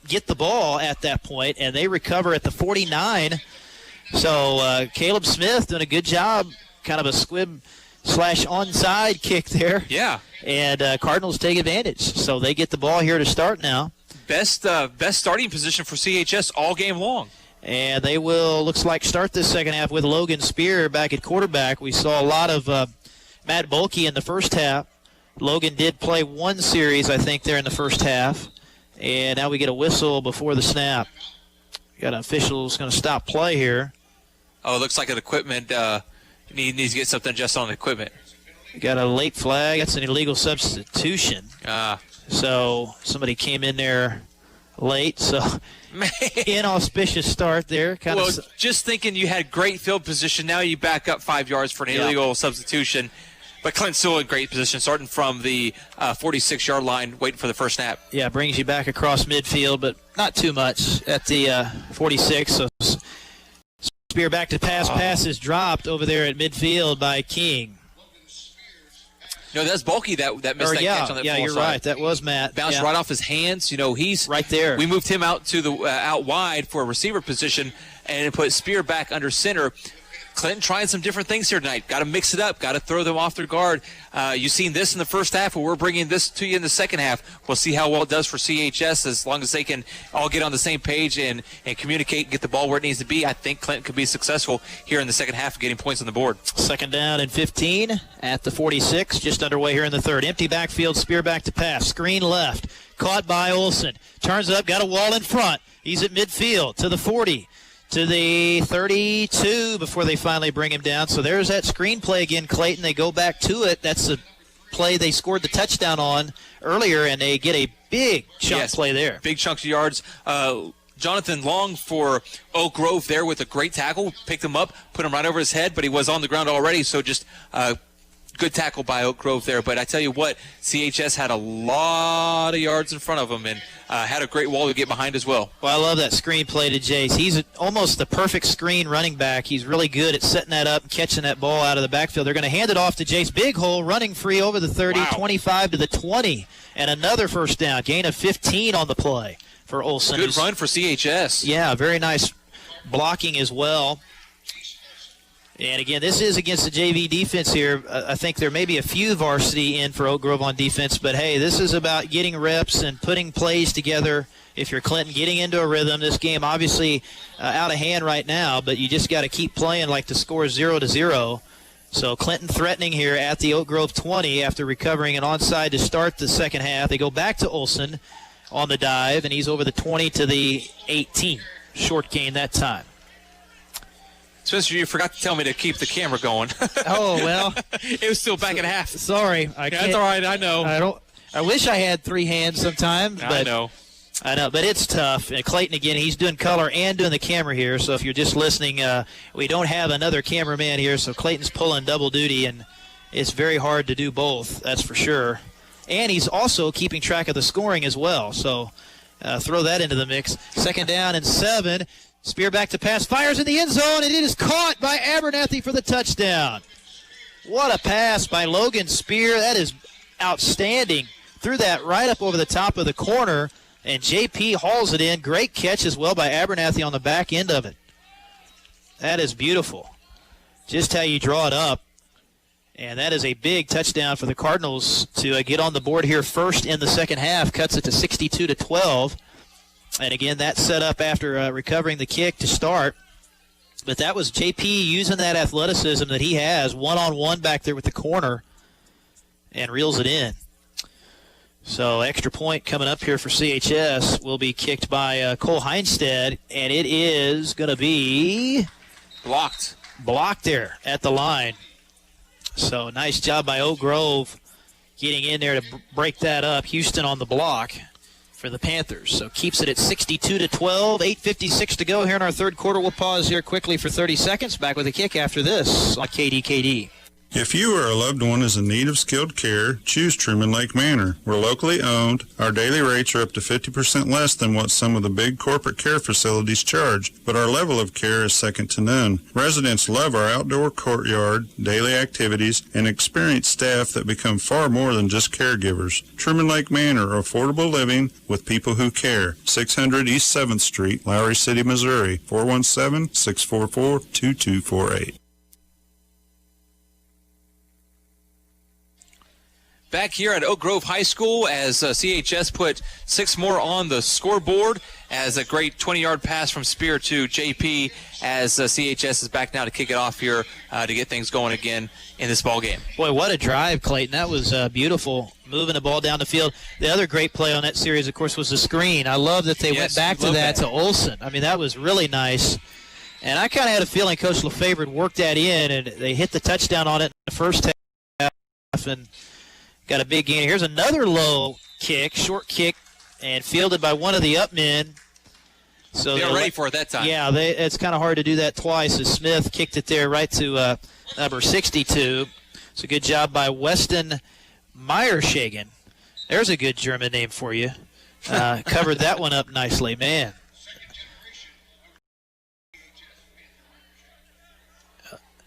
get the ball at that point, and they recover at the 49. So Caleb Smith doing a good job, kind of a squib / onside kick there. Yeah. And Cardinals take advantage. So they get the ball here to start now. Best starting position for CHS all game long. And they will, looks like, start this second half with Logan Spear back at quarterback. We saw a lot of Matt Bulkey in the first half. Logan did play one series, I think, there in the first half. And now we get a whistle before the snap. Got an official who's going to stop play here. Oh, it looks like an equipment needs to get something adjusted on the equipment. Got a late flag. That's an illegal substitution. So somebody came in there late. So inauspicious start there. Just thinking you had great field position. Now you back up 5 yards for an illegal substitution. But Clint's still in great position, starting from the 46-yard line, waiting for the first snap. Yeah, brings you back across midfield, but not too much at the 46. So Spear back to pass. Pass is dropped over there at midfield by King. No, that's Bulkey that missed that catch on that you're side. Right. That was Matt. Bounced right off his hands. He's right there. We moved him out to the out wide for a receiver position and put Spear back under center. Clinton trying some different things here tonight. Got to mix it up. Got to throw them off their guard. You've seen this in the first half, but we're bringing this to you in the second half. We'll see how well it does for CHS as long as they can all get on the same page and communicate and get the ball where it needs to be. I think Clinton could be successful here in the second half of getting points on the board. Second down and 15 at the 46, just underway here in the third. Empty backfield, Spear back to pass. Screen left. Caught by Olsen. Turns up, got a wall in front. He's at midfield to the 40, to the 32 before they finally bring him down. So there's that screenplay again, Clayton. They go back to it. That's the play they scored the touchdown on earlier, and they get a big chunk play there. Big chunks of yards. Jonathan Long for Oak Grove there with a great tackle. Picked him up, put him right over his head, but he was on the ground already, so just good tackle by Oak Grove there. But I tell you what, CHS had a lot of yards in front of him and had a great wall to get behind as well. Well, I love that screen play to Jace. He's almost the perfect screen running back. He's really good at setting that up and catching that ball out of the backfield. They're going to hand it off to Jace. Big hole, running free over the 30, 25 to the 20, and another first down. Gain of 15 on the play for Olsen. Good run for CHS. Yeah, very nice blocking as well. And again, this is against the JV defense here. I think there may be a few varsity in for Oak Grove on defense, but hey, this is about getting reps and putting plays together. If you're Clinton, getting into a rhythm. This game obviously out of hand right now, but you just got to keep playing like the score is 0-0. So Clinton threatening here at the Oak Grove 20 after recovering an onside to start the second half. They go back to Olsen on the dive, and he's over the 20 to the 18. Short gain that time. Spencer, you forgot to tell me to keep the camera going. Oh, well. It was still back at half. Sorry. That's all right. I know. I wish I had three hands sometimes. But I know, but it's tough. And Clayton, again, he's doing color and doing the camera here. So if you're just listening, we don't have another cameraman here. So Clayton's pulling double duty, and it's very hard to do both. That's for sure. And he's also keeping track of the scoring as well. So throw that into the mix. Second down and 7. Spear back to pass, fires in the end zone, and it is caught by Abernathy for the touchdown. What a pass by Logan Spear. That is outstanding. Threw that right up over the top of the corner, and JP hauls it in. Great catch as well by Abernathy on the back end of it. That is beautiful. Just how you draw it up. And that is a big touchdown for the Cardinals to get on the board here first in the second half. Cuts it to 62-12. And again, that set up after recovering the kick to start. But that was JP using that athleticism that he has, one-on-one back there with the corner, and reels it in. So extra point coming up here for CHS will be kicked by Cole Heinstead, and it is going to be blocked there at the line. So nice job by Oak Grove getting in there to break that up. Houston on the block for the Panthers. So keeps it at 62-12, 8:56 to go here in our third quarter. We'll pause here quickly for 30 seconds. Back with a kick after this on KDKD. If you or a loved one is in need of skilled care, choose Truman Lake Manor. We're locally owned. Our daily rates are up to 50% less than what some of the big corporate care facilities charge, but our level of care is second to none. Residents love our outdoor courtyard, daily activities, and experienced staff that become far more than just caregivers. Truman Lake Manor, affordable living with people who care. 600 East 7th Street, Lowry City, Missouri, 417-644-2248. Back here at Oak Grove High School as CHS put 6 more on the scoreboard as a great 20-yard pass from Spear to JP as CHS is back now to kick it off here to get things going again in this ball game. Boy, what a drive, Clayton. That was beautiful, moving the ball down the field. The other great play on that series, of course, was the screen. I love that they went back to that to Olsen. I mean, that was really nice. And I kind of had a feeling Coach LeFevre worked that in, and they hit the touchdown on it in the first half and got a big gain. Here's another low kick, short kick, and fielded by one of the up men. So they're ready for it that time. Yeah, it's kind of hard to do that twice as Smith kicked it there right to number 62. So good job by Weston Meyershagen. There's a good German name for you. Covered that one up nicely, man.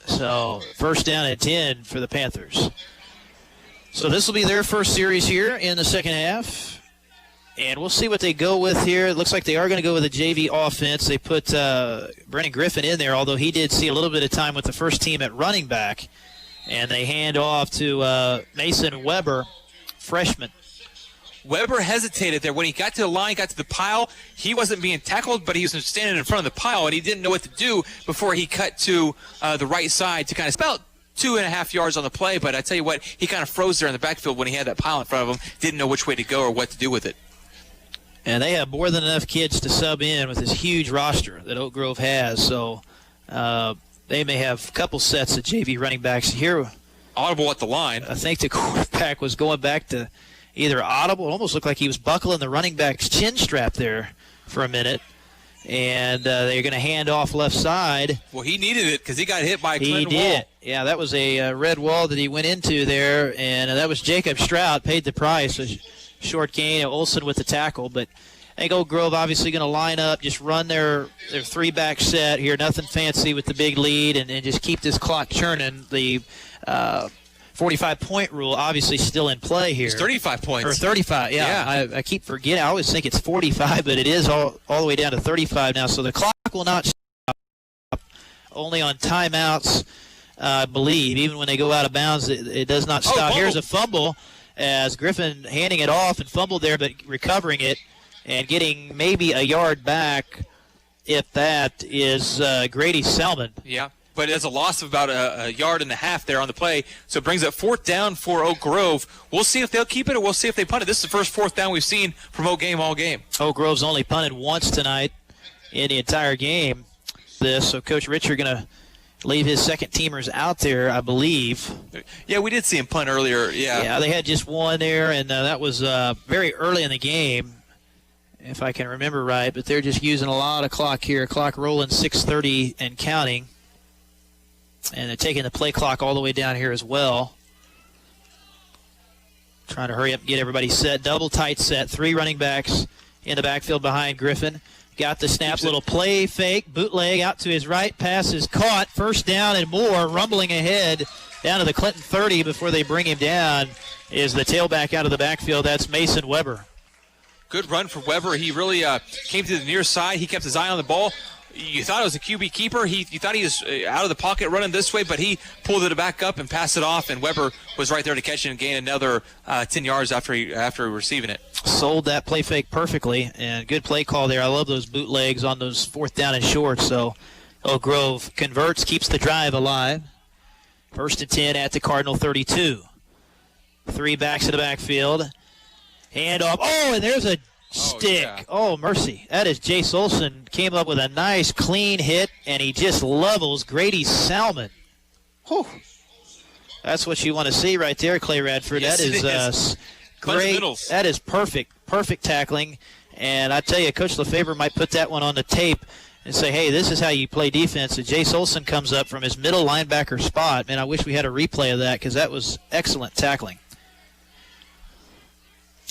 So first down at 10 for the Panthers. So this will be their first series here in the second half. And we'll see what they go with here. It looks like they are going to go with a JV offense. They put Brennan Griffin in there, although he did see a little bit of time with the first team at running back. And they hand off to Mason Weber, freshman. Weber hesitated there. When he got to the line, got to the pile, he wasn't being tackled, but he was standing in front of the pile, and he didn't know what to do before he cut to the right side to kind of about 2.5 yards on the play. But I tell you what, he kind of froze there in the backfield when he had that pile in front of him, didn't know which way to go or what to do with it. And they have more than enough kids to sub in with this huge roster that Oak Grove has. So they may have a couple sets of JV running backs here. Audible at the line. I think the quarterback was going back to either audible. It almost looked like he was buckling the running back's chin strap there for a minute. And they're going to hand off left side. Well, he needed it because he got hit by a Clinton He did. wall. Yeah, that was a red wall that he went into there, and that was Jacob Stroud, paid the price. A short gain. Olsen with the tackle. But I think Oak Grove obviously going to line up, just run their three-back set here, nothing fancy with the big lead, and just keep this clock churning. The 45-point rule obviously still in play here. It's 35 points. Or 35, yeah. I keep forgetting. I always think it's 45, but it is all the way down to 35 now. So the clock will not stop. Only on timeouts, I believe. Even when they go out of bounds, it does not stop. Here's a fumble as Griffin handing it off and fumbled there, but recovering it and getting maybe a yard back, if that, is Grady Salmon. Yeah. But it's a loss of about a yard and a half there on the play. So it brings up 4th down for Oak Grove. We'll see if they'll keep it or we'll see if they punt it. This is the first 4th down we've seen from Oak game all game. Oak Grove's only punted once tonight in the entire game. So Coach Richard going to leave his second-teamers out there, I believe. Yeah, we did see him punt earlier. Yeah, they had just one there, and that was very early in the game, if I can remember right. But they're just using a lot of clock here. Clock rolling 6:30 and counting. And they're taking the play clock all the way down here as well. Trying to hurry up and get everybody set. Double tight set. 3 running backs in the backfield behind Griffin. Got the snap. Little play fake. Bootleg out to his right. Pass is caught. First down and more. Rumbling ahead down to the Clinton 30 before they bring him down is the tailback out of the backfield. That's Mason Weber. Good run for Weber. He really came to the near side. He kept his eye on the ball. You thought it was a QB keeper. You thought he was out of the pocket running this way, but he pulled it back up and passed it off, and Weber was right there to catch it and gain another 10 yards after receiving it. Sold that play fake perfectly, and good play call there. I love those bootlegs on those 4th down and shorts. So Oak Grove converts, keeps the drive alive. 1st and 10 at the Cardinal 32. 3 backs in the backfield. Hand off. Oh, and there's a stick. Oh, mercy. That is Jace Olsen. Came up with a nice, clean hit, and he just levels Grady Salmon. Whew. That's what you want to see right there, Clay Radford. Yes, that is great. That is perfect tackling. And I tell you, Coach Lefebvre might put that one on the tape and say, hey, this is how you play defense. And Jace Olsen comes up from his middle linebacker spot. Man, I wish we had a replay of that because that was excellent tackling.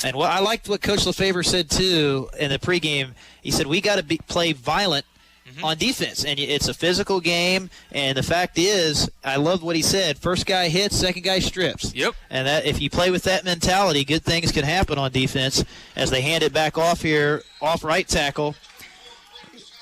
And I liked what Coach Lefebvre said, too, in the pregame. He said, we got to play violent on defense. And it's a physical game. And the fact is, I love what he said. First guy hits, second guy strips. Yep. And that if you play with that mentality, good things can happen on defense. As they hand it back off here, off right tackle.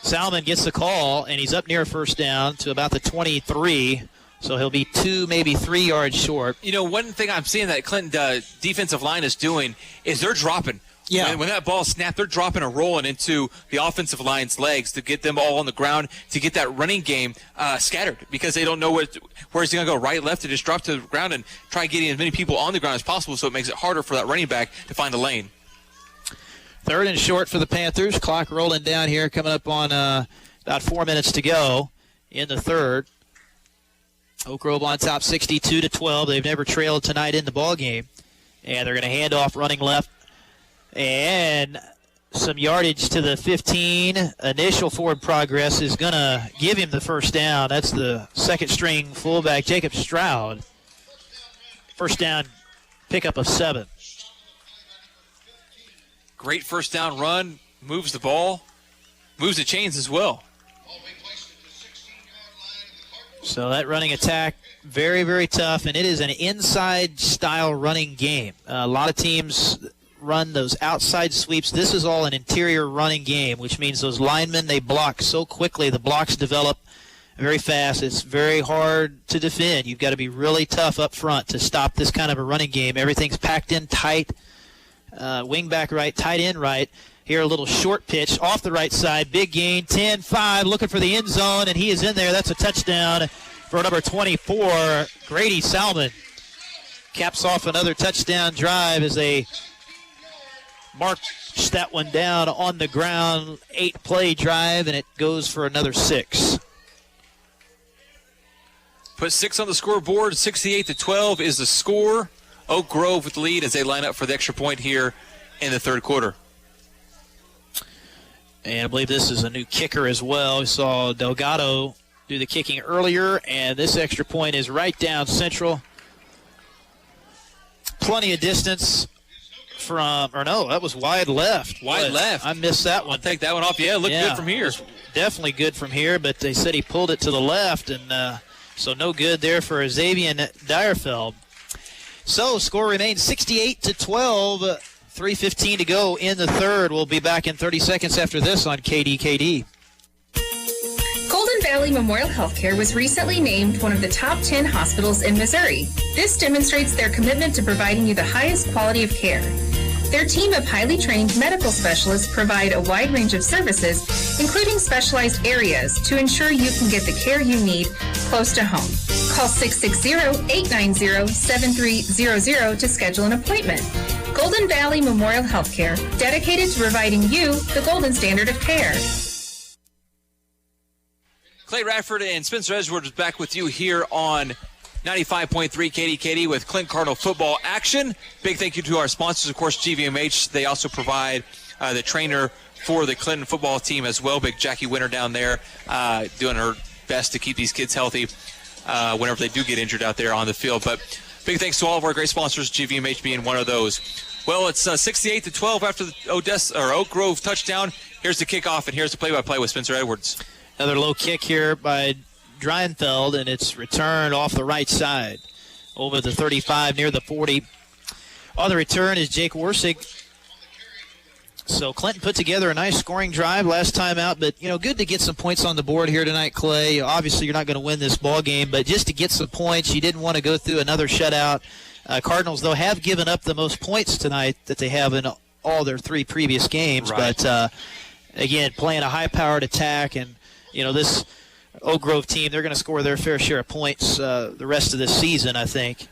Salmon gets the call, and he's up near 1st down to about the 23. So he'll be 2, maybe 3 yards short. You know, one thing I'm seeing that Clinton defensive line is doing is they're dropping. Yeah. When that ball snapped, they're dropping and rolling into the offensive line's legs to get them all on the ground, to get that running game scattered because they don't know where is he going to go, right, left, to just drop to the ground and try getting as many people on the ground as possible so it makes it harder for that running back to find the lane. 3rd and short for the Panthers. Clock rolling down here, coming up on about 4 minutes to go in the 3rd. Oak Grove on top 62-12. They've never trailed tonight in the ball game. And they're going to hand off running left. And some yardage to the 15. Initial forward progress is going to give him the 1st down. That's the second-string fullback, Jacob Stroud. 1st down, pickup of 7. Great 1st down run. Moves the ball. Moves the chains as well. So that running attack, very, very tough, and it is an inside-style running game. A lot of teams run those outside sweeps. This is all an interior running game, which means those linemen, they block so quickly. The blocks develop very fast. It's very hard to defend. You've got to be really tough up front to stop this kind of a running game. Everything's packed in tight. Wing back right, tight end right. Here a little short pitch off the right side. Big gain, 10-5, looking for the end zone, and he is in there. That's a touchdown for number 24, Grady Salmon. Caps off another touchdown drive as they mark march that one down on the ground. 8-play drive, and it goes for another 6. Put 6 on the scoreboard. 68-12 is the score. Oak Grove with the lead as they line up for the extra point here in the third quarter. And I believe this is a new kicker as well. We saw Delgado do the kicking earlier, and this extra point is right down central. Plenty of distance from, or no, that was wide left. Wide left. I missed that one. I'll take that one off. Yeah, it looked good from here. Definitely good from here, but they said he pulled it to the left, and so no good there for Xavier Dierfeld. So score remains 68-12. 3:15 to go in the third. We'll be back in 30 seconds after this on KDKD. Golden Valley Memorial Healthcare was recently named one of the top 10 hospitals in Missouri. This demonstrates their commitment to providing you the highest quality of care. Their team of highly trained medical specialists provide a wide range of services, including specialized areas, to ensure you can get the care you need close to home. Call 660-890-7300 to schedule an appointment. Golden Valley Memorial Healthcare, dedicated to providing you the golden standard of care. Clay Radford and Spencer Edgeworth is back with you here on 95.3 KDKD with Clinton Cardinal Football action. Big thank you to our sponsors, of course, GVMH. They also provide the trainer for the Clinton football team as well. Big Jackie Winter down there doing her best to keep these kids healthy whenever they do get injured out there on the field. But big thanks to all of our great sponsors, GVMH being one of those. Well, it's 68-12 after the Oak Grove touchdown. Here's the kickoff, and here's the play-by-play with Spencer Edwards. Another low kick here by Dreinfeld, and it's returned off the right side over the 35 near the 40. On the return is Jake Worsig. So Clinton put together a nice scoring drive last time out, but good to get some points on the board here tonight, Clay. Obviously, you're not going to win this ball game, but just to get some points, you didn't want to go through another shutout. Cardinals, though, have given up the most points tonight that they have in all their 3 previous games. Right. But again, playing a high-powered attack, and this Oak Grove team, they're going to score their fair share of points the rest of this season, I think.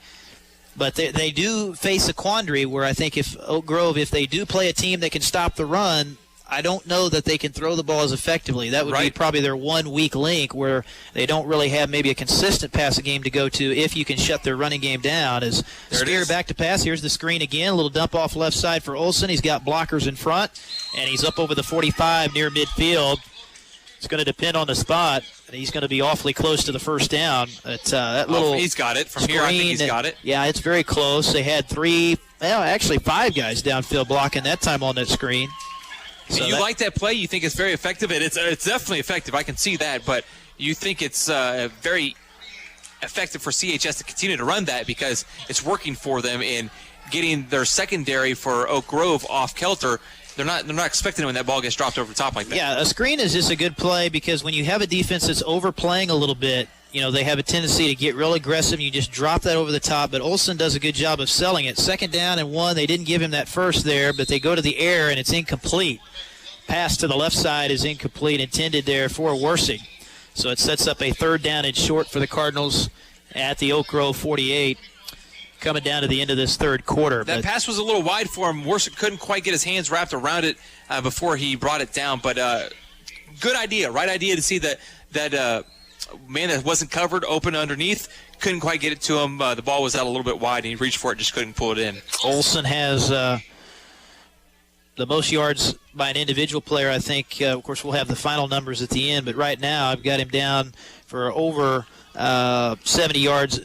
But they do face a quandary where I think if Oak Grove, if they do play a team that can stop the run, I don't know that they can throw the ball as effectively. That would be probably their one weak link where they don't really have maybe a consistent passing game to go to if you can shut their running game down. As Spear back to pass, here's the screen again, a little dump off left side for Olsen. He's got blockers in front, and he's up over the 45 near midfield. It's going to depend on the spot, and he's going to be awfully close to the first down. That little he's got it. From screen, here, I think he's got it. Yeah, it's very close. They had 5 guys downfield blocking that time on that screen. So you like that play? You think it's very effective? It's definitely effective. I can see that, but you think it's very effective for CHS to continue to run that because it's working for them in getting their secondary for Oak Grove off kilter. They're not expecting it when that ball gets dropped over the top like that. Yeah, a screen is just a good play because when you have a defense that's overplaying a little bit, they have a tendency to get real aggressive. You just drop that over the top, but Olsen does a good job of selling it. 2nd down and 1. They didn't give him that first there, but they go to the air, and it's incomplete. Pass to the left side is incomplete, intended there for Worsig. So it sets up a 3rd down and short for the Cardinals at the Oak Grove 48. Coming down to the end of this third quarter. That pass was a little wide for him. Worsig couldn't quite get his hands wrapped around it before he brought it down. But good idea, right idea to see that man that wasn't covered open underneath. Couldn't quite get it to him. The ball was out a little bit wide, and he reached for it, just couldn't pull it in. Olsen has the most yards by an individual player, I think. Of course, we'll have the final numbers at the end, but right now I've got him down for over 70 yards,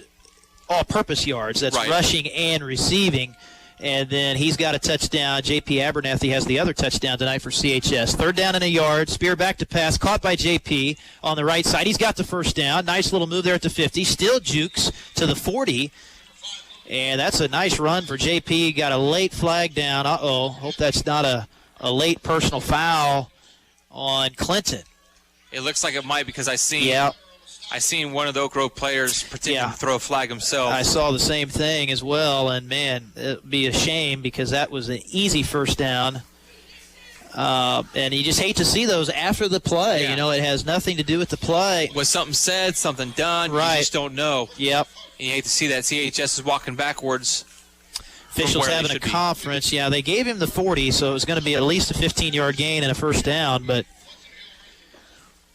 all-purpose yards. That's rushing and receiving. And then he's got a touchdown. J.P. Abernathy has the other touchdown tonight for CHS. 3rd down and a yard. Spear back to pass. Caught by J.P. on the right side. He's got the first down. Nice little move there at the 50. Still jukes to the 40. And that's a nice run for J.P. Got a late flag down. Uh-oh. Hope that's not a late personal foul on Clinton. It looks like it might because I seen one of the Oak Grove players pretend to throw a flag himself. I saw the same thing as well, and, man, it would be a shame because that was an easy first down. And you just hate to see those after the play. Yeah. It has nothing to do with the play. Was something said, something done, you just don't know. Yep. And you hate to see that. CHS is walking backwards. Officials having a conference. Yeah, they gave him the 40, so it was going to be at least a 15-yard gain and a first down, but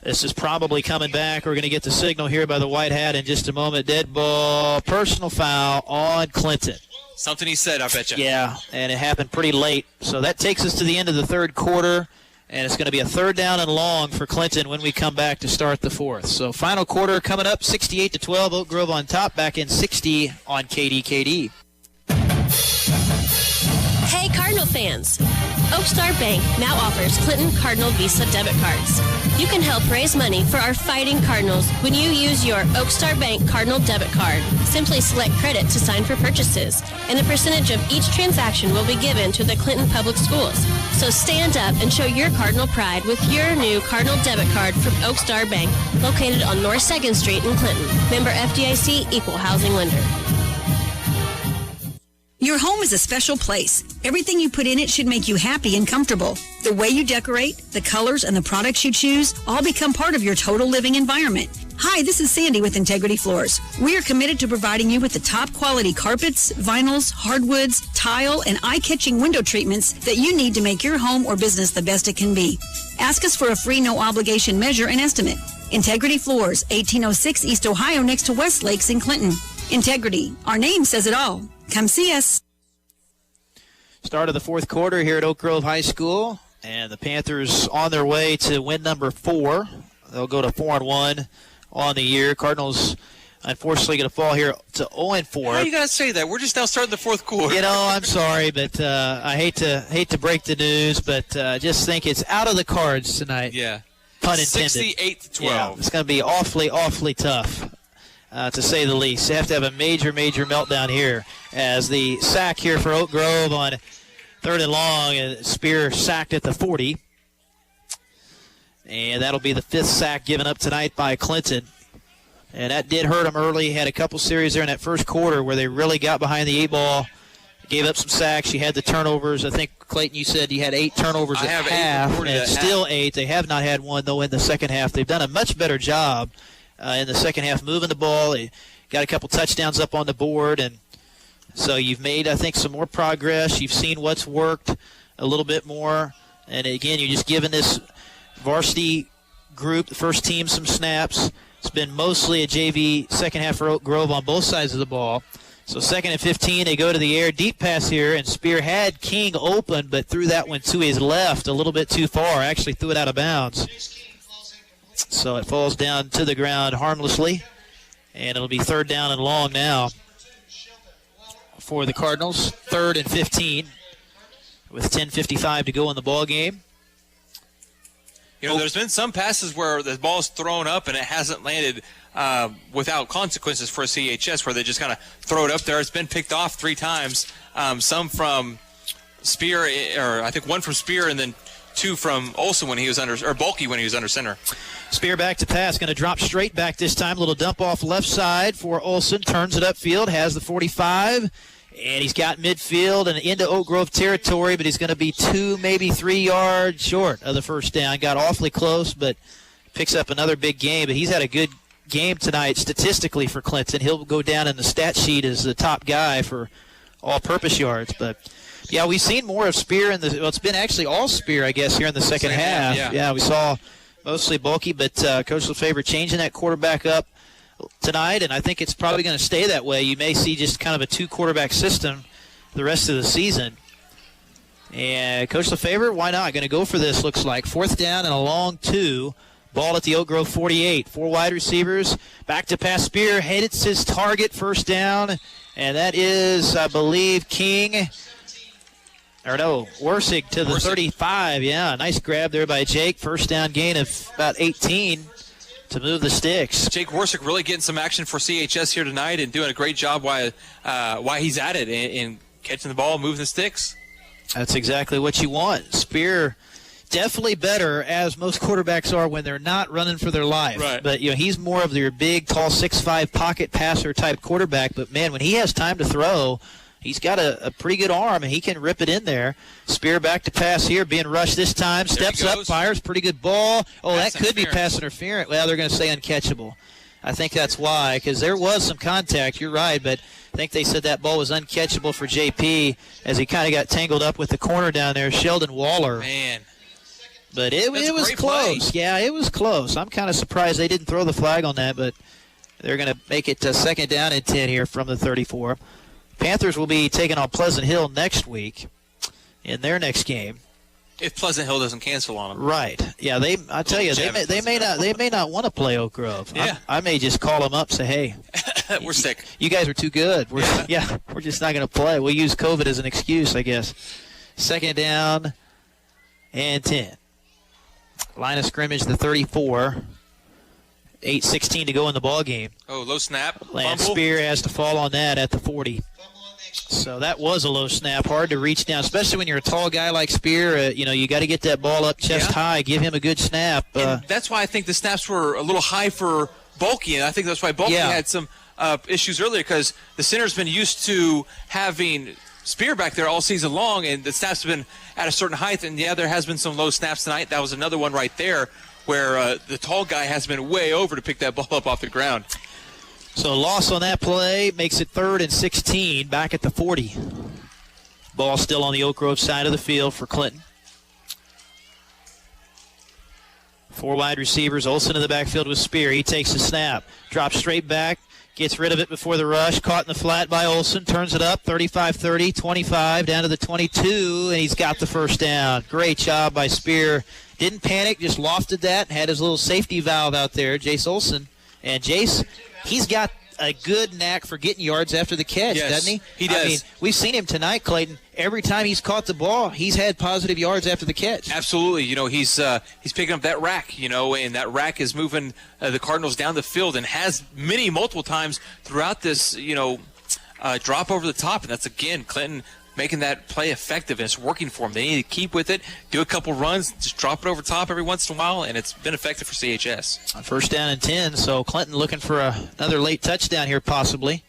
this is probably coming back. We're going to get the signal here by the white hat in just a moment. Dead ball, personal foul on Clinton. Something he said, I bet you. Yeah, and it happened pretty late. So that takes us to the end of the third quarter, and it's going to be a third down and long for Clinton when we come back to start the fourth. So final quarter coming up, 68-12, Oak Grove on top, back in 60 on KDKD. Hey, Cardinal fans! Oakstar Bank now offers Clinton Cardinal Visa debit cards. You can help raise money for our fighting Cardinals when you use your Oakstar Bank Cardinal debit card. Simply select credit to sign for purchases, and a percentage of each transaction will be given to the Clinton Public Schools. So stand up and show your Cardinal pride with your new Cardinal debit card from Oakstar Bank, located on North 2nd Street in Clinton. Member FDIC, Equal Housing Lender. Your home is a special place. Everything you put in it should make you happy and comfortable. The way you decorate, the colors, and the products you choose all become part of your total living environment. Hi, this is Sandy with Integrity Floors. We are committed to providing you with the top quality carpets, vinyls, hardwoods, tile, and eye-catching window treatments that you need to make your home or business the best it can be. Ask us for a free no-obligation measure and estimate. Integrity Floors, 1806 East Ohio, next to West Lakes in Clinton. Integrity. Our name says it all. Come see us. Start of the fourth quarter here at Oak Grove High School, and the Panthers on their way to win number 4. They'll go to 4-1 on the year. Cardinals, unfortunately, going to fall here to 0-4. How you got to say that? We're just now starting the fourth quarter. You know, I'm sorry, but I hate to break the news, but I just think it's out of the cards tonight. Yeah. Pun intended. 68-12. Yeah, it's going to be awfully, awfully tough. To say the least. They have to have a major, major meltdown here as the sack here for Oak Grove on 3rd and long, and Spear sacked at the 40. And that'll be the 5th sack given up tonight by Clinton. And that did hurt him early. He had a couple series there in that first quarter where they really got behind the 8 ball, gave up some sacks. You had the turnovers. I think, Clayton, you said you had 8 turnovers at half, and still 8. They have not had one, though, in the second half. They've done a much better job in the second half, moving the ball. They got a couple touchdowns up on the board, and so you've made, I think, some more progress. You've seen what's worked a little bit more, and again, you're just giving this varsity group, the first team, some snaps. It's been mostly a JV second half for Oak Grove on both sides of the ball. So 2nd and 15, they go to the air, deep pass here, and Spear had King open, but threw that one to his left a little bit too far. Actually threw it out of bounds. So it falls down to the ground harmlessly, and it'll be 3rd down and long now for the Cardinals. 3rd and 15 with 10:55 to go in the ball game. You know, there's been some passes where the ball's thrown up and it hasn't landed without consequences for CHS, where they just kind of throw it up there. It's been picked off 3 times, some from Spear, or I think 1 from Spear, and then 2 from Olsen when he was under, or Bulkey when he was under center. Spear back to pass, going to drop straight back this time. Little dump off left side for Olsen. Turns it upfield, has the 45, and he's got midfield and into Oak Grove territory, but he's going to be 2, maybe 3 yards short of the first down. Got awfully close, but picks up another big gain. But he's had a good game tonight statistically for Clinton. He'll go down in the stat sheet as the top guy for all-purpose yards, but yeah, we've seen more of Spear in the. Well, it's been actually all Spear, I guess, here in the second half. Yeah, we saw mostly Bulkey, but Coach Lefevre changing that quarterback up tonight, and I think it's probably going to stay that way. You may see just kind of a 2-quarterback system the rest of the season. And Coach Lefevre, why not? Going to go for this, looks like. 4th down and a long 2. Ball at the Oak Grove 48. 4 wide receivers. Back to pass Spear. Hits his target, 1st down. And that is, I believe, King. Or no, Worsig to the 35. Yeah, nice grab there by Jake. 1st down gain of about 18 to move the sticks. Jake Worsig really getting some action for CHS here tonight and doing a great job while he's at it in catching the ball, moving the sticks. That's exactly what you want. Spear definitely better, as most quarterbacks are when they're not running for their life. Right. But you know, he's more of your big, tall, 6'5" pocket passer type quarterback. But man, when he has time to throw, he's got a pretty good arm, and he can rip it in there. Spear back to pass here, being rushed this time. Steps up, fires, pretty good ball. Oh, that could be pass interference. Well, they're going to say uncatchable. I think that's why, because there was some contact. You're right, but I think they said that ball was uncatchable for JP as he kind of got tangled up with the corner down there, Sheldon Waller. Man. But it was close. Yeah, it was close. I'm kind of surprised they didn't throw the flag on that, but they're going to make it second down and 10 here from the 34. Panthers will be taking on Pleasant Hill next week in their next game. If Pleasant Hill doesn't cancel on them. Right. Yeah, I tell you, they may not want to play Oak Grove. Yeah. I may just call them up and say, hey, we're sick. You guys are too good. We're just not going to play. We'll use COVID as an excuse, I guess. Second down and 10. Line of scrimmage, the 34. 8:16 to go in the ball game. Oh, low snap. Lance Spear has to fall on that at the 40. So that was a low snap, hard to reach down, especially when you're a tall guy like Spear. You got to get that ball up chest high, give him a good snap. And that's why I think the snaps were a little high for Bulky, and I think that's why Bulky had some issues earlier, because the center's been used to having Spear back there all season long, and the snaps have been at a certain height. And there has been some low snaps tonight. That was another one right there where the tall guy has been way over to pick that ball up off the ground. So a loss on that play makes it 3rd and 16, back at the 40. Ball still on the Oak Grove side of the field for Clinton. 4 wide receivers. Olsen in the backfield with Spear. He takes the snap, drops straight back, gets rid of it before the rush. Caught in the flat by Olsen. Turns it up, 35-30, 25, down to the 22, and he's got the first down. Great job by Spear. Didn't panic, just lofted that, had his little safety valve out there, Jace Olsen. And Jace, he's got a good knack for getting yards after the catch, doesn't he? He does. I mean, we've seen him tonight, Clayton. Every time he's caught the ball, he's had positive yards after the catch. Absolutely. He's picking up that rack, and that rack is moving the Cardinals down the field and has multiple times throughout this, drop over the top. And that's, again, Clinton making that play effective, and it's working for them. They need to keep with it, do a couple runs, just drop it over top every once in a while, and it's been effective for CHS. First down and 10, so Clinton looking for another late touchdown here possibly.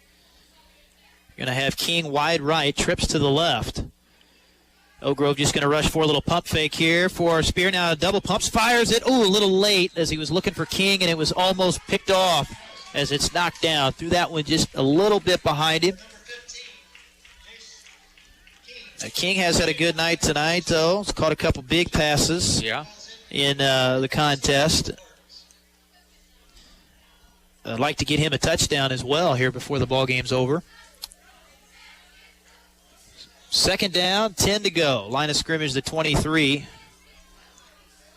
Going to have King wide right, trips to the left. Oak Grove just going to rush for a little pump fake here for Spear. Now double pumps, fires it. Ooh, a little late as he was looking for King, and it was almost picked off as it's knocked down. Threw that one just a little bit behind him. King has had a good night tonight, though. He's caught a couple big passes in the contest. I'd like to get him a touchdown as well here before the ball game's over. Second down, 10 to go. Line of scrimmage, the 23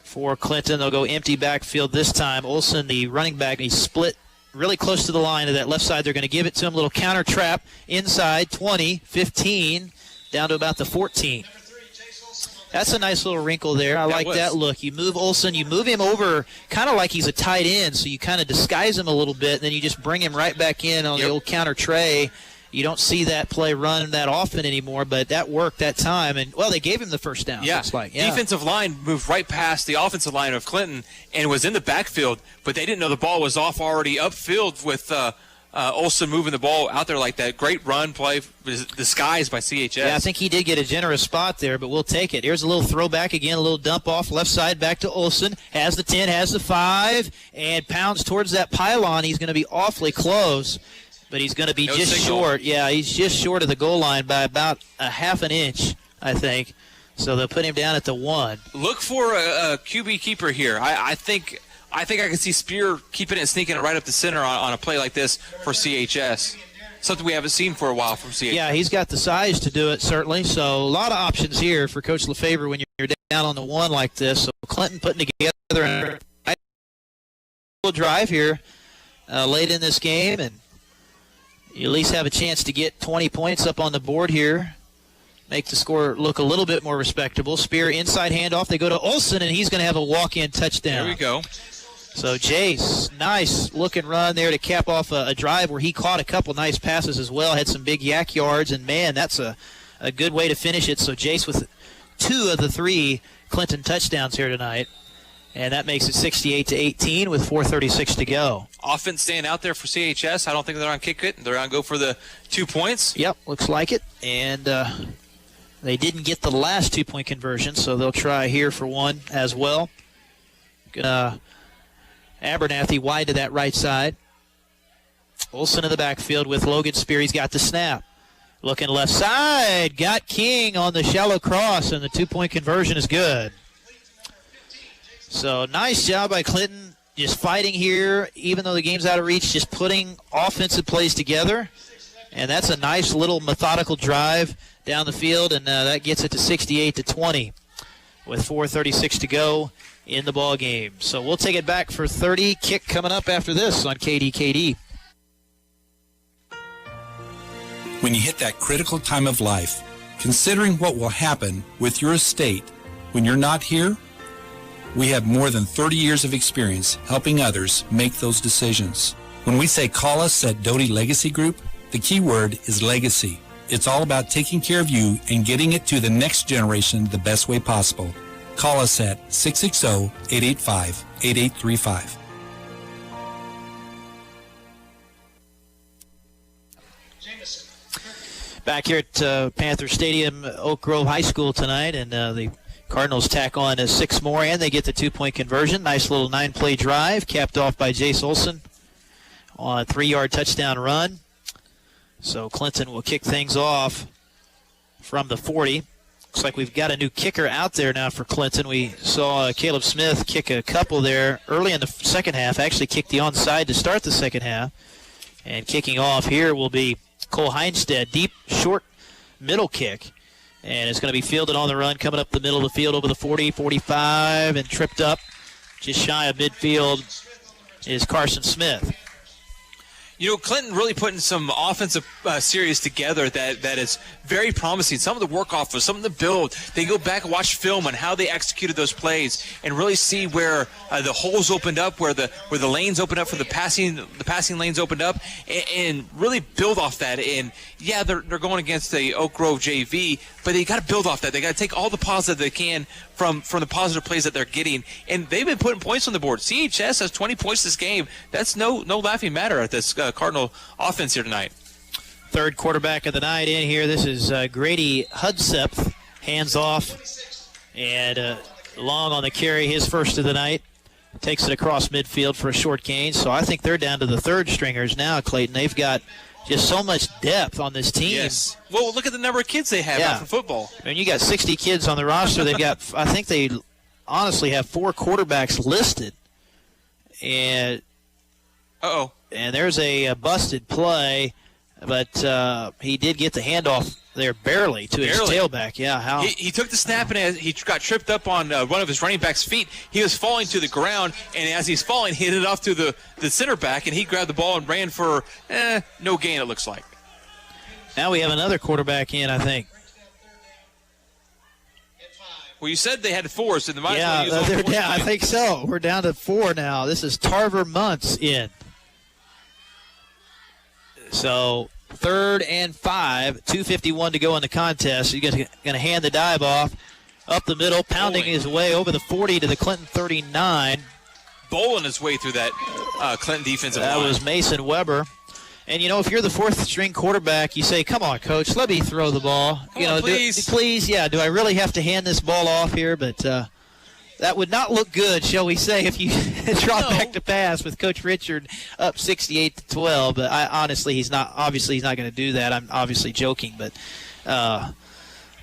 for Clinton. They'll go empty backfield this time. Olsen, the running back, he split really close to the line of that left side. They're going to give it to him. Little counter trap inside, 20, 15. Down to about the 14. That's a nice little wrinkle there. I like that look. You move Olsen, you move him over kind of like he's a tight end, so you kind of disguise him a little bit, and then you just bring him right back in on the old counter tray. You don't see that play run that often anymore, but that worked that time. And, well, they gave him the first down, looks like. Yeah. Defensive line moved right past the offensive line of Clinton and was in the backfield, but they didn't know the ball was off already upfield with Olsen moving the ball out there like that. Great run play disguised by CHS. Yeah, I think he did get a generous spot there, but we'll take it. Here's a little throwback again, a little dump off left side back to Olsen. Has the 10, has the 5, and pounds towards that pylon. He's going to be awfully close, but he's going to be just short. Yeah, he's just short of the goal line by about a half an inch, I think. So they'll put him down at the 1. Look for a QB keeper here. I think I can see Spear keeping it and sneaking it right up the center on a play like this for CHS. Something we haven't seen for a while from CHS. Yeah, he's got the size to do it, certainly. So a lot of options here for Coach Lefebvre when you're down on the 1 like this. So Clinton putting together a little drive here late in this game, and you at least have a chance to get 20 points up on the board here. Make the score look a little bit more respectable. Spear inside handoff. They go to Olsen, and he's going to have a walk-in touchdown. There we go. So Jace, nice looking run there to cap off a drive where he caught a couple nice passes as well. Had some big yak yards, and, man, that's a good way to finish it. So Jace with 2 of the 3 Clinton touchdowns here tonight. And that makes it 68-18 with 4:36 to go. Offense staying out there for CHS. I don't think they're on kick it. They're on go for the 2 points. Yep, looks like it. And they didn't get the last 2-point conversion, so they'll try here for 1 as well. Abernathy wide to that right side. Olsen in the backfield with Logan Spear. He's got the snap. Looking left side. Got King on the shallow cross, and the two-point conversion is good. So nice job by Clinton, just fighting here, even though the game's out of reach, just putting offensive plays together. And that's a nice little methodical drive down the field, and that gets it to 68-20 with 4:36 to go in the ball game. So we'll take it back for 30. Kick coming up after this on KDKD. When you hit that critical time of life, considering what will happen with your estate when you're not here, we have more than 30 years of experience helping others make those decisions. When we say call us at Doty Legacy Group, the key word is legacy. It's all about taking care of you and getting it to the next generation the best way possible. Call us at 660-885-8835. Back here at Panther Stadium, Oak Grove High School tonight, and the Cardinals tack on 6 more, and they get the two-point conversion. Nice little 9-play drive, capped off by Jace Olsen on a 3-yard touchdown run. So Clinton will kick things off from the 40. Looks like we've got a new kicker out there now for Clinton. We saw Caleb Smith kick a couple there early in the second half, actually kicked the onside to start the second half. And kicking off here will be Cole Heinstead, deep, short, middle kick. And it's going to be fielded on the run, coming up the middle of the field over the 40, 45, and tripped up just shy of midfield is Carson Smith. You know, Clinton really putting some offensive series together that is very promising. Some of the work off of, some of the build. They go back and watch film on how they executed those plays and really see where the holes opened up, where the lanes opened up for the passing lanes opened up, and really build off that. And yeah, they're going against the Oak Grove JV, but they got to build off that. They got to take all the positive they can from the positive plays that they're getting, and they've been putting points on the board. CHS has 20 points this game. That's no laughing matter at this Cardinal offense here tonight. Third quarterback of the night in here. This is Grady Hudseth. Hands off and Long on the carry, his first of the night. Takes it across midfield for a short gain. So I think they're down to the third stringers now, Clayton. They've got just so much depth on this team. Yes. Well, look at the number of kids they have out for football. I mean, you got 60 kids on the roster. They've got, I think they honestly have 4 quarterbacks listed. And and there's a busted play, but he did get the handoff there barely to his tailback. Yeah, how he took the snap, and as he got tripped up on one of his running back's feet, he was falling to the ground, and as he's falling, he hit it off to the center back, and he grabbed the ball and ran for no gain, it looks like. Now we have another quarterback in, I think. Well, you said they had 4, so they might as well use all they're 4 down, I think so. We're down to 4 now. This is Tarver Muntz in. So 3rd and 5, 2:51 to go in the contest. He's going to hand the dive off up the middle, pounding his way over the 40 to the Clinton 39. Bowling his way through that Clinton defensive line. That was Mason Weber. And, you know, if you're the 4th-string quarterback, you say, come on, Coach, let me throw the ball. Come on, please. Do I really have to hand this ball off here? But that would not look good, shall we say, if you drop back to pass with Coach Richard up 68-12. But honestly, he's not going to do that. I'm obviously joking, but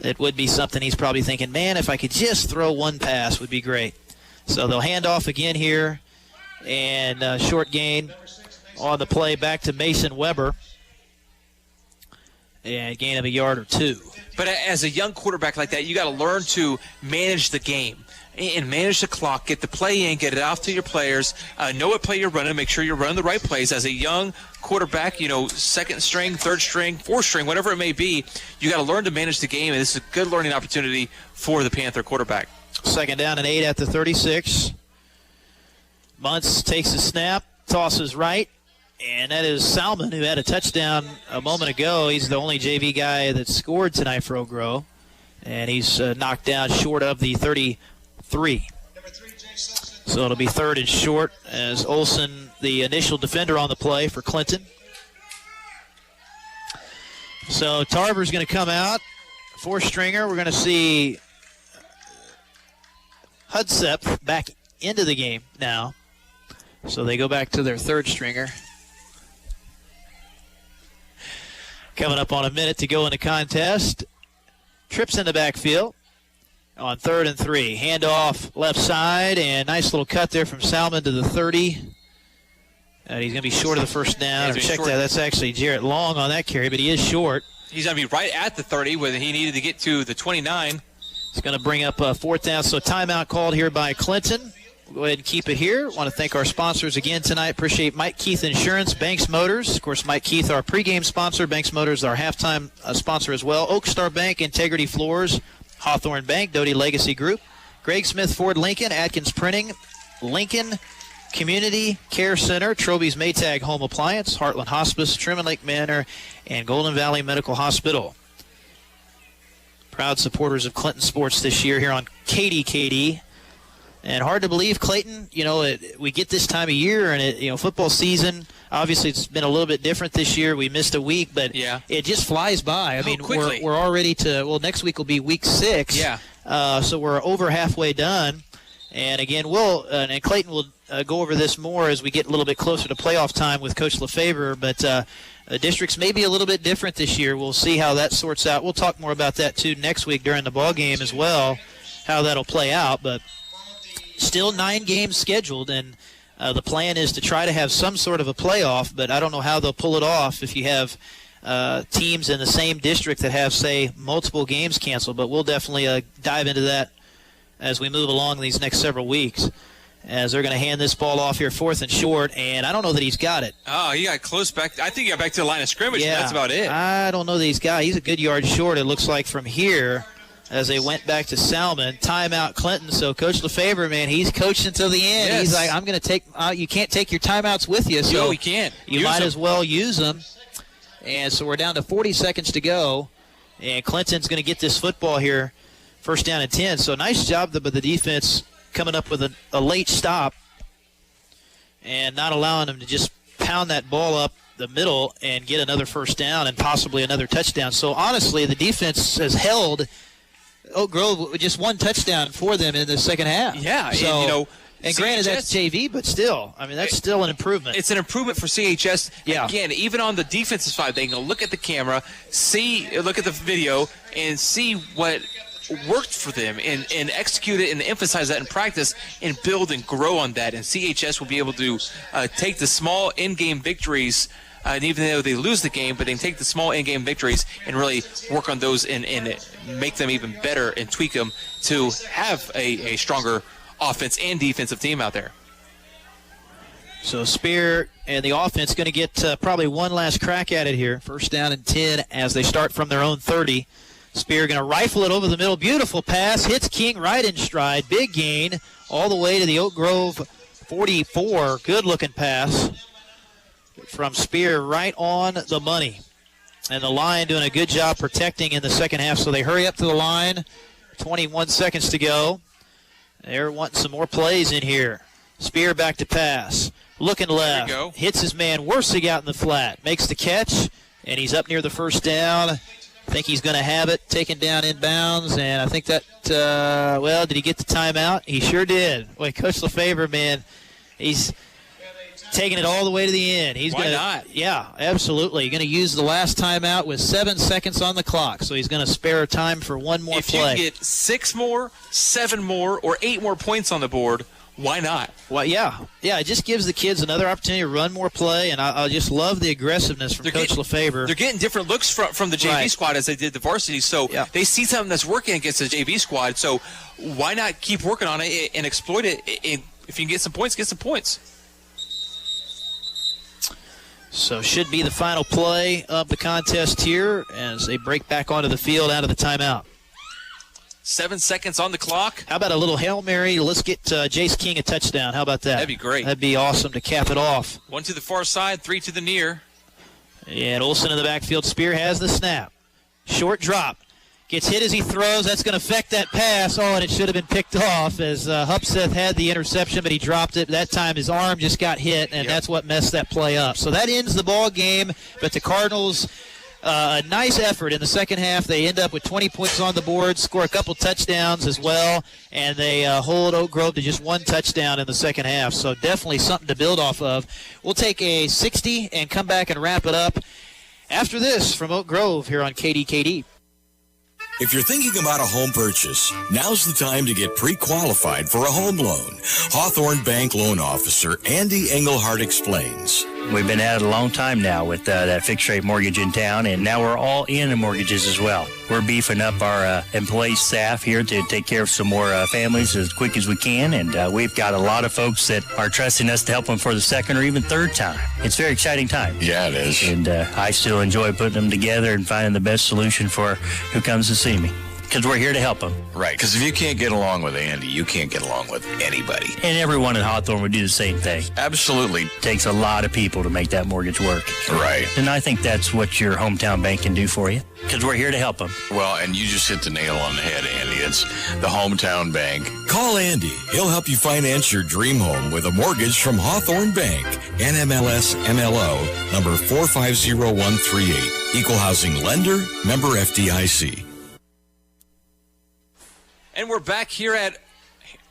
it would be something he's probably thinking, man, if I could just throw one pass would be great. So they'll hand off again here, and short gain on the play back to Mason Weber. And a gain of a yard or 2. But as a young quarterback like that, you got to learn to manage the game and manage the clock, get the play in, get it off to your players, know what play you're running, make sure you're running the right plays. As a young quarterback, you know, 2nd string, 3rd string, 4th string, whatever it may be, you got to learn to manage the game, and this is a good learning opportunity for the Panther quarterback. 2nd down and 8 at the 36. Muntz takes a snap, tosses right. And that is Salmon, who had a touchdown a moment ago. He's the only JV guy that scored tonight for Oak Grove. And he's knocked down short of the 33. So it'll be 3rd and short as Olsen, the initial defender on the play for Clinton. So Tarver's going to come out. 4th-stringer. We're going to see Hudseth back into the game now. So they go back to their 3rd stringer. Coming up on a minute to go in the contest. Trips in the backfield on 3rd and 3. Handoff left side, and nice little cut there from Salmon to the 30. And he's going to be short of the first down. Check that. That's actually Jarrett Long on that carry, but he is short. He's going to be right at the 30 where he needed to get to the 29. It's going to bring up a 4th down. So timeout called here by Clinton. We'll go ahead and keep it here. Want to thank our sponsors again tonight. Appreciate Mike Keith Insurance, Banks Motors. Of course, Mike Keith, our pregame sponsor. Banks Motors, our halftime sponsor as well. Oak Star Bank, Integrity Floors, Hawthorne Bank, Doty Legacy Group, Greg Smith Ford Lincoln, Atkins Printing, Lincoln Community Care Center, Troby's Maytag Home Appliance, Heartland Hospice, Truman Lake Manor, and Golden Valley Medical Hospital. Proud supporters of Clinton sports this year here on KDKD. And hard to believe, Clayton, we get this time of year and, football season, obviously it's been a little bit different this year. We missed a week, but it just flies by. I mean, we're already next week will be week 6. Yeah. So we're over halfway done. And again, and Clayton will go over this more as we get a little bit closer to playoff time with Coach Lefebvre, but the districts may be a little bit different this year. We'll see how that sorts out. We'll talk more about that, too, next week during the ball game as well, how that'll play out. But still 9 games scheduled, and the plan is to try to have some sort of a playoff, but I don't know how they'll pull it off if you have teams in the same district that have, say, multiple games canceled. But we'll definitely dive into that as we move along these next several weeks, as they're going to hand this ball off here 4th and short, and I don't know that he's got it. Oh, he got close back. I think he got back to the line of scrimmage, and that's about it. I don't know that he's a good yard short, it looks like, from here, as they went back to Salmon. Timeout Clinton. So Coach Lefebvre, man, he's coached until the end. Yes. He's like, I'm going to take you can't take your timeouts with you. So you can't. You might as well use them. And so we're down to 40 seconds to go. And Clinton's going to get this football here, 1st down and 10. So nice job by the defense coming up with a late stop and not allowing them to just pound that ball up the middle and get another 1st down and possibly another touchdown. So honestly, the defense has held Oak Grove with just 1 touchdown for them in the second half. Yeah, so, and granted, that's JV, but still, I mean, that's still an improvement. It's an improvement for CHS. Yeah. Again, even on the defensive side, they can look at the camera, look at the video, and see what worked for them and execute it and emphasize that in practice and build and grow on that. And CHS will be able to take the small in-game victories, and even though they lose the game, but they can take the small in-game victories and really work on those and make them even better and tweak them to have a stronger offense and defensive team out there. So Spear and the offense going to get probably one last crack at it here. 1st down and 10 as they start from their own 30. Spear going to rifle it over the middle. Beautiful pass. Hits King right in stride. Big gain all the way to the Oak Grove 44. Good-looking pass from Spear right on the money. And the line doing a good job protecting in the second half. So they hurry up to the line. 21 seconds to go. They're wanting some more plays in here. Spear back to pass. Looking left. Hits his man Worsig out in the flat. Makes the catch, and he's up near the 1st down. I think he's going to have it taken down inbounds, and I think that, did he get the timeout? He sure did. Boy, Coach Lefebvre, man, he's taking it all the way to the end. Why not? Yeah, absolutely. He's going to use the last timeout with 7 seconds on the clock, so he's going to spare time for one more play. If you get 6 more, 7 more, or 8 more points on the board, why not? Well, yeah, it just gives the kids another opportunity to run more play, and I just love the aggressiveness from Coach Lefebvre. They're getting different looks from the JV squad as they did the varsity, so they see something that's working against the JV squad, so why not keep working on it and exploit it? If you can get some points, get some points. So should be the final play of the contest here as they break back onto the field out of the timeout. 7 seconds on the clock. How about a little Hail Mary? Let's get Jace King a touchdown. How about that? That'd be great. That'd be awesome to cap it off. 1 to the far side, 3 to the near. And Olsen in the backfield. Spear has the snap. Short drop. Gets hit as he throws. That's going to affect that pass. Oh, and it should have been picked off as Hupseth had the interception, but he dropped it. That time his arm just got hit, and that's what messed that play up. So that ends the ball game, but the Cardinals, a nice effort in the second half. They end up with 20 points on the board, score a couple touchdowns as well, and they hold Oak Grove to just 1 touchdown in the second half. So definitely something to build off of. We'll take a 60 and come back and wrap it up. after this from Oak Grove here on KDKD. If you're thinking about a home purchase, now's the time to get pre-qualified for a home loan. Hawthorne Bank Loan Officer Andy Engelhardt explains. We've been at it a long time now with that fixed-rate mortgage in town, and now we're all in mortgages as well. We're beefing up our employee staff here to take care of some more families as quick as we can, and we've got a lot of folks that are trusting us to help them for the second or even third time. It's a very exciting time. Yeah, it is. And I still enjoy putting them together and finding the best solution for who comes to see me, because we're here to help them. Right, because if you can't get along with Andy, you can't get along with anybody. And everyone in Hawthorne would do the same thing. Absolutely. It takes a lot of people to make that mortgage work. Right. And I think that's what your hometown bank can do for you, because we're here to help them. Well, and you just hit the nail on the head, Andy. It's the hometown bank. Call Andy. He'll help you finance your dream home with a mortgage from Hawthorne Bank. NMLS MLO number 450138. Equal housing lender, member FDIC. And we're back here at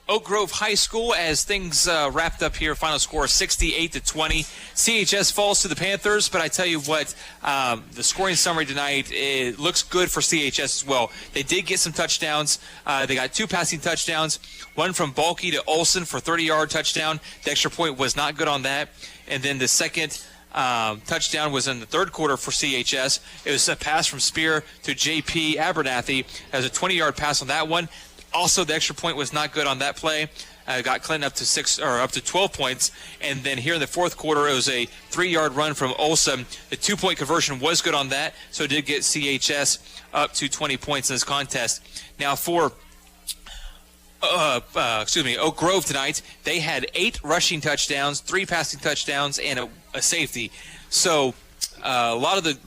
Oak Grove High School as things wrapped up here. Final score 68-20. CHS falls to the Panthers, but I tell you what, the scoring summary tonight, it looks good for CHS as well. They did get some touchdowns. They got 2 passing touchdowns, one from Balky to Olson for 30-yard touchdown. The extra point was not good on that. And then the second touchdown was in the third quarter for CHS. It was a pass from Spear to J.P. Abernathy as a 20-yard pass on that one. Also, the extra point was not good on that play. Got Clinton up to 12 points. And then here in the fourth quarter, it was a 3-yard run from Olson. The 2-point conversion was good on that, so it did get CHS up to 20 points in this contest. Now for Oak Grove tonight, they had 8 rushing touchdowns, 3 passing touchdowns, and a safety. So a lot of the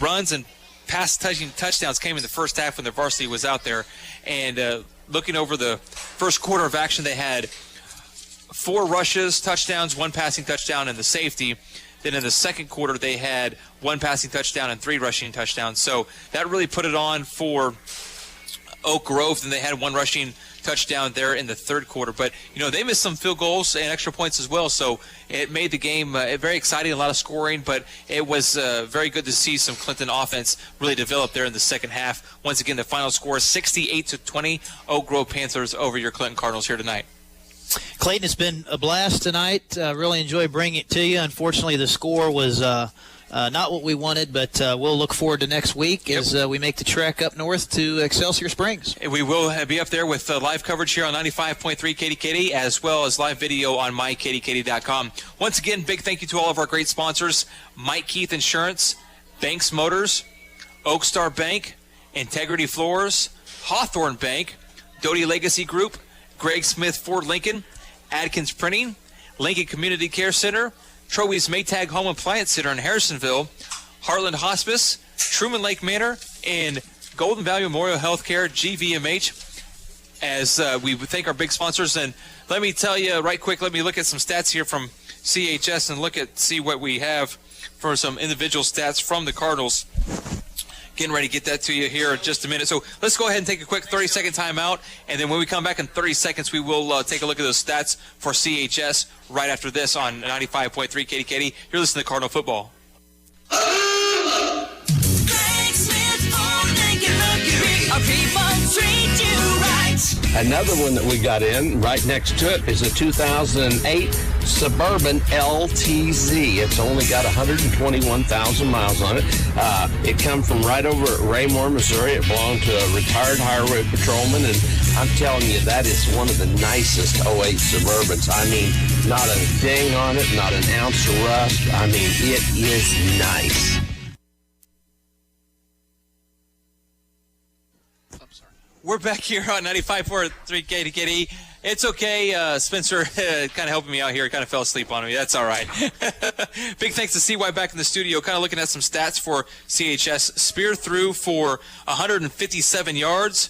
runs and pass touchdowns came in the first half when the varsity was out there. And looking over the first quarter of action, they had 4 rushes, touchdowns, 1 passing touchdown, and the safety. Then in the second quarter, they had 1 passing touchdown and 3 rushing touchdowns. So that really put it on for Oak Grove. Then they had 1 rushing touchdown there in the third quarter. But, they missed some field goals and extra points as well. So it made the game very exciting, a lot of scoring. But it was very good to see some Clinton offense really develop there in the second half. Once again, the final score 68-20. Oak Grove Panthers over your Clinton Cardinals here tonight. Clayton, it's been a blast tonight. Really enjoyed bringing it to you. Unfortunately, the score was not what we wanted, but we'll look forward to next week as we make the trek up north to Excelsior Springs. We will be up there with live coverage here on 95.3 KDKD, as well as live video on mykdkd.com. Once again, big thank you to all of our great sponsors: Mike Keith Insurance, Banks Motors, Oak Star Bank, Integrity Floors, Hawthorne Bank, Doty Legacy Group, Greg Smith Ford Lincoln, Adkins Printing, Lincoln Community Care Center, Trowy's Maytag Home Appliance Center in Harrisonville, Heartland Hospice, Truman Lake Manor, and Golden Valley Memorial Healthcare, GVMH, as we thank our big sponsors. And let me tell you right quick, let me look at some stats here from CHS and see what we have for some individual stats from the Cardinals. Getting ready to get that to you here in just a minute. So let's go ahead and take a quick 30-second timeout, and then when we come back in 30 seconds, we will take a look at those stats for CHS right after this on 95.3 KDKD. You're listening to Cardinal Football. Another one that we got in right next to it is a 2008 Suburban LTZ. It's only got 121,000 miles on it. It come from right over at Raymore, Missouri. It belonged to a retired highway patrolman, and I'm telling you, that is one of the nicest 08 Suburbans. I mean, not a ding on it, not an ounce of rust. I mean, it is nice. We're back here on 95.3 KDKD. It's okay. Spencer kind of helping me out here. Kind of fell asleep on me. That's all right. Big thanks to CY back in the studio. Kind of looking at some stats for CHS. Spear threw for 157 yards.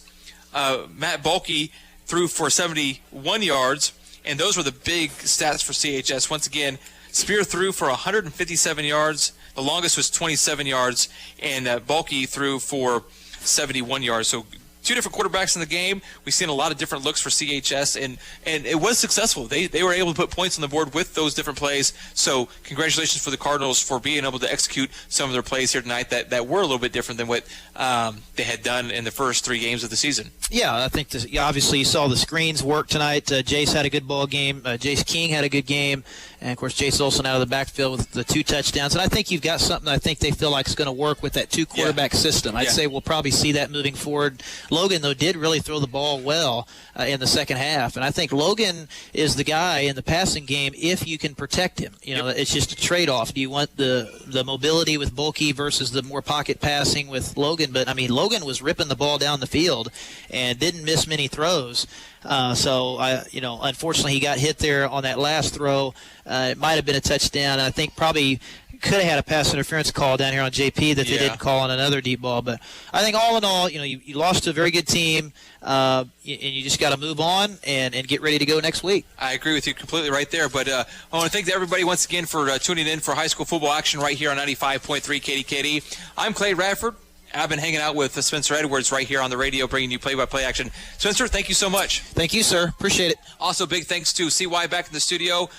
Matt Balky threw for 71 yards. And those were the big stats for CHS. Once again, Spear threw for 157 yards. The longest was 27 yards. And Balky threw for 71 yards. So two different quarterbacks in the game. We've seen a lot of different looks for CHS, and it was successful. They were able to put points on the board with those different plays. So congratulations for the Cardinals for being able to execute some of their plays here tonight that were a little bit different than what they had done in the first 3 games of the season. Yeah, I think obviously you saw the screens work tonight. Jace had a good ball game. Jace King had a good game. And, of course, Jace Olsen out of the backfield with the 2 touchdowns. And I think you've got something I think they feel like is going to work with that 2-quarterback system. I'd say we'll probably see that moving forward. Logan, though, did really throw the ball well in the second half. And I think Logan is the guy in the passing game if you can protect him. You know, it's just a trade-off. Do you want the mobility with Bulky versus the more pocket passing with Logan? But, I mean, Logan was ripping the ball down the field and didn't miss many throws. Unfortunately, he got hit there on that last throw. It might have been a touchdown. I think probably could have had a pass interference call down here on JP that they didn't call on another deep ball. But I think all in all, you lost to a very good team, and you just got to move on and get ready to go next week. I agree with you completely right there. But I want to thank everybody once again for tuning in for high school football action right here on 95.3 KDKD. I'm Clay Radford. I've been hanging out with Spencer Edwards right here on the radio, bringing you play-by-play action. Spencer, thank you so much. Thank you, sir. Appreciate it. Also, big thanks to CY back in the studio.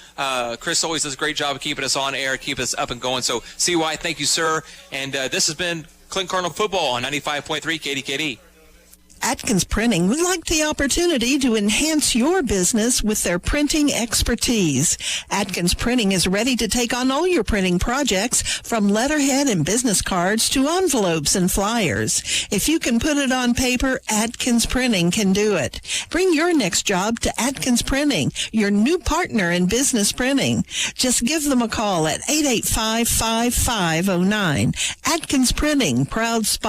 Chris always does a great job of keeping us on air, keeping us up and going. So, CY, thank you, sir. And this has been Clinton Cardinal Football on 95.3 KDKD. Atkins Printing would like the opportunity to enhance your business with their printing expertise. Atkins Printing is ready to take on all your printing projects, from letterhead and business cards to envelopes and flyers. If you can put it on paper, Atkins Printing can do it. Bring your next job to Atkins Printing, your new partner in business printing. Just give them a call at 885-5509. Atkins Printing, proud sponsor